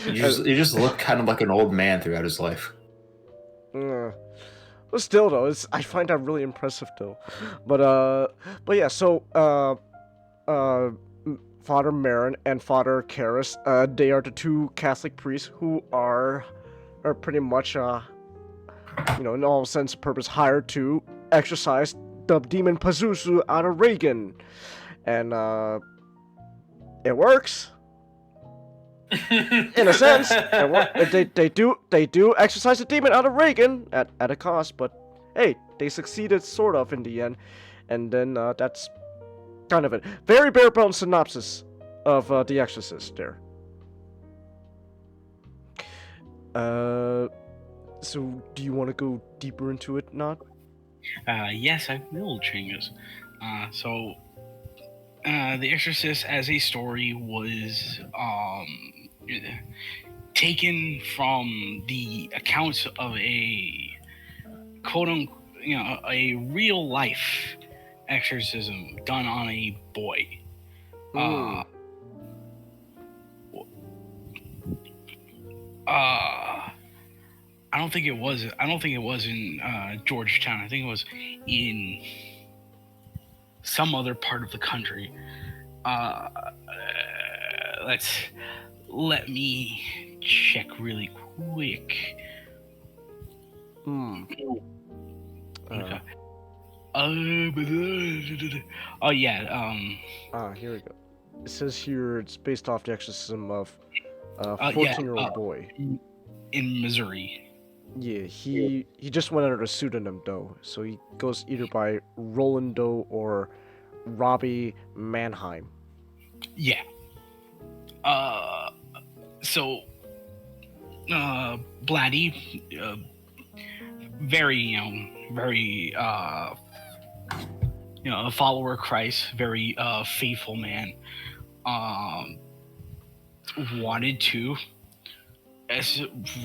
You just look kind of like an old man throughout his life. But still, though, I find that really impressive, though. But yeah, so Father Marin and Father Karras, they are the two Catholic priests who are pretty much, in all sense and purpose, hired to exorcise the demon Pazuzu out of Reagan, and it works. In a sense, they do exorcise the demon out of Reagan at a cost, but hey, they succeeded sort of in the end, and then that's kind of it. Very bare bones synopsis of The Exorcist there. So do you want to go deeper into it, Nod? Yes, I will, Chingus. The Exorcist as a story was taken from the accounts of a quote-unquote, a real life exorcism done on a boy. I don't think it was in Georgetown. I think it was in some other part of the country. Let me check really quick. Okay. Oh yeah. Here we go. It says here it's based off the exorcism of a 14-year-old boy in Missouri. Yeah, he just went under a pseudonym though, so he goes either by Rolando or Robbie Mannheim. Yeah. So Blatty, very a follower of Christ, very faithful man, wanted to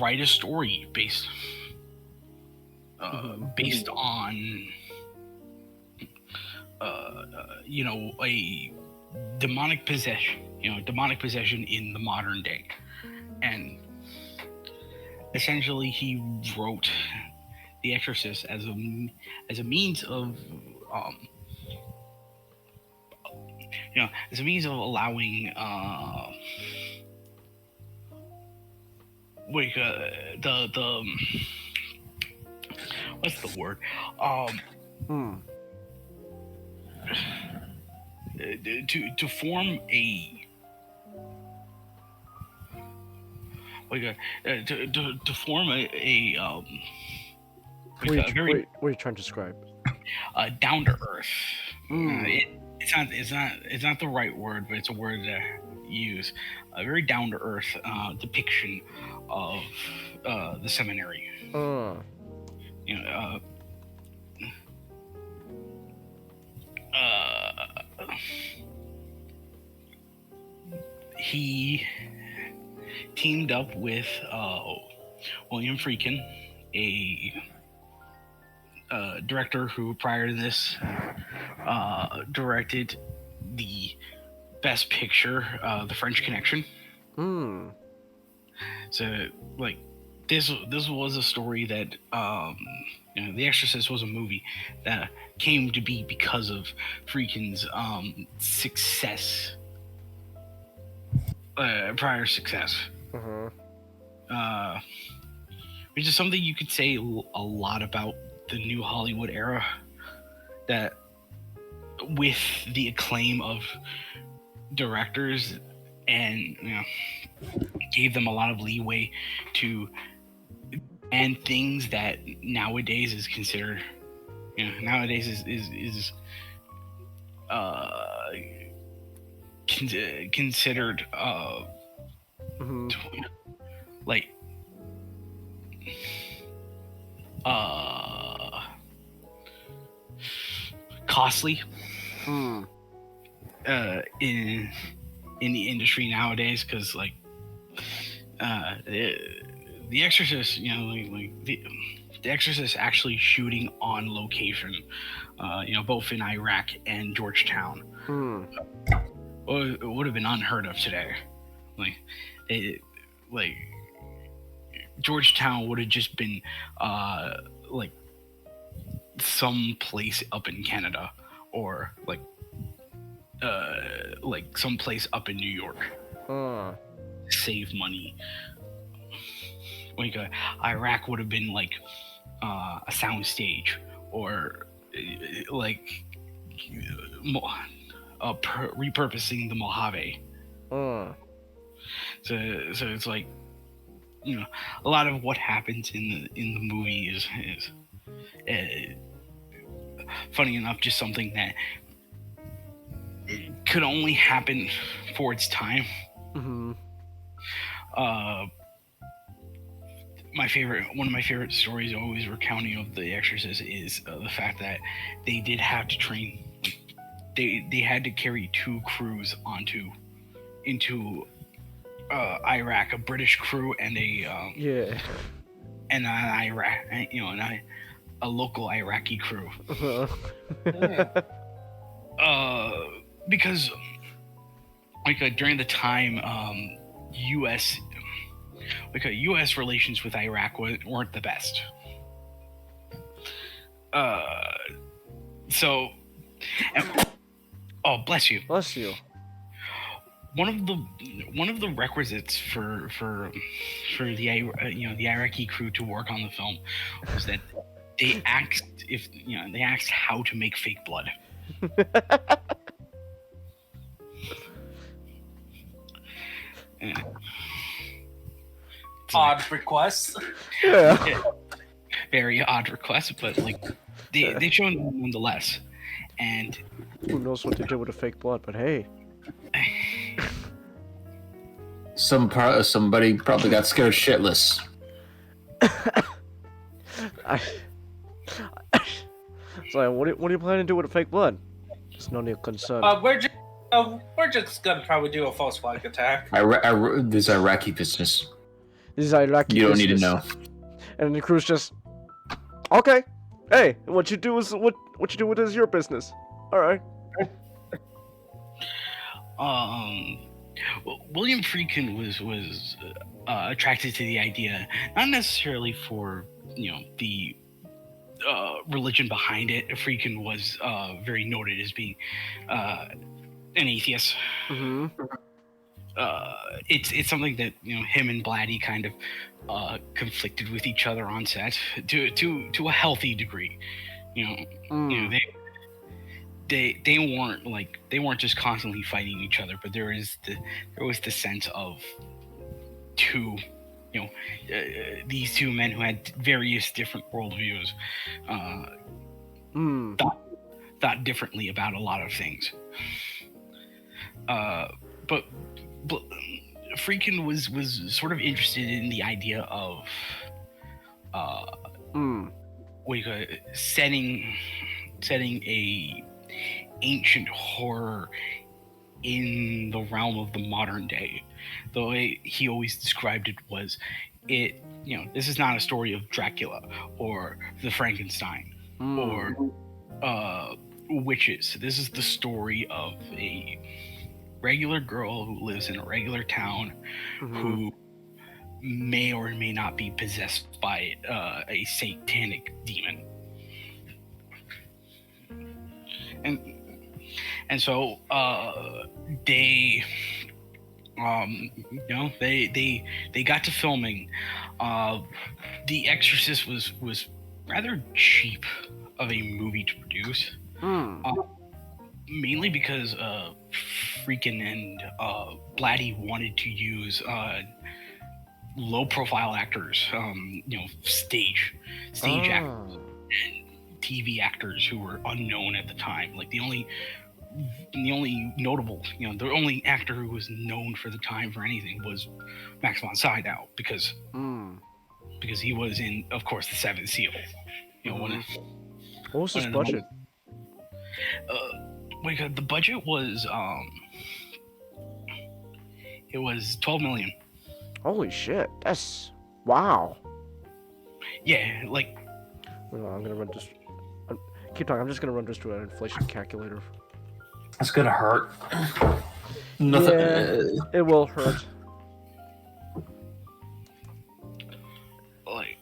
write a story based on a demonic possession in the modern day. And essentially he wrote The Exorcist as a means of allowing what's the word? To form a to form a what are you trying to describe? Down to earth. It's not the right word, but it's a word to use. A very down to earth depiction of the seminary. You know, he teamed up with William Friedkin, a director who prior to this directed the Best Picture, The French Connection. So, like, this was a story that, you know, The Exorcist was a movie that came to be because of Friedkin's success, prior success. Which is something you could say a lot about the New Hollywood era, that with the acclaim of directors, and you know, gave them a lot of leeway to and things that nowadays is considered, you know, nowadays is considered like costly in the industry nowadays, because like the Exorcist, you know, like the Exorcist actually shooting on location, you know, both in Iraq and Georgetown. It would have been unheard of today. Like Georgetown would have just been like some place up in Canada, or like some place up in New York. Save money. Like Iraq would have been like a sound stage, or like repurposing the Mojave. So it's like, you know, a lot of what happens in the movie is funny enough just something that could only happen for its time. One of my favorite stories always recounting of The Exorcist is the fact that they did have to train. They had to carry 2 crews into Iraq, a British crew and a and an Iraq, you know, and a local Iraqi crew. Because like during the time, U.S. relations with Iraq weren't the best. So, oh, bless you. Bless you. One of the requisites for the the Iraqi crew to work on the film was that they asked how to make fake blood. Odd request. Yeah. Very odd request, but like they showed them nonetheless. And who knows what to do with a fake blood? But hey, somebody probably got scared shitless. So what are you planning to do with a fake blood? It's none of your concern. We're just gonna probably do a false flag attack. This Iraqi business. This is Iraqi. You don't business. need to know. And the crew's just, okay. Hey, what you do is what you do with is your business. All right. William Friedkin was attracted to the idea, not necessarily for the religion behind it. Friedkin was very noted as being an atheist. It's something that him and Blatty kind of conflicted with each other on set to a healthy degree. They weren't just constantly fighting each other, but there was the sense of these two men who had various different worldviews thought differently about a lot of things. But Friedkin was sort of interested in the idea of what you call it, setting a ancient horror in the realm of the modern day. The way he always described it was, this is not a story of Dracula or the Frankenstein or witches. This is the story of a regular girl who lives in a regular town who may or may not be possessed by a satanic demon. And so they got to filming. The Exorcist was rather cheap of a movie to produce, mainly because Friedkin and Blatty wanted to use low-profile actors, stage actors and TV actors who were unknown at the time. Like the only notable, the only actor who was known for the time for anything was Max von Sydow, because he was in, of course, The Seventh Seal. What was his budget? The budget was it was $12 million. Holy shit! That's wow. Yeah, like. Well, I'm gonna run this. Keep talking. I'm just gonna run this through an inflation calculator. That's gonna hurt. Nothing. Yeah, it will hurt. Like,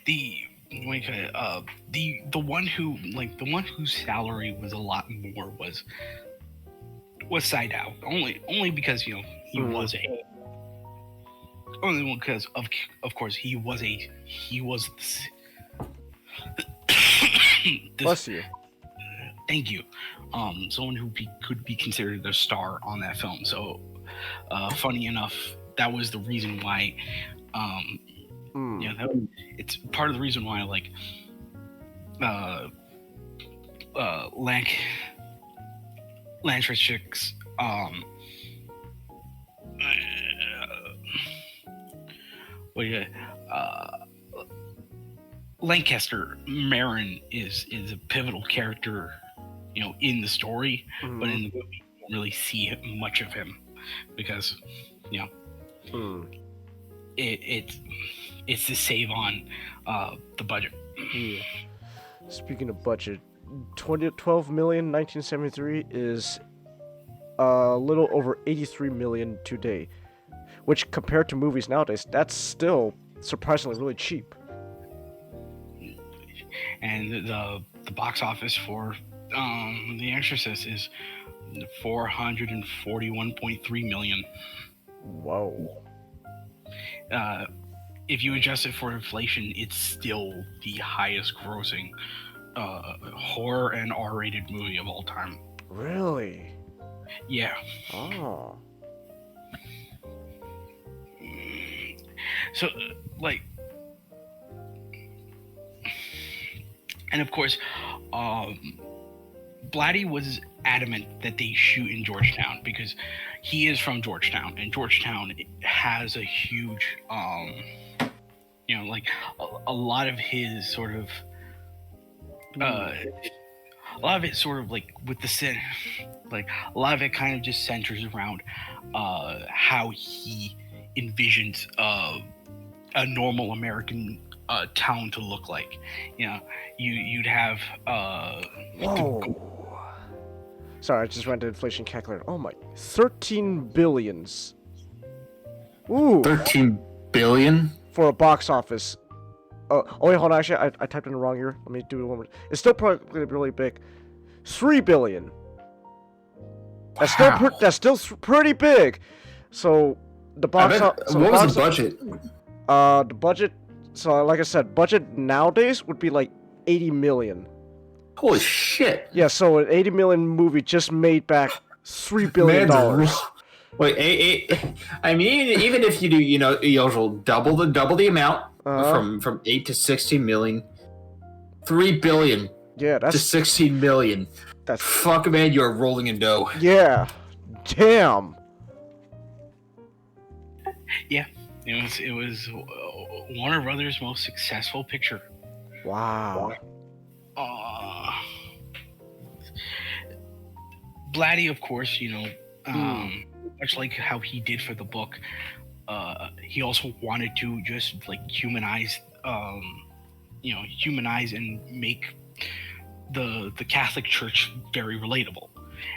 the one whose salary was a lot more was Sydow. Only because he was only because of course he was Bless you. Thank you. Someone who could be considered a star on that film. So, funny enough, that was the reason why. It's part of the reason why, like, Lanchic's Lancaster Marin is a pivotal character, in the story, but in the movie you don't really see much of him because, it's to save on the budget. Yeah. Speaking of budget, 12 million 1973 is a little over 83 million today, which compared to movies nowadays, that's still surprisingly really cheap. And the box office for The Exorcist is 441.3 million. Whoa. If you adjust it for inflation, it's still the highest grossing horror and R-rated movie of all time. Really? Yeah. Oh. So, like, and of course, Blatty was adamant that they shoot in Georgetown because he is from Georgetown, and Georgetown has a huge, like a lot of his sort of, a lot of it sort of like with the sin, like a lot of it kind of just centers around how he envisions a normal American town to look like. You'd have Whoa. Sorry, I just ran to inflation calculator. Oh my, 13 billions. Ooh. 13 billion? For a box office. Oh wait, hold on, actually, I typed in the wrong year. Let me do it one more. It's still probably gonna be really big. 3 billion. That's Wow. still pretty big. So the box office. What was the budget? The budget. So like I said, budget nowadays would be like 80 million. Holy shit! Yeah, so an 80 million movie just made back $3 billion. Wait, I mean, even if you do, usual double the amount from 8 to 16 million, $3 billion Yeah, to that's 16 million. That's fuck, man. You're rolling in dough. yeah. Damn. Yeah, it was Warner Brothers' most successful picture. Wow. Blatty, of course, much like how he did for the book, he also wanted to just like humanize and make the Catholic Church very relatable,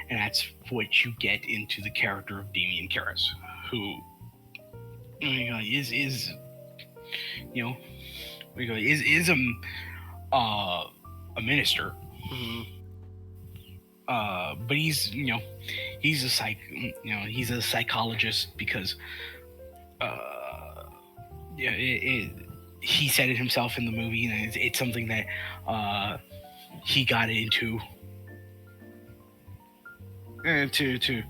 and that's what you get into the character of Damian Karras, who is a minister. But he's a psychologist because he said it himself in the movie, and it's something that he got into to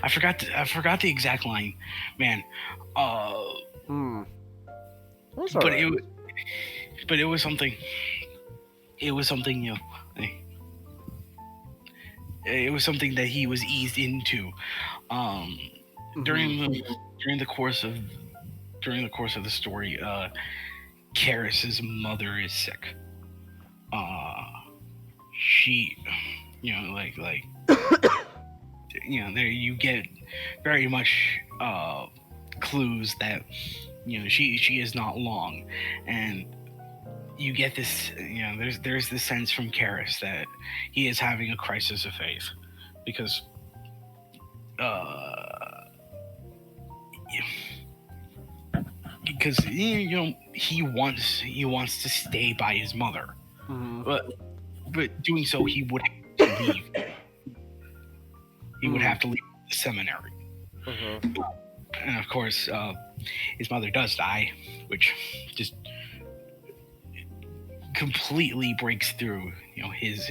I forgot the exact line, man. But it was something. It was something, it was something that he was eased into. During the course of the story, Karras's mother is sick. She, there you get very much clues that she is not long, and you get this, there's this sense from Karras that he is having a crisis of faith because he wants to stay by his mother, but doing so he would have to leave. He would have to leave the seminary, and of course, his mother does die, which just completely breaks through, his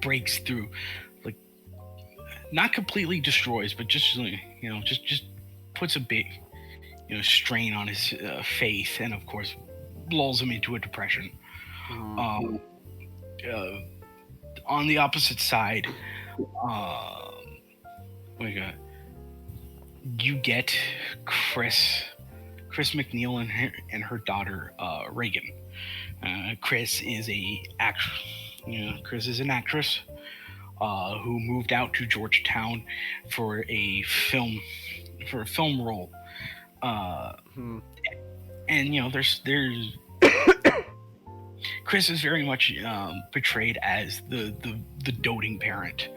breaks through, like, not completely destroys, but just just puts a big strain on his faith, and of course lulls him into a depression. On the opposite side, you get Chris McNeil and her daughter Reagan. Chris is an actress who moved out to Georgetown for a film role. And there's Chris is very much portrayed as the doting parent,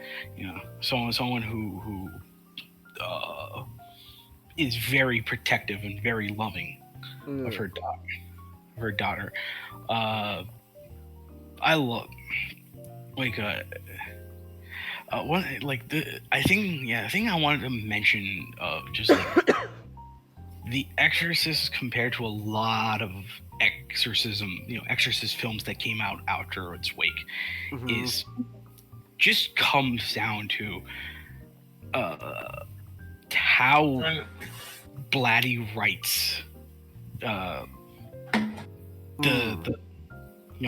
someone who is very protective and very loving of her daughter. I love I think I wanted to mention just like The Exorcist compared to a lot of exorcist films that came out after its wake is just comes down to how Blatty writes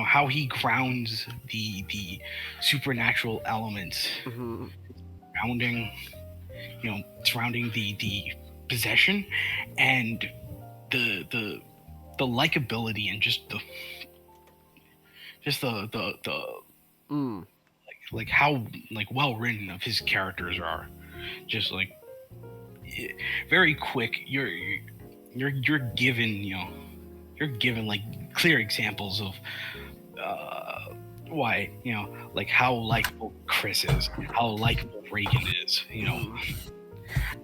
how he grounds the supernatural elements surrounding the possession and the likability and just the how well written of his characters are. Just like very quick, you're given like clear examples of why how likable Chris is, how likable Reagan is,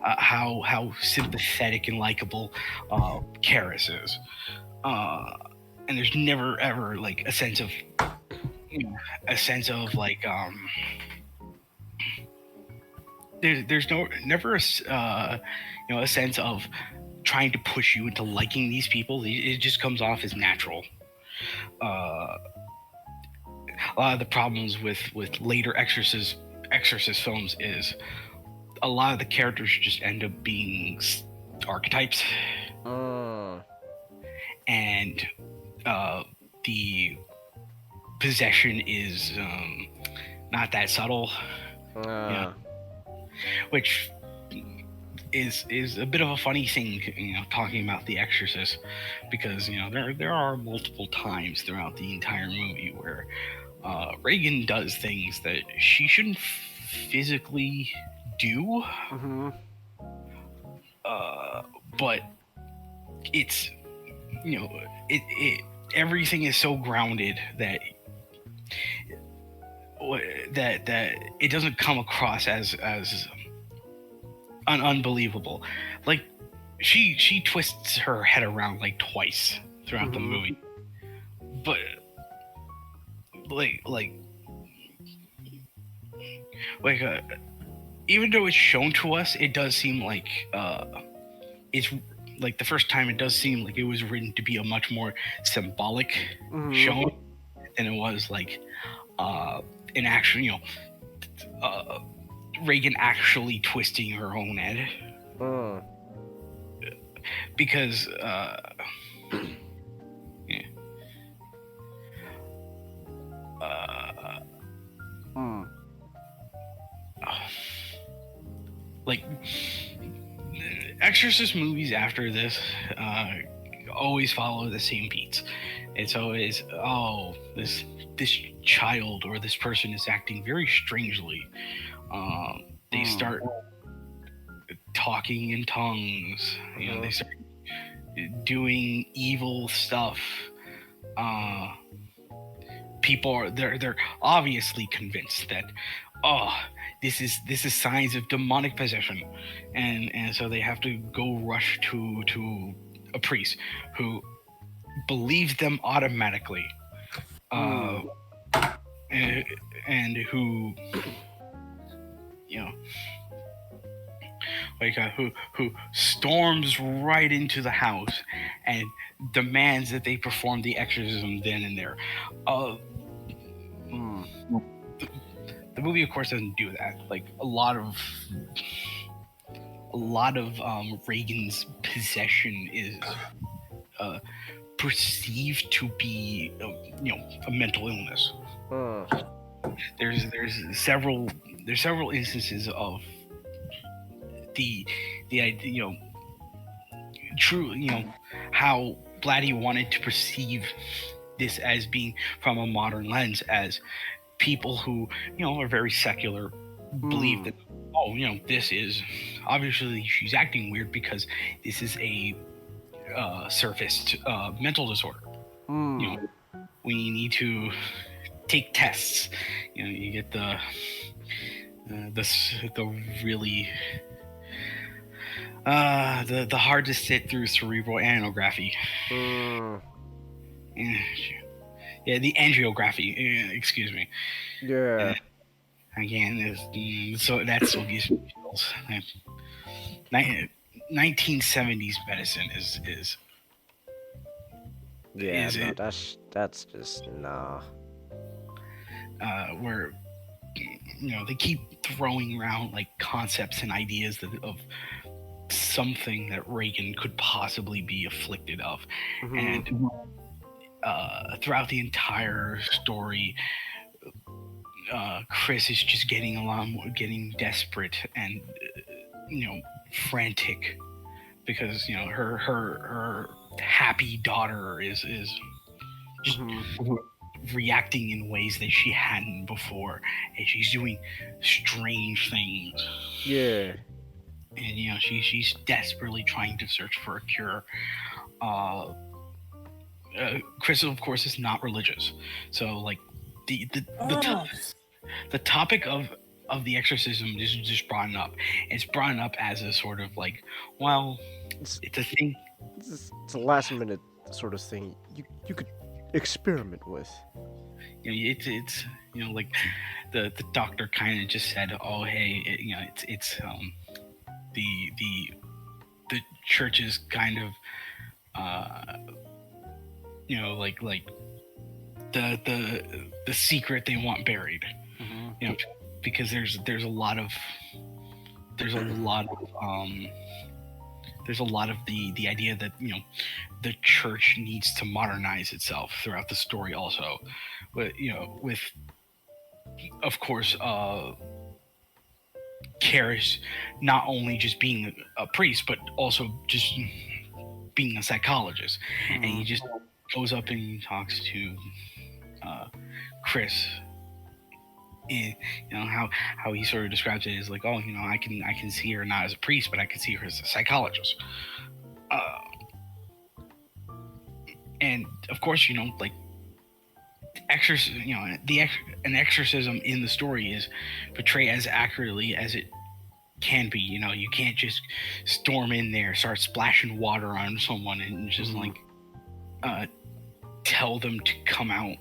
how sympathetic and likable Karras is, and there's never ever like a sense of like there's never a sense of trying to push you into liking these people. It just comes off as natural. A lot of the problems with later exorcist Exorcist films is a lot of the characters just end up being archetypes, and the possession is not that subtle, which is a bit of a funny thing, talking about The Exorcist, because there are multiple times throughout the entire movie where Regan does things that she shouldn't physically do, but it's everything is so grounded that it doesn't come across as unbelievable. Like she twists her head around like twice throughout the movie, but even though it's shown to us, it does seem like it's like the first time it does seem like it was written to be a much more symbolic show than it was like an actual, Regan actually twisting her own head. Because like Exorcist movies after this always follow the same beats. It's always, this child or this person is acting very strangely. They start talking in tongues. They start doing evil stuff. People are they're obviously convinced that this is signs of demonic possession, and so they have to go rush to a priest who believes them automatically, and who who storms right into the house and demands that they perform the exorcism then and there. The movie, of course, doesn't do that. Like a lot of Regan's possession is perceived to be a mental illness. There's several instances of the idea, true, how Blatty wanted to perceive this as being from a modern lens, as people who are very secular believe that this is obviously, she's acting weird because this is a surfaced mental disorder. We need to take tests. You get the really the hard to sit through cerebral angiography. Yeah, the angiography. Excuse me. Yeah. Again, so that's what gives me chills. 1970s medicine is yeah. No, that's just nah. Where they keep throwing around like concepts and ideas of something that Regan could possibly be afflicted of, and throughout the entire story, Chris is just getting desperate and frantic because her happy daughter is just reacting in ways that she hadn't before, and she's doing strange things. Yeah. And she's desperately trying to search for a cure. Chris, of course, is not religious, so like the topic of the exorcism is just brought up. It's brought up as a sort of like, well, it's a thing. It's a last minute sort of thing you could experiment with. It's like the doctor kind of just said, oh hey, it's the church is kind of like the secret they want buried. because there's a lot of the idea that the church needs to modernize itself throughout the story also, but with of course Karis not only just being a priest but also just being a psychologist, and he just goes up and talks to Chris. How he sort of describes it is like, oh, I can see her not as a priest, but I can see her as a psychologist. And of course, like an exorcism in the story is portrayed as accurately as it can be. You can't just storm in there, start splashing water on someone, and just like tell them to come out.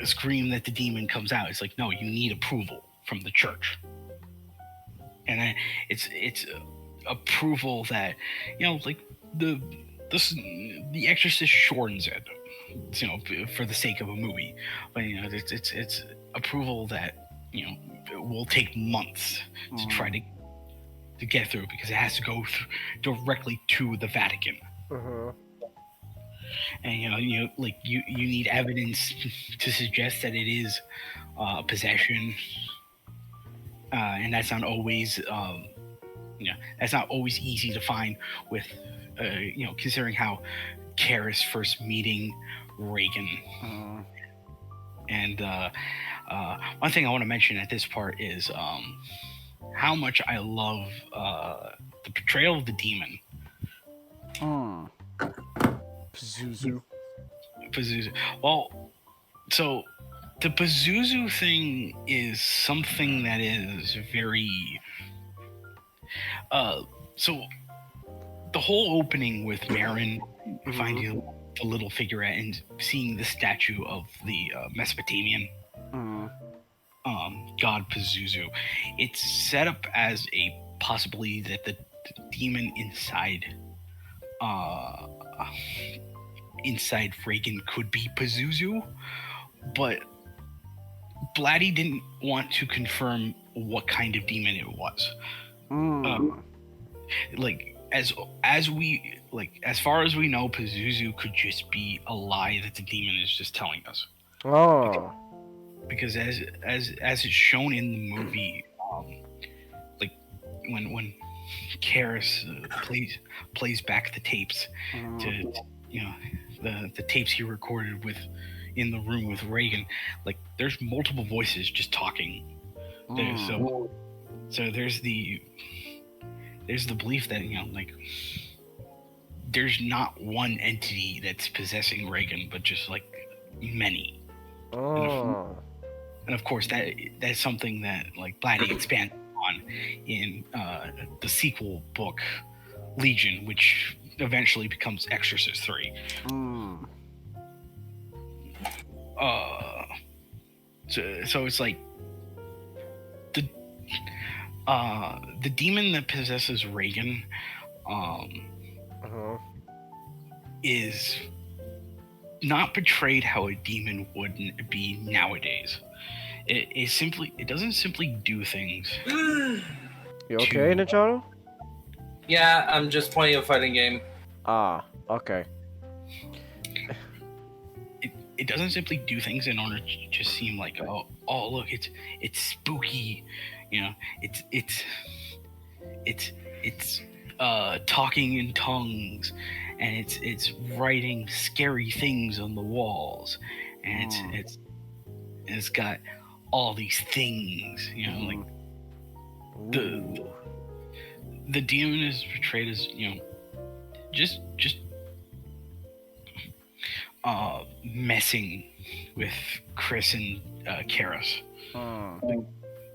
Scream that the demon comes out. It's like, no, you need approval from the church, and it's approval that like the Exorcist shortens it, for the sake of a movie, but it's approval that will take months to try to get through, because it has to go directly to the Vatican. And you need evidence to suggest that it is possession, and that's not always easy to find with considering how Karis first meeting Regan. And one thing I want to mention at this part is how much I love the portrayal of the demon. Pazuzu. Well, so the Pazuzu thing is something that is very so the whole opening with Marin finding the little figurette and seeing the statue of the Mesopotamian god Pazuzu, it's set up as a possibility that the demon inside Regan could be Pazuzu, but Blatty didn't want to confirm what kind of demon it was. As far as we know, Pazuzu could just be a lie that the demon is just telling us. Because as it's shown in the movie, when Karis plays back the tapes to the tapes he recorded in the room with Regan, like there's multiple voices just talking. So there's the belief that there's not one entity that's possessing Regan, but just like many. And of course that's something that like Blatty expanded on in the sequel book Legion, which eventually becomes Exorcist 3. So it's like the demon that possesses Regan is not portrayed how a demon wouldn't be nowadays. It doesn't simply do things. You okay, Nachano? Yeah, I'm just playing a fighting game. Okay. It doesn't simply do things in order to just seem like, oh look, it's spooky, it's talking in tongues, and it's writing scary things on the walls, and it's got all these things, like the demon is portrayed as just messing with Chris and Karis.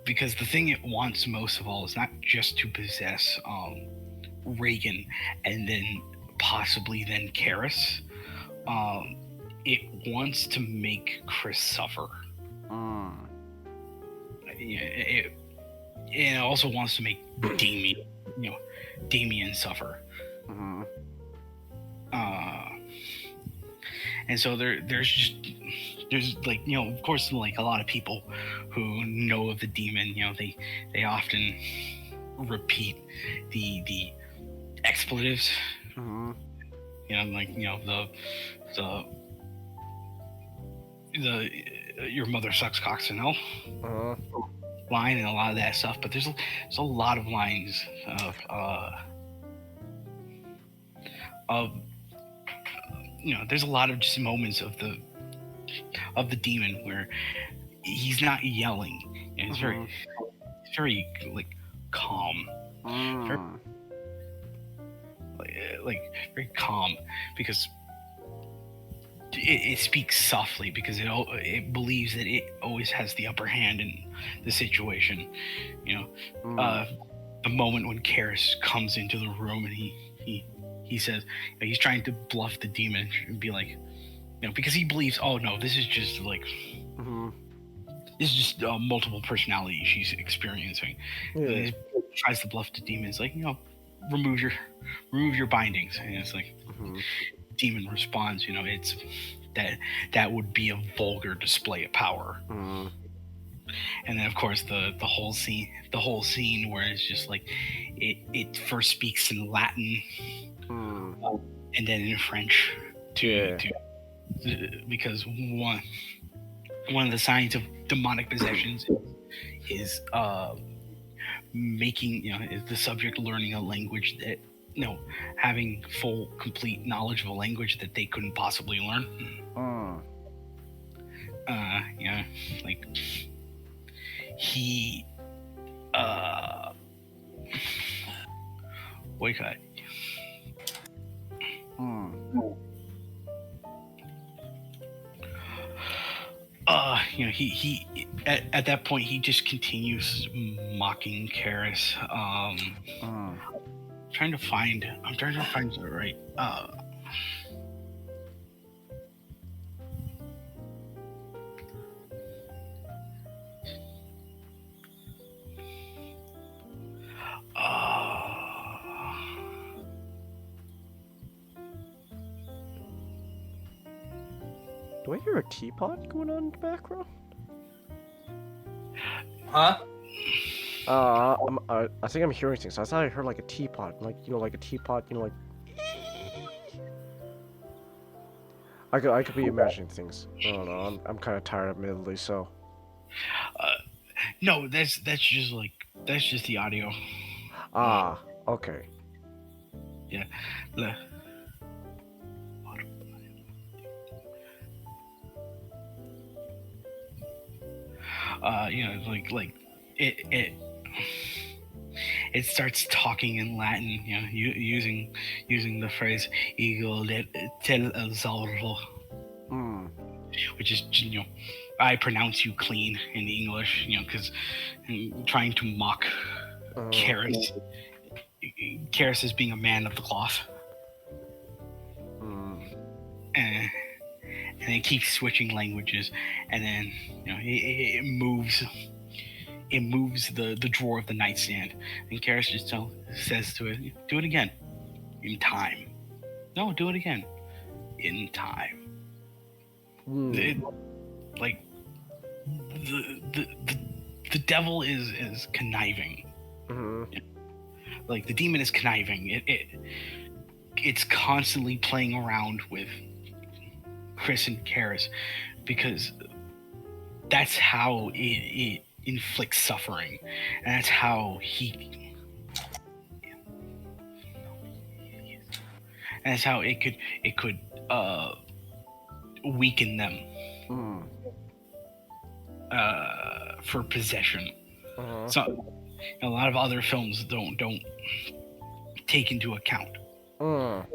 Because the thing it wants most of all is not just to possess Regan and then possibly then Karis. It wants to make Chris suffer. It also wants to make Damien suffer. And so there's like, of course, like a lot of people who know of the demon, you know, they often repeat the expletives. Mm-hmm. You know, like, you know, the your mother sucks cocks and all line and a lot of that stuff. But there's a lot of lines of you know, there's a lot of just moments of the demon where he's not yelling. You know, it's very like calm. Like very calm, because it speaks softly, because it believes that it always has the upper hand in the situation. You know, the moment when Karis comes into the room and he says, you know, he's trying to bluff the demon and be like, you know, because he believes, oh no, this is just like this is just multiple personality she's experiencing. He tries to bluff the demon. It's like, you know, remove your bindings, and it's like demon responds, you know, it's that would be a vulgar display of power. And then of course the whole scene where it's just like it first speaks in Latin and then in French because one of the signs of demonic possessions is making, you know, is the subject learning a language that, you know, having full complete knowledge of a language that they couldn't possibly learn. Yeah, like he boycott. You know, he at that point he just continues mocking Karis. I'm trying to find the right Do I hear a teapot going on in the background? Huh? I think I'm hearing things. I thought I heard like a teapot, like, you know, like a teapot, you know, like. I could be imagining things. I don't know. I'm kind of tired, admittedly. So. No, that's just the audio. Okay. Yeah. You know, like it starts talking in Latin, you know, using the phrase "ego tel el salvo," which is, you know, I pronounce you clean in English, you know, because trying to mock Karis as being a man of the cloth. And it keeps switching languages, and then, you know, it moves the drawer of the nightstand, and Karis just says to it, "Do it again, in time." No, do it again, in time. Like the devil is conniving. Like the demon is conniving. It's constantly playing around with Chris and Karis, because that's how it inflicts suffering, and that's how it could weaken them for possession. So a lot of other films don't take into account. What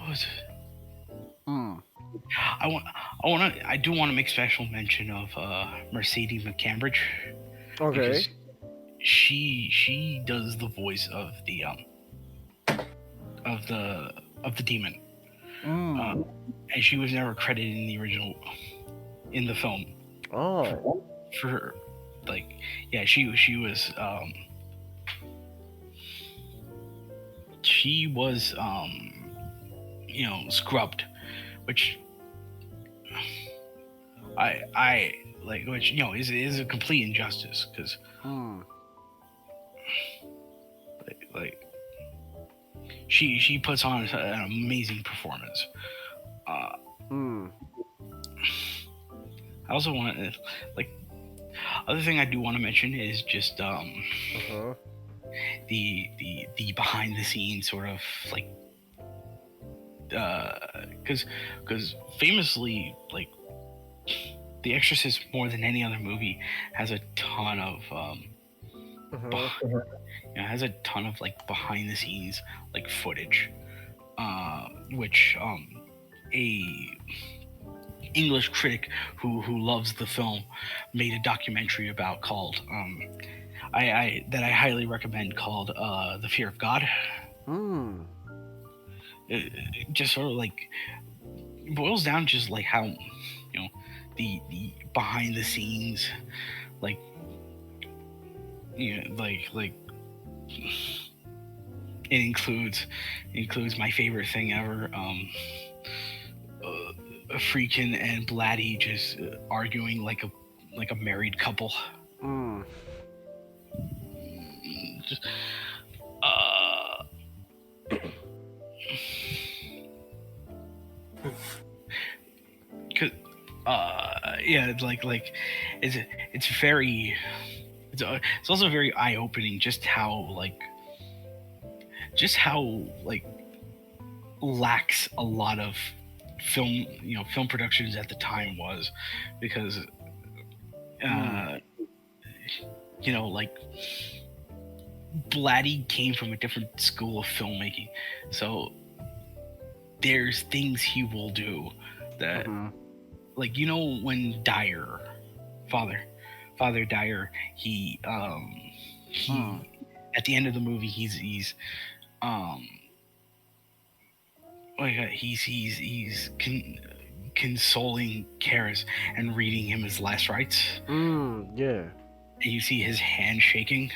was it? I do want to make special mention of Mercedes McCambridge. Okay. She does the voice of the demon. And she was never credited in the original, in the film. For like, yeah, she was she was scrubbed, which I like, which is a complete injustice, because like she puts on an amazing performance. I also want to, like, other thing I do want to mention is just the behind the scenes sort of like, because famously, like, The Exorcist, more than any other movie, has a ton of has a ton of like behind the scenes like footage, which a English critic who loves the film made a documentary about, called I highly recommend, called The Fear of God. It just sort of like boils down just like how the behind the scenes, like like it includes my favorite thing ever, Freakin' and Blatty just arguing like a married couple. Just yeah, like it's very, it's also very eye-opening just how lax a lot of film productions at the time was, because like Blatty came from a different school of filmmaking, so there's things he will do that like, when Dyer, Father Dyer, he at the end of the movie, he's consoling Karras and reading him his last rites. Yeah. And you see his hand shaking.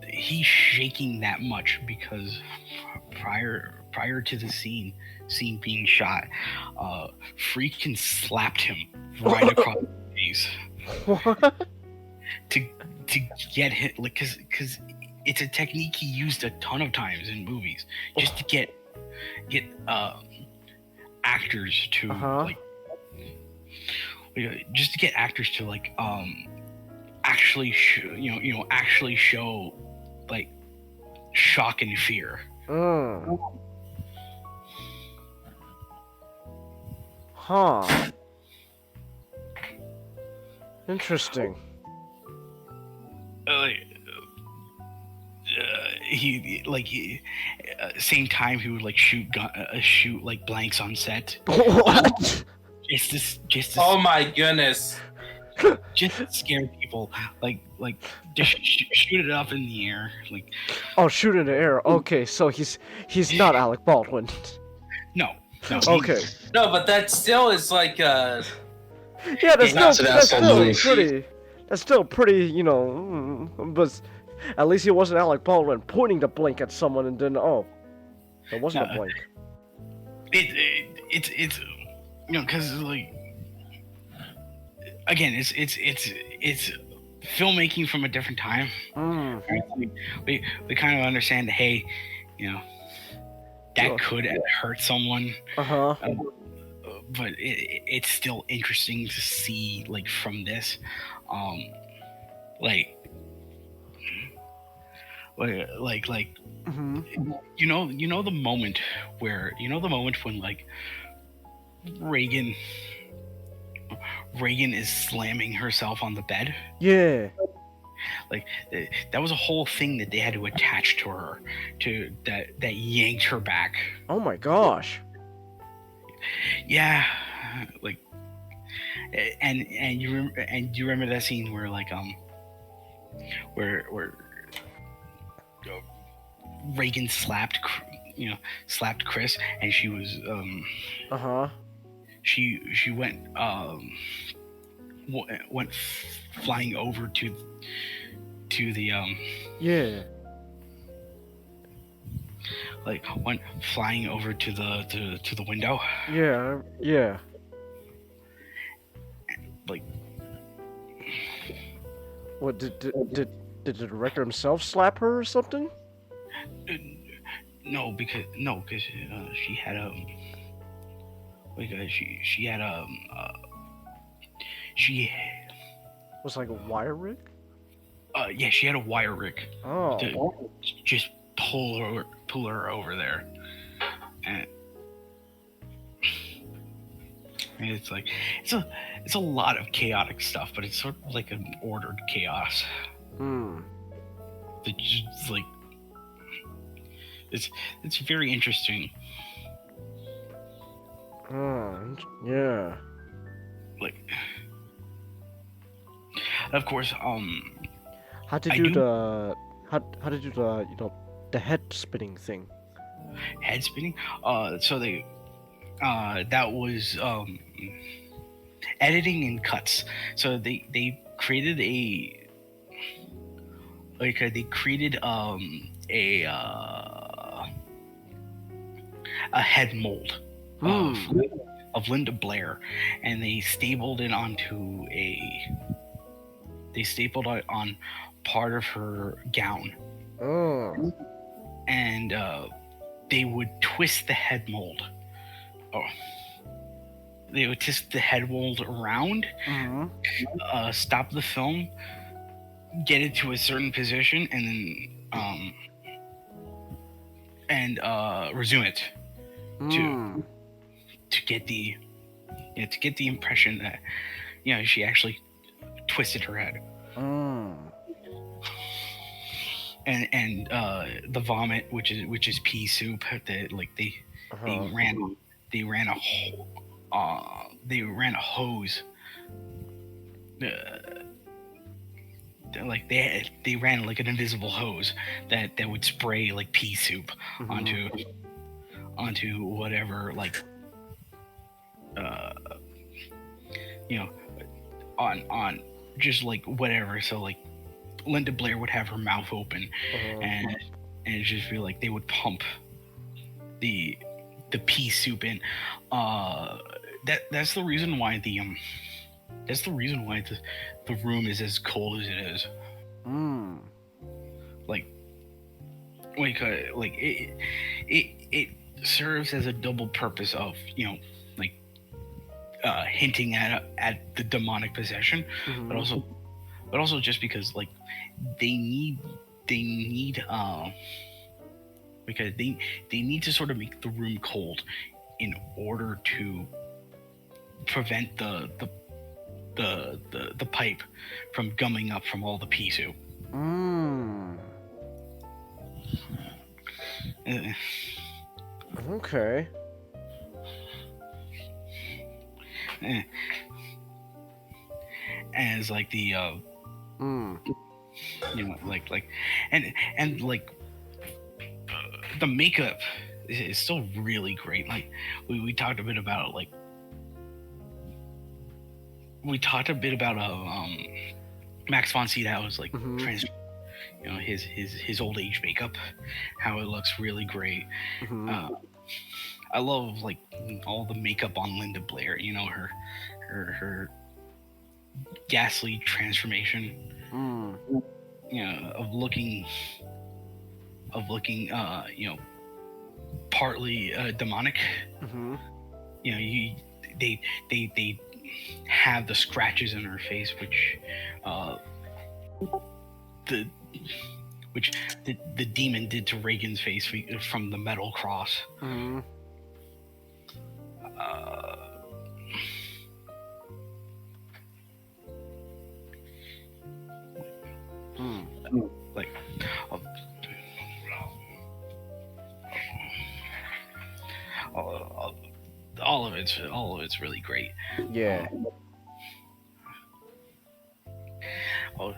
He's shaking that much because prior to the scene being shot, Freakin' slapped him right across the face. What? To get him, like, because it's a technique he used a ton of times in movies, just to get actors to actually show like shock and fear. Interesting. Same time he would like shoot like blanks on set. What? Just oh my goodness. Just to scare people, like just shoot it up in the air, like. Oh, shoot in the air. Okay, so he's not Alec Baldwin. No. Okay. No, but that still is like yeah, that's still pretty, but at least it wasn't Alec Baldwin pointing the blank at someone and then there wasn't a blank. It's because like, again, it's filmmaking from a different time. We kind of understand, hey, that could hurt someone. But it's still interesting to see, like, from this, the moment when like Reagan is slamming herself on the bed. Yeah. Like, that was a whole thing that they had to attach to her, that yanked her back. Oh my gosh. Yeah, like, and you remember that scene where like where Reagan slapped Chris, and she was she went flying over to the like went flying over to the window. Yeah. Like, what did the director himself slap her or something? No, because she had she was like a wire rig. Yeah, she had a wire rig. Oh. To just pull her over there, and it's like it's a lot of chaotic stuff, but it's sort of like an ordered chaos. That just like it's very interesting. Yeah. Like, of course, how did you do the the head spinning thing? Head spinning? So they that was editing and cuts. So they created a head mold of Linda Blair, and they stapled it on part of her gown. And they would twist the head mold. They would twist the head mold around, stop the film, get it to a certain position, and then resume it to get the impression that she actually twisted her head. And the vomit, which is pea soup, that like they ran a hose. Like they ran like an invisible hose that would spray like pea soup onto whatever, like on just like whatever. So like Linda Blair would have her mouth open, and it just feel like they would pump the pea soup in. That's the reason why the room is as cold as it is. Like it serves as a double purpose of hinting at the demonic possession, but also just because like they need because they need to sort of make the room cold in order to prevent the pipe from gumming up from all the pea soup. Okay. And it's like the and like the makeup is still really great. Like we talked a bit about Max von Sydow's like his old age makeup, how it looks really great. I love like all the makeup on Linda Blair, her ghastly transformation, of looking partly demonic. They have the scratches in her face, which the demon did to Reagan's face from the metal cross. Like all of it's really great. Yeah. I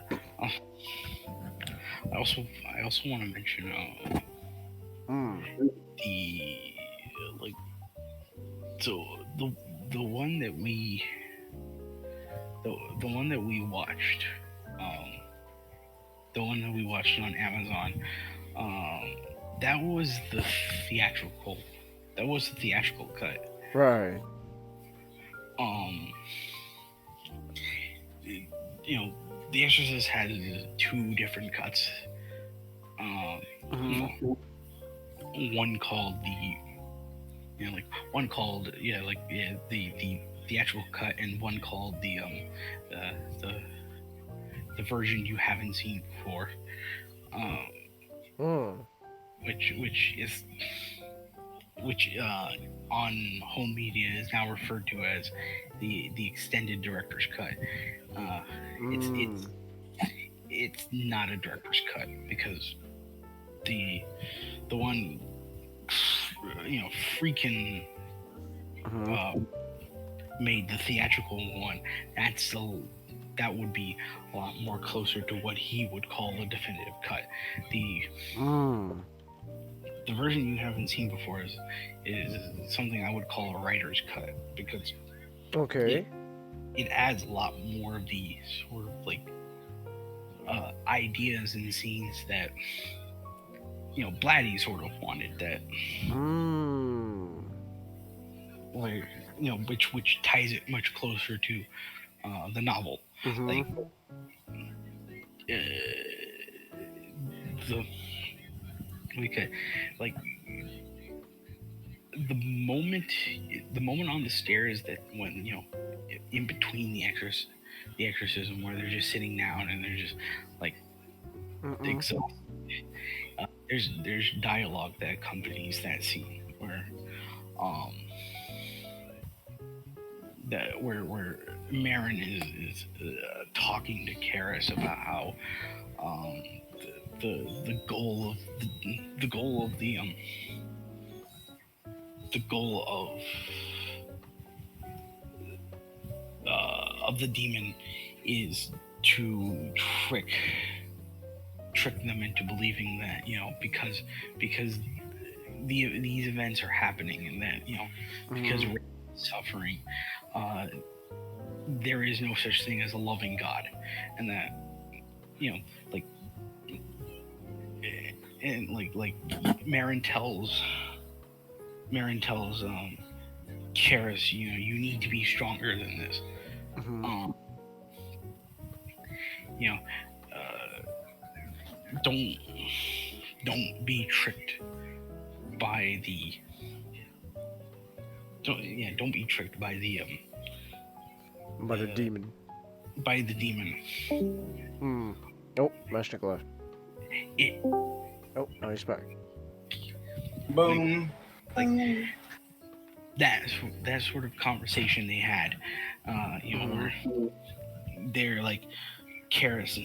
also want to mention the one that we watched, the one that we watched on Amazon, that was the theatrical. That was the theatrical cut. Right. You know, The Exorcist had 2 different cuts. One called the theatrical cut, and one called the version you haven't seen before. Which on home media is now referred to as the extended director's cut. It's not a director's cut, because the one, you know, freaking made the theatrical one. That would be a lot more closer to what he would call a definitive cut. The version you haven't seen before is something I would call a writer's cut, because it adds a lot more of the sort of like ideas and scenes that, you know, Blatty sort of wanted, that where, you know, which ties it much closer to the novel. Like the moment on the stairs, that when, you know, in between the exorcism, where they're just sitting down and they're just like exhausted. There's dialogue that accompanies that scene where where Marin is talking to Karis about how the goal of the demon is to trick them into believing that, you know, because these events are happening, and that, you know, because we're suffering, there is no such thing as a loving God, and that, you know, like Marin tells Karis, you know, you need to be stronger than this. You know, don't be tricked by the don't be tricked by the demon. By the demon. Oh, Master left. Oh, now he's back. Boom. Like that sort of conversation they had, you know, where they're like, Karis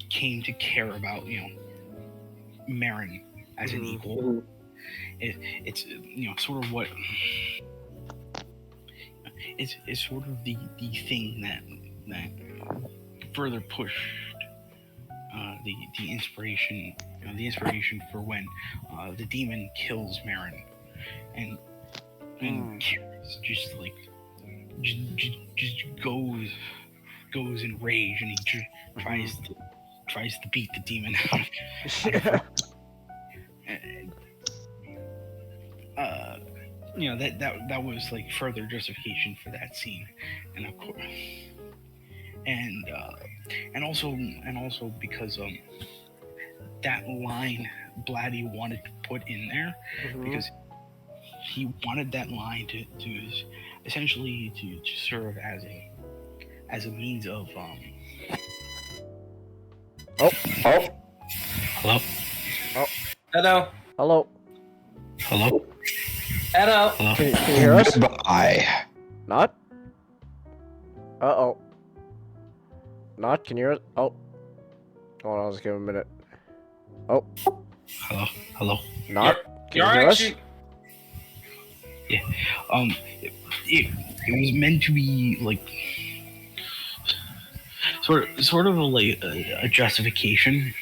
came to care about, you know, Marin as an equal. It's you know, sort of what it's sort of the thing that further pushed the inspiration, you know, the inspiration for when the demon kills Marin, and Karis just goes in rage, and he tries to beat the demon out. You know, that was like further justification for that scene, and of course, and also because that line Blatty wanted to put in there, because he wanted that line to essentially to serve as a means of Hello. Hello. Hello. Hello. Hello. Can you hear us? Goodbye. Not? Uh-oh. Not? Can you hear us? Oh. Hold on, let's give him a minute. Oh. Hello. Not? Can you hear us? Yeah. It was meant to be like sort of like a justification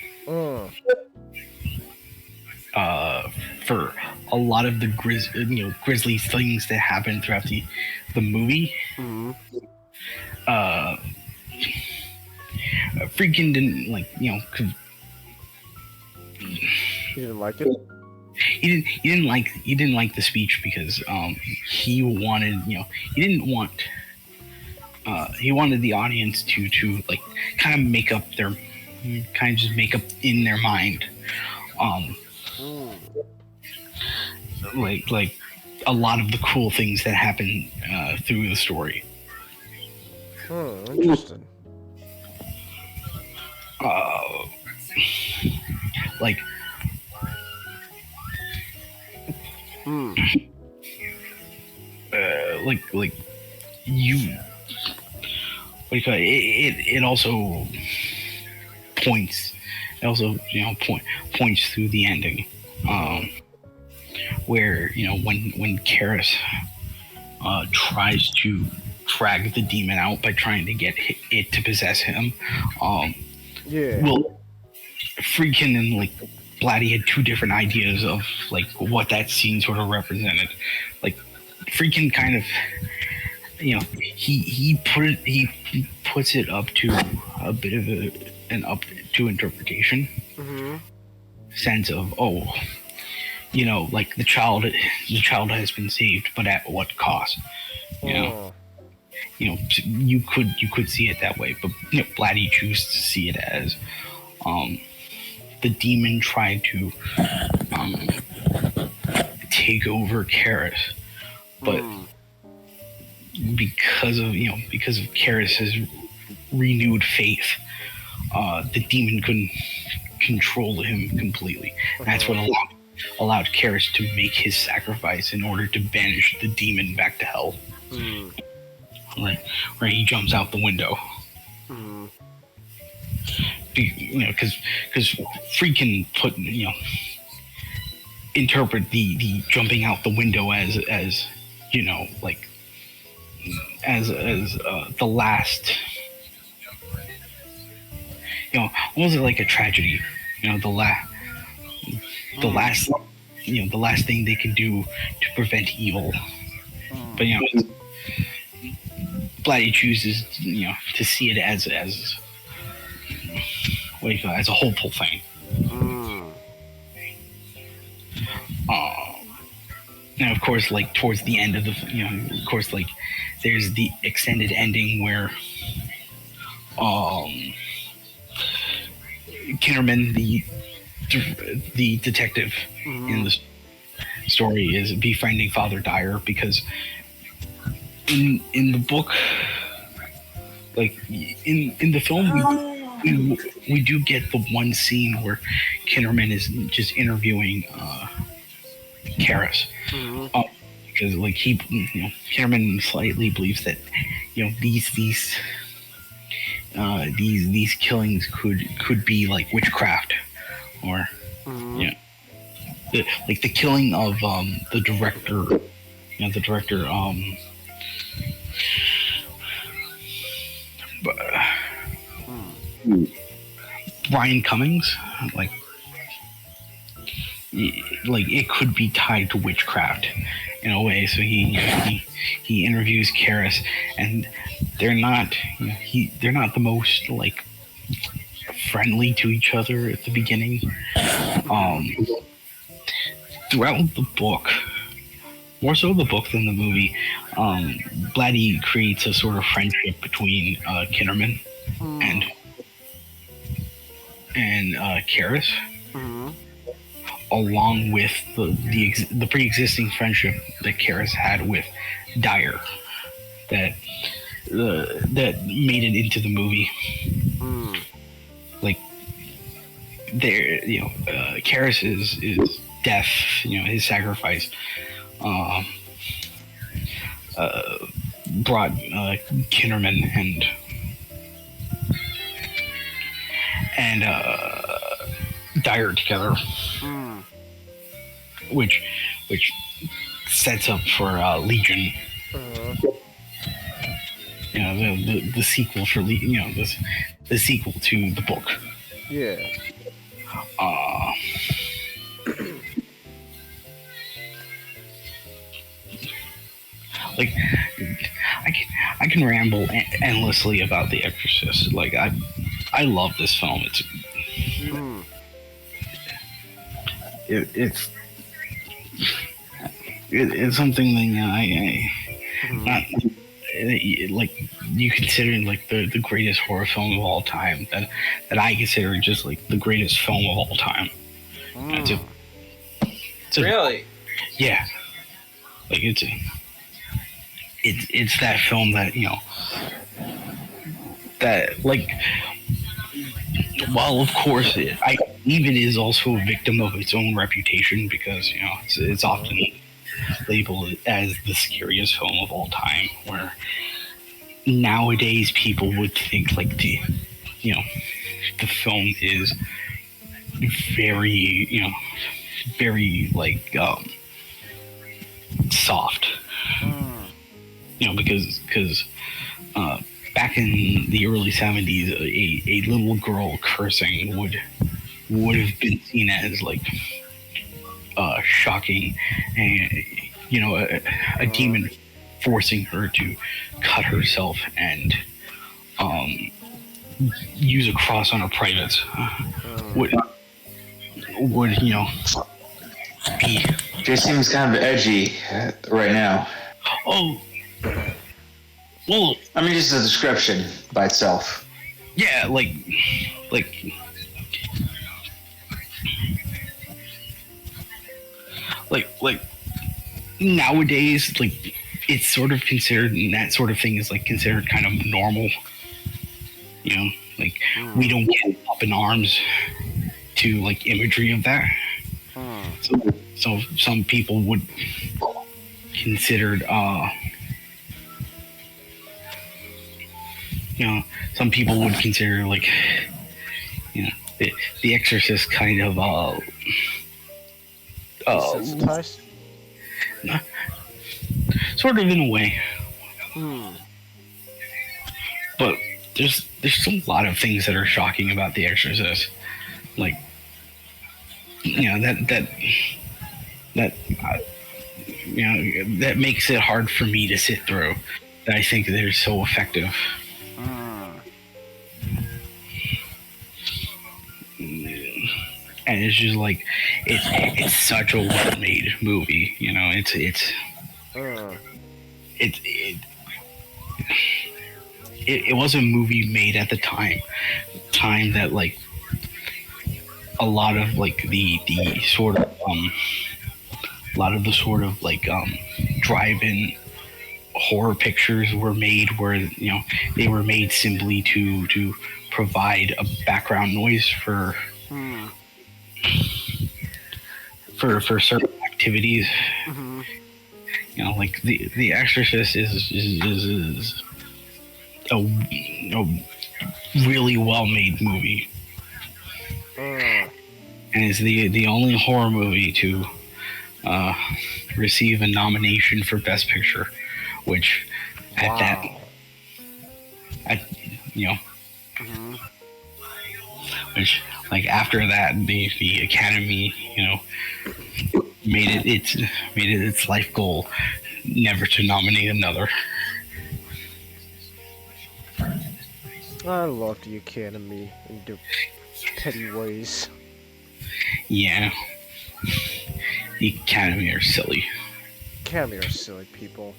for a lot of the grisly things that happen throughout the movie. Freaking didn't like, you know, you didn't like it? he didn't like the speech because he wanted, you know, he wanted the audience to like kind of make up in their mind like a lot of the cool things that happen through the story. Interesting. Like like you, what do you call it? It also points. It also, you know, points through the ending, where, you know, when Karis tries to drag the demon out by trying to get it to possess him. Well, Friedkin and like Blatty had two different ideas of like what that scene sort of represented. Like Friedkin kind of, you know, he puts it up to a bit of an up to interpretation sense of, oh, you know, like the child has been saved, but at what cost? You know, you could see it that way, but you know, Blatty chooses to see it as the demon tried to take over Karis, but because of Karis's renewed faith, the demon couldn't control him completely. That's what allowed Karis to make his sacrifice in order to banish the demon back to hell. Like where he jumps out the window. You know, because Friedkin interpret the jumping out the window as you know, like as the last, you know, almost like a tragedy. You know, the last, you know, the last thing they can do to prevent evil. But you know, Blatty chooses, you know, to see it as what do you call it, as a hopeful thing. And of course, like towards the end of the, you know, of course, like there's the extended ending where Kinnerman, the detective in the story, is befriending Father Dyer, because in the book, like in the film, we do get the one scene where Kinnerman is just interviewing Karis, because like he, you know, Kinnerman slightly believes that, you know, these killings could be like witchcraft, or you know, like the killing of the director, you know, Brian Cummings, like it could be tied to witchcraft in a way. So he interviews Karis, and they're not, you know, they're not the most like friendly to each other at the beginning. Throughout the book, more so the book than the movie, Blatty creates a sort of friendship between Kinnerman and Karis, along with the pre-existing friendship that Karis had with Dyer, that made it into the movie. Like there, you know, Karis is death, you know, his sacrifice brought Kinnerman and Dyer together, which sets up for Legion. You know, the sequel for you know, the sequel to the book. Yeah. Like I can ramble endlessly about The Exorcist. Like I love this film. It's it's something that not like you consider like the greatest horror film of all time. That I consider just like the greatest film of all time. Really? Yeah. Like it's that film that that like. Well, of course, I believe it is also a victim of its own reputation because it's often labeled as the scariest film of all time. Where nowadays people would think like the film is very very like soft. Because back in the early 70s, a little girl cursing would have been seen as like shocking, and a demon forcing her to cut herself and use a cross on her privates would be. Just seems kind of edgy right now. Oh. Well, I mean, just the description by itself. Yeah, like nowadays, like it's sort of considered, and that sort of thing is like considered kind of normal. Like we don't get up in arms to like imagery of that. So some people would considered some people would consider like the Exorcist kind of desensitized? Sort of in a way. But there's a lot of things that are shocking about the Exorcist, like that makes it hard for me to sit through. That I think they're so effective. And it's just like it's such a well-made movie, it was a movie made at the time that like a lot of like the sort of drive-in horror pictures were made, where they were made simply to provide a background noise for certain activities. Like the Exorcist is a really well-made movie, and is the only horror movie to receive a nomination for Best Picture, which which like after that the Academy made it its life goal never to nominate another. I love the Academy in their petty ways. Yeah, the Academy are silly. Academy are silly people.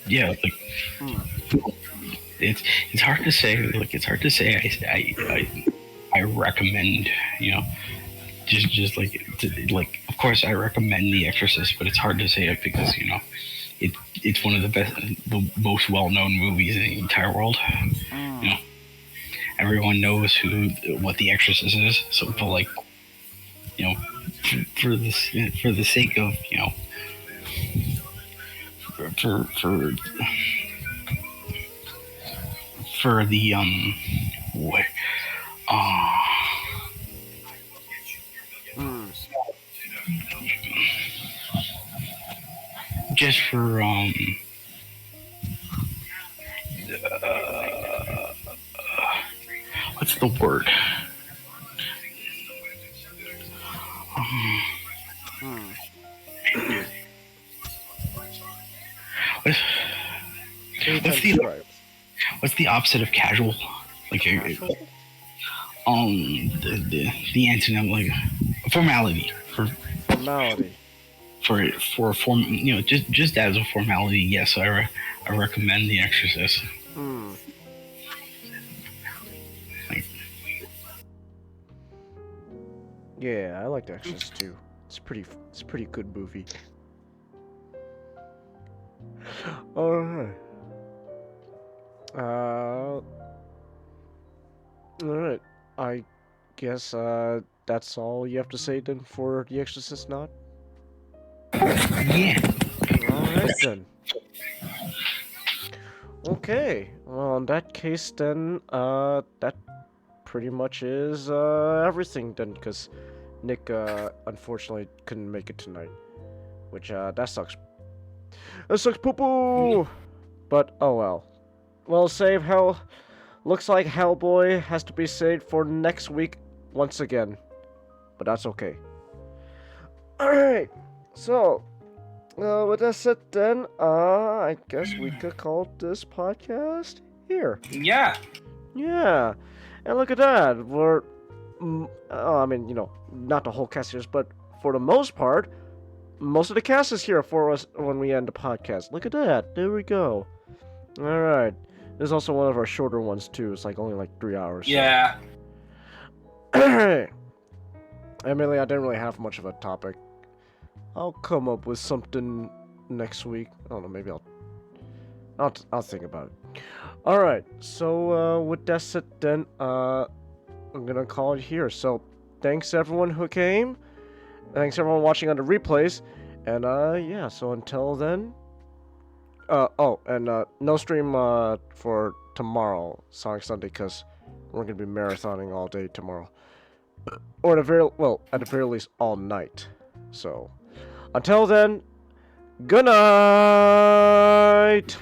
Yeah, like it's hard to say. Like it's hard to say. I recommend, just like of course I recommend The Exorcist, but it's hard to say it because it's one of the most well-known movies in the entire world. Everyone knows what The Exorcist is. So, but like, for the sake of for the what just for what's the word? what's the opposite of casual? Like the antonym, like formality Formality. For form, you know, just as a formality. Yes, I recommend The Exorcist. Yeah, I like The Exorcist too. It's pretty good movie. Alright. Alright. I guess that's all you have to say then for The Exorcist, not? Yeah. Alright then. Okay. Well, in that case then, that pretty much is everything then, because Nick unfortunately couldn't make it tonight. Which that sucks. That sucks poo-poo! But oh well. Well, save hell. Looks like Hellboy has to be saved for next week once again. But that's okay. Alright. So, with that said then, I guess we could call this podcast here. Yeah. Yeah. And look at that. We're, I mean, you know, not the whole cast here, but for the most part, most of the cast is here for us when we end the podcast. Look at that. There we go. Alright. This is also one of our shorter ones, too. It's like only like 3 hours. Yeah. Emily, I didn't really have much of a topic. I'll come up with something next week. I don't know, maybe I'll think about it. Alright, so with that said then, I'm gonna call it here. So, thanks everyone who came. Thanks everyone watching on the replays. And yeah, so until then. No stream for tomorrow, Sonic Sunday, because we're gonna be marathoning all day tomorrow. Or at the very least, all night. So, until then, good night!